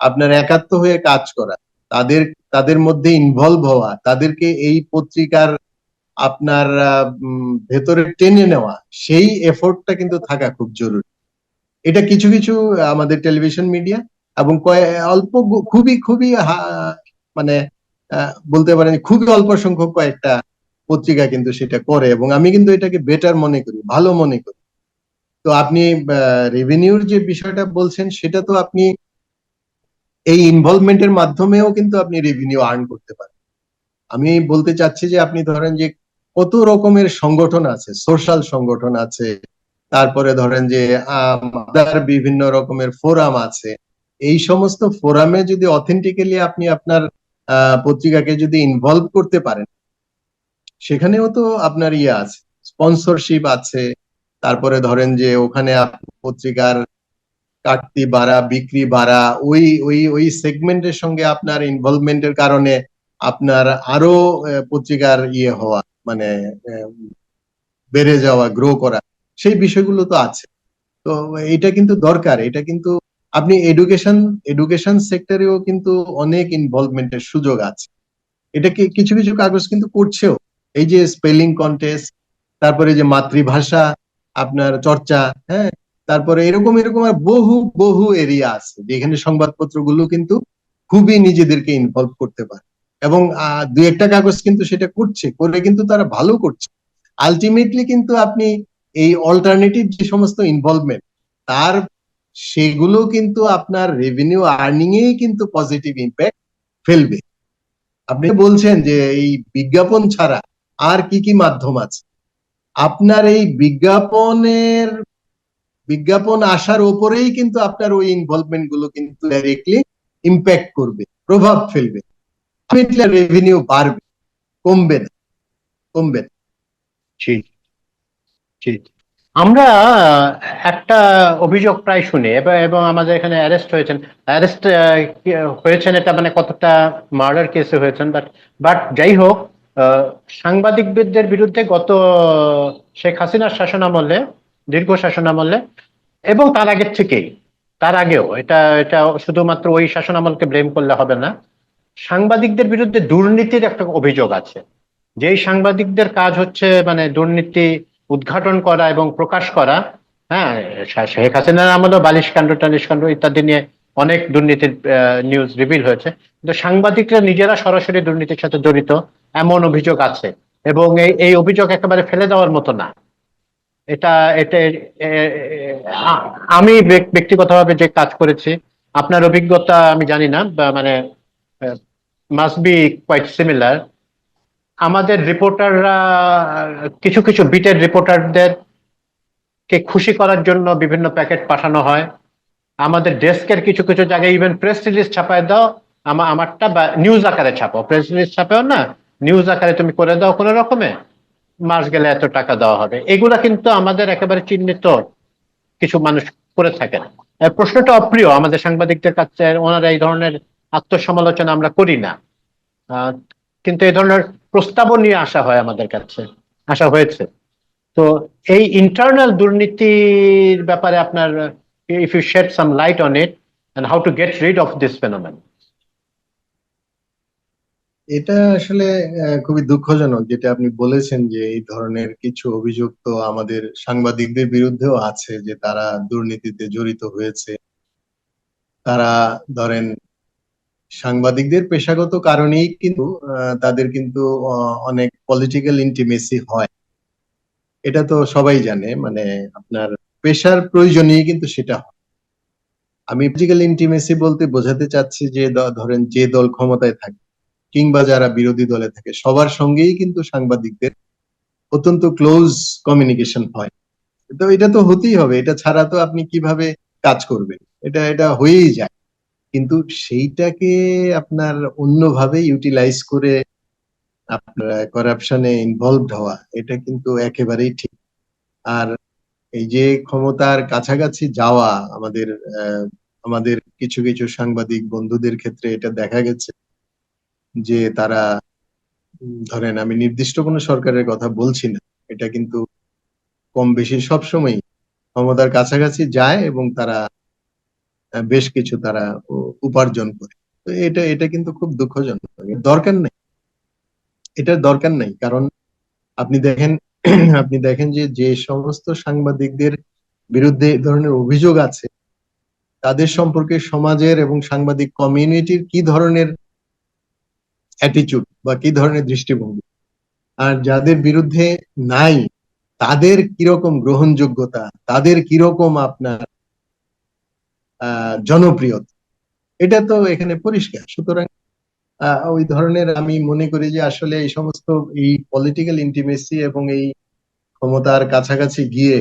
আপনার একাত্ম হয়ে কাজ করা, তাদের তাদের মধ্যে ইনভলভ হওয়া, তাদেরকে এই পত্রিকার আপনার ভেতরে টেনে নেওয়া, সেই এফোর্টটা কিন্তু থাকা খুব জরুরি। এটা কিছু কিছু আমাদের টেলিভিশন মিডিয়া এবং অল্প খুবই খুবই মানে বলতে পারেন খুবই অল্প সংখ্যক কয়েকটা পত্রিকা কিন্তু সেটা করে, এবং আমি কিন্তু এটাকে বেটার মনে করি, ভালো মনে করি। তো আপনি রেভিনিউর যে বিষয়টা বলছেন সেটা তো আপনি এই ইনভলভমেন্টের মাধ্যমেও কিন্তু আপনি রেভিনিউ আর্ন করতে পারেন। আমি বলতে চাচ্ছি যে আপনি ধরেন যে কত রকমের সংগঠন আছে, সোশ্যাল সংগঠন আছে, তারপরে ধরেন যে বিভিন্ন রকমের ফোরাম আছে। এই সমস্ত ফোরামে যদি অথেন্টিক্যালি আপনি আপনার পত্রিকাকে যদি ইনভলভ করতে পারেন, সেখানেও তো আপনার আছে, স্পন্সরশিপ আছে। তারপরে ধরেন যে ওখানে পত্রিকার কাটতি বাড়া, বিক্রি বাড়া, ওই ওই ওই সেগমেন্টের সঙ্গে আপনার ইনভলভমেন্টের কারণে আপনার আরো পত্রিকার হওয়া, মানে বেড়ে যাওয়া, গ্রো করা, সেই বিষয়গুলো তো আছে। তো এটা কিন্তু দরকার, এটা কিন্তু আপনি এডুকেশন সেক্টরেও কিন্তু অনেক ইনভলভমেন্টের সুযোগ আছে। এটা কিছু কিছু কাগজ কিন্তু করছেও, এই যে স্পেলিং কন্টেস্ট, তারপরে যে মাতৃভাষা আপনার চর্চা, হ্যাঁ, তারপরে এরকম এরকম আর বহু বহু এরিয়া আছে যেখানে সংবাদপত্রগুলো কিন্তু খুবই নিজেদেরকে ইনভলভ করতে পারে। এবং দুই একটা কাগজ কিন্তু সেটা করছে, করে কিন্তু তারা ভালো করছে। আলটিমেটলি কিন্তু আপনি এই অল্টারনেটিভ যে সমস্ত ইনভলভমেন্ট, তার সেগুলো কিন্তু আপনার রেভিনিউ আর্নিং এ কিন্তু পজিটিভ ইম্প্যাক্ট ফেলবে। আপনি বলছেন যে এই বিজ্ঞাপন ছাড়া আর কি কি মাধ্যম আছে, আপনার এই বিজ্ঞাপন আসার উপরেই কিন্তু আপনার ওই ইনভলভমেন্ট গুলো কিন্তু ডাইরেক্টলি ইম্প্যাক্ট করবে, প্রভাব ফেলবে। রেভিনিউ বাড়বে, কমবে না, কমবে না। জি, জি। আমরা একটা অভিযোগ প্রায় শুনি, এবং আমাদের এখানে অ্যারেস্ট হয়েছেন, এটা মানে কতটা মার্ডার কেসে হয়েছেন, বাট বাট যাই হোক, সাংবাদিকদের বিরুদ্ধে গত শেখ হাসিনার শাসনামলে, দীর্ঘ শাসনামলে, এবং তার আগের থেকেই, তার আগেও, এটা এটা শুধুমাত্র ওই শাসনামলকে ব্লেম করলে হবে না, সাংবাদিকদের বিরুদ্ধে দুর্নীতির একটা অভিযোগ আছে। যেই সাংবাদিকদের কাজ হচ্ছে মানে দুর্নীতি উদ্ঘাটন করা এবং প্রকাশ করা। হ্যাঁ, শেখ হাসিনার আমলেও বালিশ কাণ্ড টালিশ কাণ্ড ইত্যাদি নিয়ে অনেক দুর্নীতির নিউজ রিভিল হয়েছে, কিন্তু সাংবাদিকরা নিজেরা সরাসরি দুর্নীতির সাথে জড়িত এমন অভিযোগ আছে। এবং এই অভিযোগ একেবারে ফেলে দেওয়ার মতো না। এটা এটা আমি ব্যক্তিগতভাবে যে কাজ করেছি, আপনার অভিজ্ঞতা আমি জানি না, মানে মাস্ট বি কোয়াইট সিমিলার। আমাদের রিপোর্টাররা কিছু কিছু বিটের রিপোর্টারদের কে খুশি করার জন্য বিভিন্ন প্যাকেট পাঠানো হয়। আমাদের ডেস্কের কিছু কিছু জায়গায় ইভেন প্রেস রিলিজ ছাপায় দাও, আমারটা বা নিউজ আকারে ছাপাও, প্রেস রিলিজ ছাপাও না, নিউজ আকারে তুমি করে দাও কোনো রকমে, মাস গেলে এত টাকা দেওয়া হবে। এগুলা কিন্তু আমাদের একেবারে চিহ্নিত কিছু মানুষ করে থাকেন। প্রশ্নটা অপ্রিয় আমাদের সাংবাদিকদের কাছে, ওনারা এই ধরনের আত্মসমালোচনা আমরা করি না। আহ, কিন্তু এই ধরনের প্রস্তাবও নিয়ে আসা হয় আমাদের কাছে, আসা হয়েছে। তো এই ইন্টারনাল দুর্নীতির ব্যাপারে আপনার, if you shed some light on it and how to get rid of this phenomenon. এটা আসলে খুবই দুঃখজনক যেটা আপনি বলেছেন, যে এই ধরনের কিছু অভিযোগ তো আমাদের সাংবাদিকদের বিরুদ্ধেও আছে, যে তারা দুর্নীতিতে জড়িত হয়েছে। তারা ধরেন সাংবাদিকদের পেশাগত কারণেই কিন্তু তাদের কিন্তু অনেক পলিটিক্যাল ইন্টিমেসি হয়। এটা তো সবাই জানে, মানে আপনার পেশার প্রয়োজনেই কিন্তু সেটা হয়। আমি পলিটিক্যাল ইন্টিমেসি বলতে বোঝাতে চাচ্ছি যে ধরেন যে দল ক্ষমতায় থাকে কিংবা যারা বিরোধী দলে থাকে সবার সঙ্গেই কিন্তু সাংবাদিকদের অত্যন্ত ক্লোজ কমিউনিকেশন হয়। তো এটা তো হতেই হবে, এটা ছাড়া তো আপনি কিভাবে কাজ করবেন? এটা এটা হয়েই যায়। কিন্তু সেইটাকে আপনার অন্যভাবে ইউটিলাইজ করে আপনার করাপশনে ইনভলভড হওয়া, এটা কিন্তু একেবারেই ঠিক। আর এই যে ক্ষমতার কাছাকাছি যাওয়া, আমাদের আমাদের কিছু কিছু সাংবাদিক বন্ধুদের ক্ষেত্রে এটা দেখা গেছে যে তারা ধরেন, আমি নির্দিষ্ট কোনো সরকারের কথা বলছি না, এটা কিন্তু কম বেশি সবসময় ক্ষমতার কাছাকাছি যায় এবং তারা বেশ কিছু তারা উপার্জন করে। তো এটা এটা কিন্তু খুব দুঃখজনক। দরকার নেই, এটার দরকার নেই। কারণ আপনি দেখেন আপনি দেখেন যে যে সমস্ত সাংবাদিকদের বিরুদ্ধে এই ধরনের অভিযোগ আছে, তাদের সম্পর্কে সমাজের এবং সাংবাদিক কমিউনিটির কি ধরনের অ্যাটিচিউড বা কি ধরনের দৃষ্টিভঙ্গি, আর যাদের বিরুদ্ধে নাই তাদের কিরকম গ্রহণযোগ্যতা, তাদের কিরকম আপনার জনপ্রিয়তা, এটা তো এখানে পরিষ্কার। সুতরাং ওই ধরনের আমি মনে করি যে আসলে এই সমস্ত এই পলিটিক্যাল ইন্টিমেসি এবং এই ক্ষমতার কাছাকাছি গিয়ে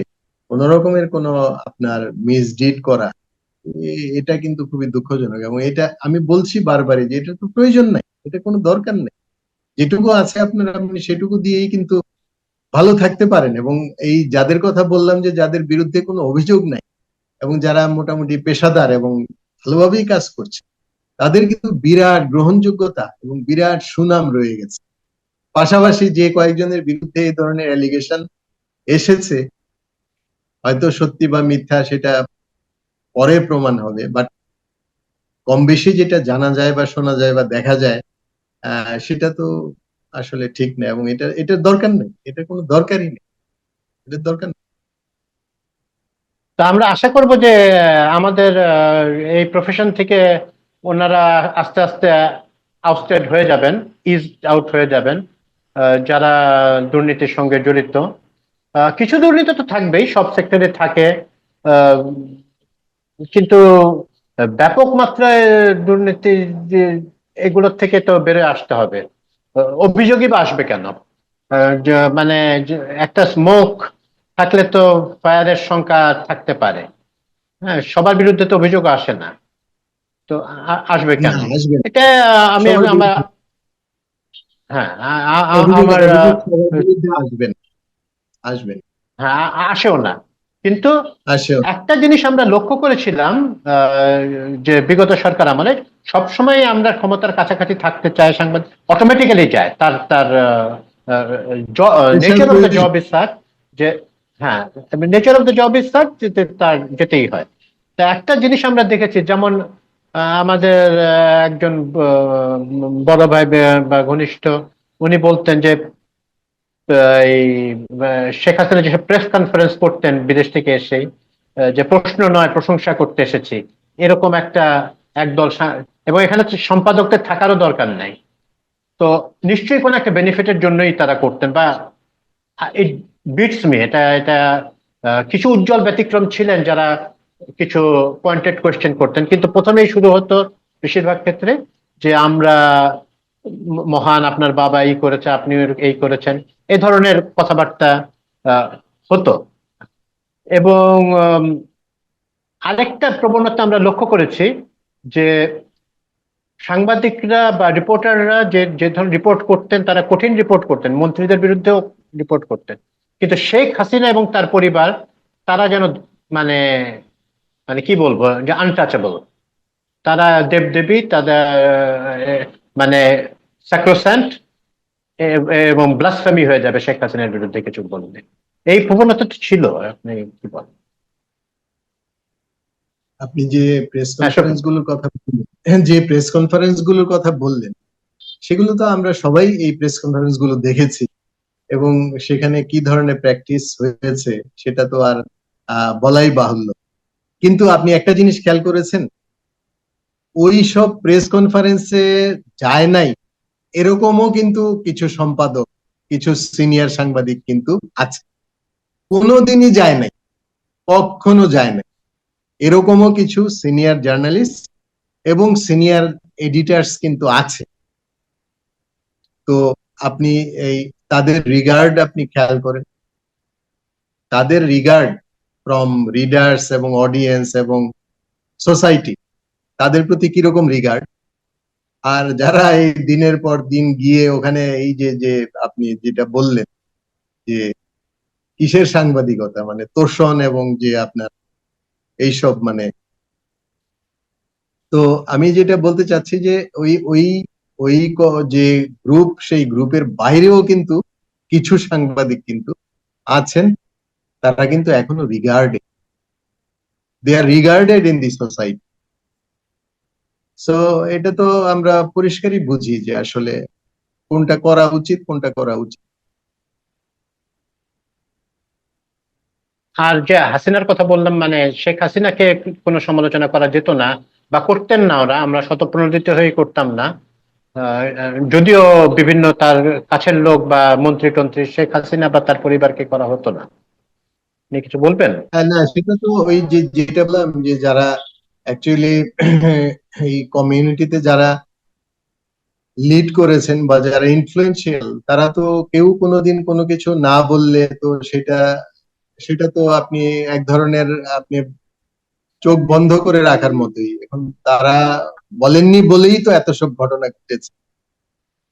কোন রকমের কোন আপনার মিসডিড করা, এটা কিন্তু খুবই দুঃখজনক। এবং এটা আমি বলছি বারবারই যে এটা তো প্রয়োজন নাই, এটা কোনো দরকার নেই। যেটুকু আছে আপনার, আপনি সেটুকু দিয়েই কিন্তু ভালো থাকতে পারেন। এবং এই যাদের কথা বললাম যে যাদের বিরুদ্ধে কোনো অভিযোগ নাই এবং যারা মোটামুটি পেশাদার এবং ভালোভাবেই কাজ করছে, তাদের কিন্তু বিরাট গ্রহণযোগ্যতা এবং বিরাট সুনাম রয়ে গেছে। পাশাপাশি যে কয়েকজনের বিরুদ্ধে এই ধরনের অ্যালিগেশন এসেছে, হয়তো সত্যি বা মিথ্যা সেটা পরে প্রমাণ হবে, বাট কম বেশি যেটা জানা যায় বা শোনা যায় বা দেখা যায়, সেটা তো আসলে ঠিক না। এবং এটা এটার দরকার নেই, এটা কোনো দরকারই নেই, এটার দরকার নেই। তা আমরা আশা করব যে আমাদের এই প্রফেশন থেকে ওনারা আস্তে আস্তে আউটস্টেড হয়ে যাবেন, ইজ আউট হয়ে যাবেন, যারা দুর্নীতির সঙ্গে জড়িত। কিছু দুর্নীতি তো থাকবেই, সব সেক্টরে থাকে। আহ, কিন্তু ব্যাপক মাত্রায় দুর্নীতি যে এগুলোর থেকে তো বেরোয় আসতে হবে। অভিযোগই বা আসবে কেন? মানে একটা স্মোক থাকলে তো ফায়ারের সংখ্যা থাকতে পারে। হ্যাঁ, সবার বিরুদ্ধে তো অভিযোগ আসে না। তো আসবে না, কেন? আসবে না। এটা আমি সবার আমার, বিরুদ্ধে হ্যাঁ, অভিযোগ আমার অভিযোগ সবার বিরুদ্ধে আসবে না, আসবে না, হ্যাঁ, আসেও না। কিন্তু আসেও না। একটা জিনিস আমরা লক্ষ্য করেছিলাম, যে বিগত সরকার আমলে সবসময় আমরা ক্ষমতার কাছাকাছি থাকতে চাই, সাংবাদিক অটোমেটিক্যালি যায়, তার তার পেশার নেচার অফ দ্য প্রয়োজন। জব ইজ সাচ যে, হ্যাঁ, nature of the job is such তার যেতেই হয়। তা একটা জিনিস আমরা দেখেছি, যেমন আমাদের একজন বড় ভাই বা ঘনিষ্ঠ, উনি বলতেন যে এই শেখ হাসিনা যেসব প্রেস কনফারেন্স করতেন বিদেশ থেকে এসে, যে প্রশ্ন নয় প্রশংসা করতে এসেছি, এরকম একটা একদল এবং এখানে তো সম্পাদকদের থাকারও দরকার নাই। তো নিশ্চয়ই কোনো একটা বেনিফিটের জন্যই তারা করতেন, বা ইট বিটস মি, এটা এটা কিছু উজ্জ্বল ব্যতিক্রম ছিলেন যারা কিছু পয়েন্টেড কোয়েশ্চেন করতেন, কিন্তু প্রথমেই শুরু হতো বেশিরভাগ ক্ষেত্রে যে আমরা মহান, আপনার বাবা এই করেছে, আপনি এই করেছেন, এই ধরনের কথাবার্তা আহ, হতো। এবং আরেকটা প্রবণতা আমরা লক্ষ্য করেছি যে সাংবাদিকরা বা রিপোর্টাররা যে যে ধরনের রিপোর্ট করতেন, তারা কঠিন রিপোর্ট করতেন, মন্ত্রীদের বিরুদ্ধেও রিপোর্ট করতেন, কিন্তু শেখ হাসিনা এবং তার পরিবার, তারা যেন মানে মানে কি বলবো, যে আনটাচেবল, তারা দেবদেবী, তাদের মানে স্যাক্রোস্যান্ট, এবং ব্লাসফেমি হয়ে যাবে শেখ হাসিনার বিরুদ্ধে কিছু বললে। এই প্রবণতা তো ছিল, আপনি কি বলেন? আপনি যে প্রেস হ্যাঁ, কনফারেন্স গুলোর কথা বললেন, যে প্রেস কনফারেন্স গুলোর কথা বললেন, সেগুলো তো আমরা সবাই এই প্রেস কনফারেন্স গুলো দেখেছি, এবং সেখানে কি ধরনের প্র্যাকটিস হয়েছে সেটা তো আর বলাই বাহুল্য। কিন্তু আপনি একটা জিনিস খেয়াল করেছেন, ওই সব প্রেস কনফারেন্সে যায় নাই এরকমও কিন্তু কিছু সম্পাদক, কিছু সিনিয়র সাংবাদিক কিন্তু আছে, কোনোদিনই যায় নাই, কখনো যায় নাই। এরকমও কিছু সিনিয়র জার্নালিস্ট এবং সিনিয়র এডিটার্স কিন্তু আছে। তো আপনি এই তাদের রিগার্ড আপনি খেয়াল করেন, তাদের রিগার্ড ফ্রম রিডার্স এবং অডিয়েন্স এবং সোসাইটি, তাদের প্রতি কিরকম রিগার্ড। আর যারা এই দিনের পর দিন গিয়ে ওখানে এই যে যে আপনি যেটা বললেন যে কিসের সাংবাদিকতা, মানে তোষণ এবং যে আপনার এইসব মানে, তো আমি যেটা বলতে চাচ্ছি যে ওই ওই ওই যে গ্রুপ, সেই গ্রুপের বাইরেও কিন্তু কিছু সাংবাদিক কিন্তু আছেন, তারা কিন্তু এখনো regarded, they are regarded in the society. So এটা তো আমরা পরিষ্কারই বুঝি যে আসলে কোনটা করা উচিত, কোনটা করা উচিত। আর যে হাসিনার কথা বললাম, মানে শেখ হাসিনাকে কোনো সমালোচনা করা যেত না, বা করতেন না ওরা, আমরা স্বতঃপ্রণোদিত হয়ে করতাম না। যদিও বিভিন্ন তার কাছের লোক বা মন্ত্রী টন্ত্রী, শেখ হাসিনা বা তার পরিবারকে করা হতো না। আপনি কিছু বলবেন? হ্যাঁ, না সেটা তো ওই যে যেটা বললাম যে যারা অ্যাকচুয়ালি এই কমিউনিটিতে যারা লিড করেছেন বা যারা ইনফ্লুয়েন্সিয়াল, তারা তো কেউ কোনোদিন কোনো কিছু না বললে তো সেটা সেটা তো আপনি এক ধরনের আপনি চোখ বন্ধ করে রাখার মতোই। এখন তারা বলেননি বলেই তো এত সব ঘটনা ঘটেছে।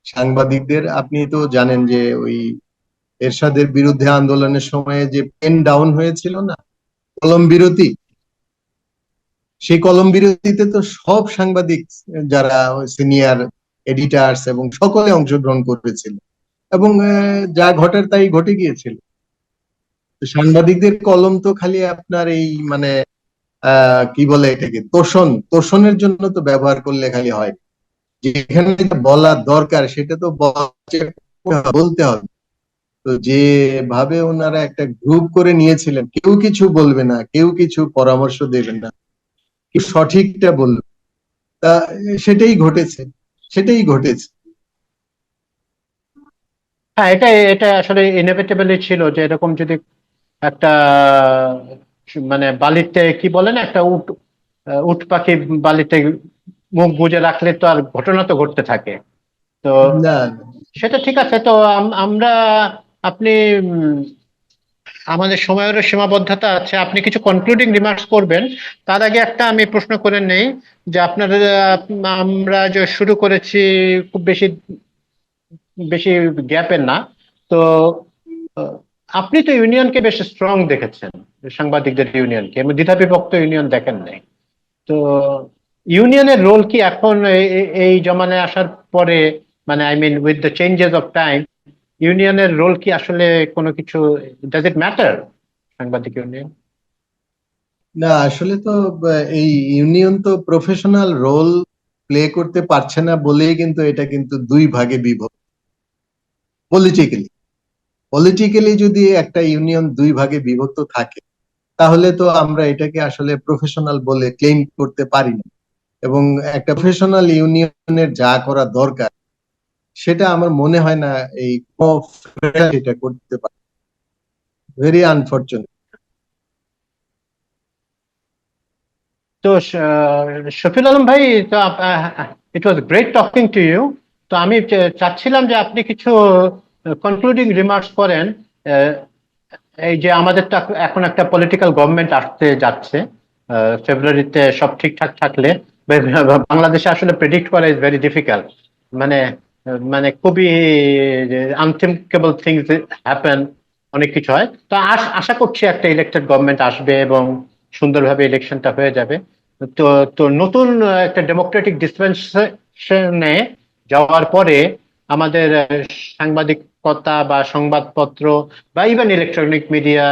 সাংবাদিকদের আপনি তো জানেন যে ওই এরশাদের বিরুদ্ধে আন্দোলনের সময় যে পেন ডাউন হয়েছিল না, কলম বিরতি, সেই কলম বিরতিতে তো সব সাংবাদিক যারা সিনিয়র এডিটার্স এবং সকলে অংশগ্রহণ করেছিল, এবং যা ঘটার তাই ঘটে গিয়েছিল। তো সাংবাদিকদের কলম তো খালি আপনার এই মানে কি বলে এটাকে, তোষণের জন্য তো ব্যবহার করলে খালি হয়, যেখানে যেটা বলার দরকার সেটা তো বলতে হবে। তো যেভাবে ওনারা একটা গ্রুপ করে নিয়েছিলেন, কেউ কিছু বলবে না, কেউ কিছু পরামর্শ দেবে না, কেউ সঠিকটা বলবে, তা সেটাই ঘটেছে, সেটাই ঘটেছে। হ্যাঁ, এটা এটা আসলে ইনএভিটেবলই ছিল যে এরকম যদি একটা মানে বালিতে কি বলে না, একটা উট, উট পাখি বালিতে মুখ গুজে রাখলে তো আর ঘটনা তো ঘটতে থাকে। তো না, সেটা ঠিক আছে। তো আমরা, আপনি আমাদের সময়েরও সীমাবদ্ধতা আছে, আপনি কিছু কনক্লুডিং রিমার্কস করবেন। তার আগে একটা আমি প্রশ্ন করে নেই, যে আপনার আমরা যে শুরু করেছি খুব বেশি বেশি গ্যাপের না। তো আহ, আপনি তো ইউনিয়নকে বেশ স্ট্রং দেখেছেন, সাংবাদিকদের ইউনিয়নকে, এবং দ্বিধাবিভক্ত ইউনিয়ন দেখেন নাই। তো ইউনিয়নের রোল কি এখন এই জমানায় আসার পরে, মানে I mean with the changes of time, ইউনিয়নের রোল কি আসলে কোনো কিছু, ডাজ ইট ম্যাটার, সাংবাদিক ইউনিয়ন? না আসলে তো এই ইউনিয়ন তো প্রফেশনাল রোল প্লে করতে পারছে না বলেই কিন্তু এটা কিন্তু দুই ভাগে বিভক্ত পলিটিক্যালি। পলিটিক্যালি যদি একটা ইউনিয়ন দুই ভাগে বিভক্ত থাকে তাহলে তো আমরা এটাকে আসলে প্রফেশনাল বলে ক্লেম করতে পারি না। এবং একটা প্রফেশনাল ইউনিয়নের যা করা দরকার সেটা আমার মনে হয় না এই এটা করতে পারে। Very unfortunate. তো শফিউল আলম ভাই, তো it was great talking to you. তো আমি চাচ্ছিলাম যে আপনি কিছু কনক্লুডিং রিমার্কস করেন। আহ, এই যে আমাদের তো এখন একটা পলিটিক্যাল গভর্নমেন্ট আসতে যাচ্ছে, ফেব্রুয়ারিতে সব ঠিকঠাক থাকলে। বাংলাদেশে আসলে প্রেডিক্ট করা ইজ ভেরি ডিফিকাল্ট। মানে মানে খুবই আনথিঙ্কেবল থিংস হ্যাপেন, অনেক কিছু হয়। তো আশা করছি একটা ইলেক্টেড গভর্নমেন্ট আসবে এবং সুন্দরভাবে ইলেকশনটা হয়ে যাবে। তো তো নতুন একটা ডেমোক্রেটিক ডিসপেনসেশনে যাওয়ার পরে আমাদের সাংবাদিকতা বা সংবাদপত্র বা ইভেন ইলেকট্রনিক মিডিয়া,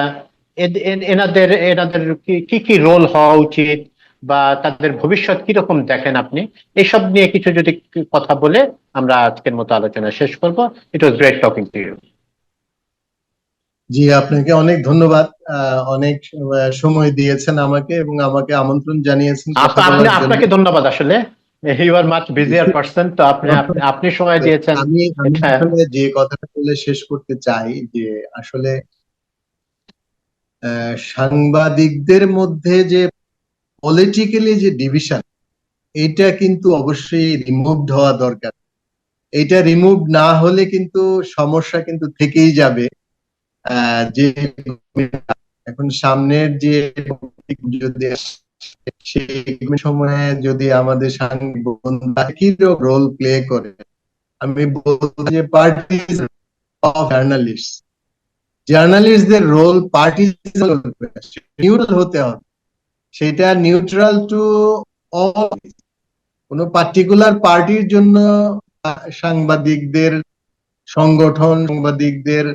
এনাদের এনাদের কি কি কি রোল হওয়া উচিত বা তাদের ভবিষ্যৎ কিরকম দেখেন আপনি, এসব নিয়ে কিছু যদি কথা বলে আমরা আজকের মতো আলোচনা শেষ করব। It was great talking to you. জি, আপনাকে অনেক ধন্যবাদ। অনেক সময় দিয়েছেন আমাকে এবং আমাকে আমন্ত্রণ জানিয়েছেন কথা আপনি বলার জন্য। আপনাকে ধন্যবাদ আসলে। You are much busier person, তো আপনি আপনি আপনি সময় দিয়েছেন। আমি আমি এটা আসলে যে কথাটা বলে শেষ করতে চাই যে আসলে সাংবাদিকদের মধ্যে যে পলিটিক্যালি যে ডিভিশন, এটা কিন্তু অবশ্যই রিমুভড হওয়া দরকার। এটা রিমুভ না হলে কিন্তু সমস্যা কিন্তু থেকেই যাবে। যে এখন সামনের যে যদি সেই সময়ে যদি আমাদের সাংবাদিক বন্ধুরা একই রোল প্লে করে, আমি বলবো যে পার্টিজ অফ জার্নালিস্ট, জার্নালিস্টদের রোল পার্টিজান, নিউট্রাল হতে হবে। সেটা নিউট্রাল টু অল। কোনো পার্টিকুলার পার্টির জন্য সাংবাদিকদের সংগঠন, সাংবাদিকদের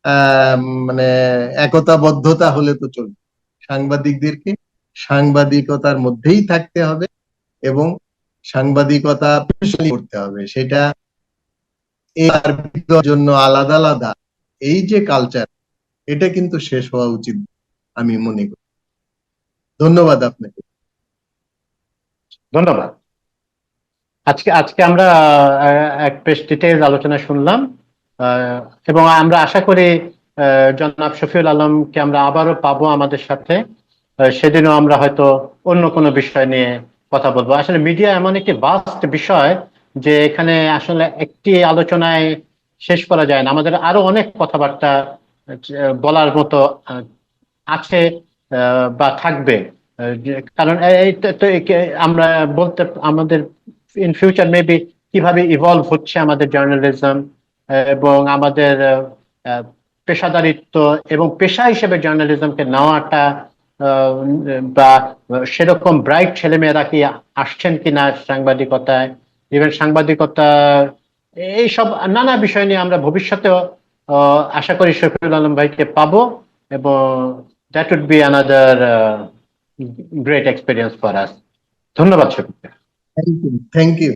আহ মানে একতাবদ্ধতা হলে তো চলবে। সাংবাদিকদেরকে সাংবাদিকতার মধ্যেই থাকতে হবে এবং সাংবাদিকতা প্রফেশনালি করতে হবে। সেটা এর জন্য আলাদা আলাদা এই যে কালচার, এটা কিন্তু শেষ হওয়া উচিত আমি মনে করি। ধন্যবাদ আপনাকে। ধন্যবাদ। আজকে আজকে আমরা এক বেশ ডিটেইলস আলোচনা শুনলাম, আহ, এবং আমরা আশা করি জনাব শফিউল আলমকে আমরা আবারও পাবো আমাদের সাথে। সেদিনও আমরা হয়তো অন্য কোনো বিষয় নিয়ে কথা বলবো। আসলে মিডিয়া এমন একটি ভাস্ট বিষয় যে এখানে আসলে একটি আলোচনায় শেষ করা যায় না। আমাদের আরো অনেক কথাবার্তা বলার মতো আছে বা থাকবে। কারণ আমরা বলতে আমাদের ইন ফিউচার মেবি কিভাবে ইভলভ হচ্ছে আমাদের জার্নালিজম এবং আমাদের আহ, পেশাদারিত্ব এবং পেশা হিসেবে জার্নালিজমকে নেওয়াটা, বা সেরকম ব্রাইট ছেলেমেয়েরা কি আসছেন কিনা সাংবাদিকতায়, ইভেন সাংবাদিকতা, এইসব নানা বিষয় নিয়ে আমরা ভবিষ্যতেও আশা করি শফিউল আলম ভাইকে পাবো। এবং that would be another great experience for us. ধন্যবাদ Shafiq. Thank you, thank you.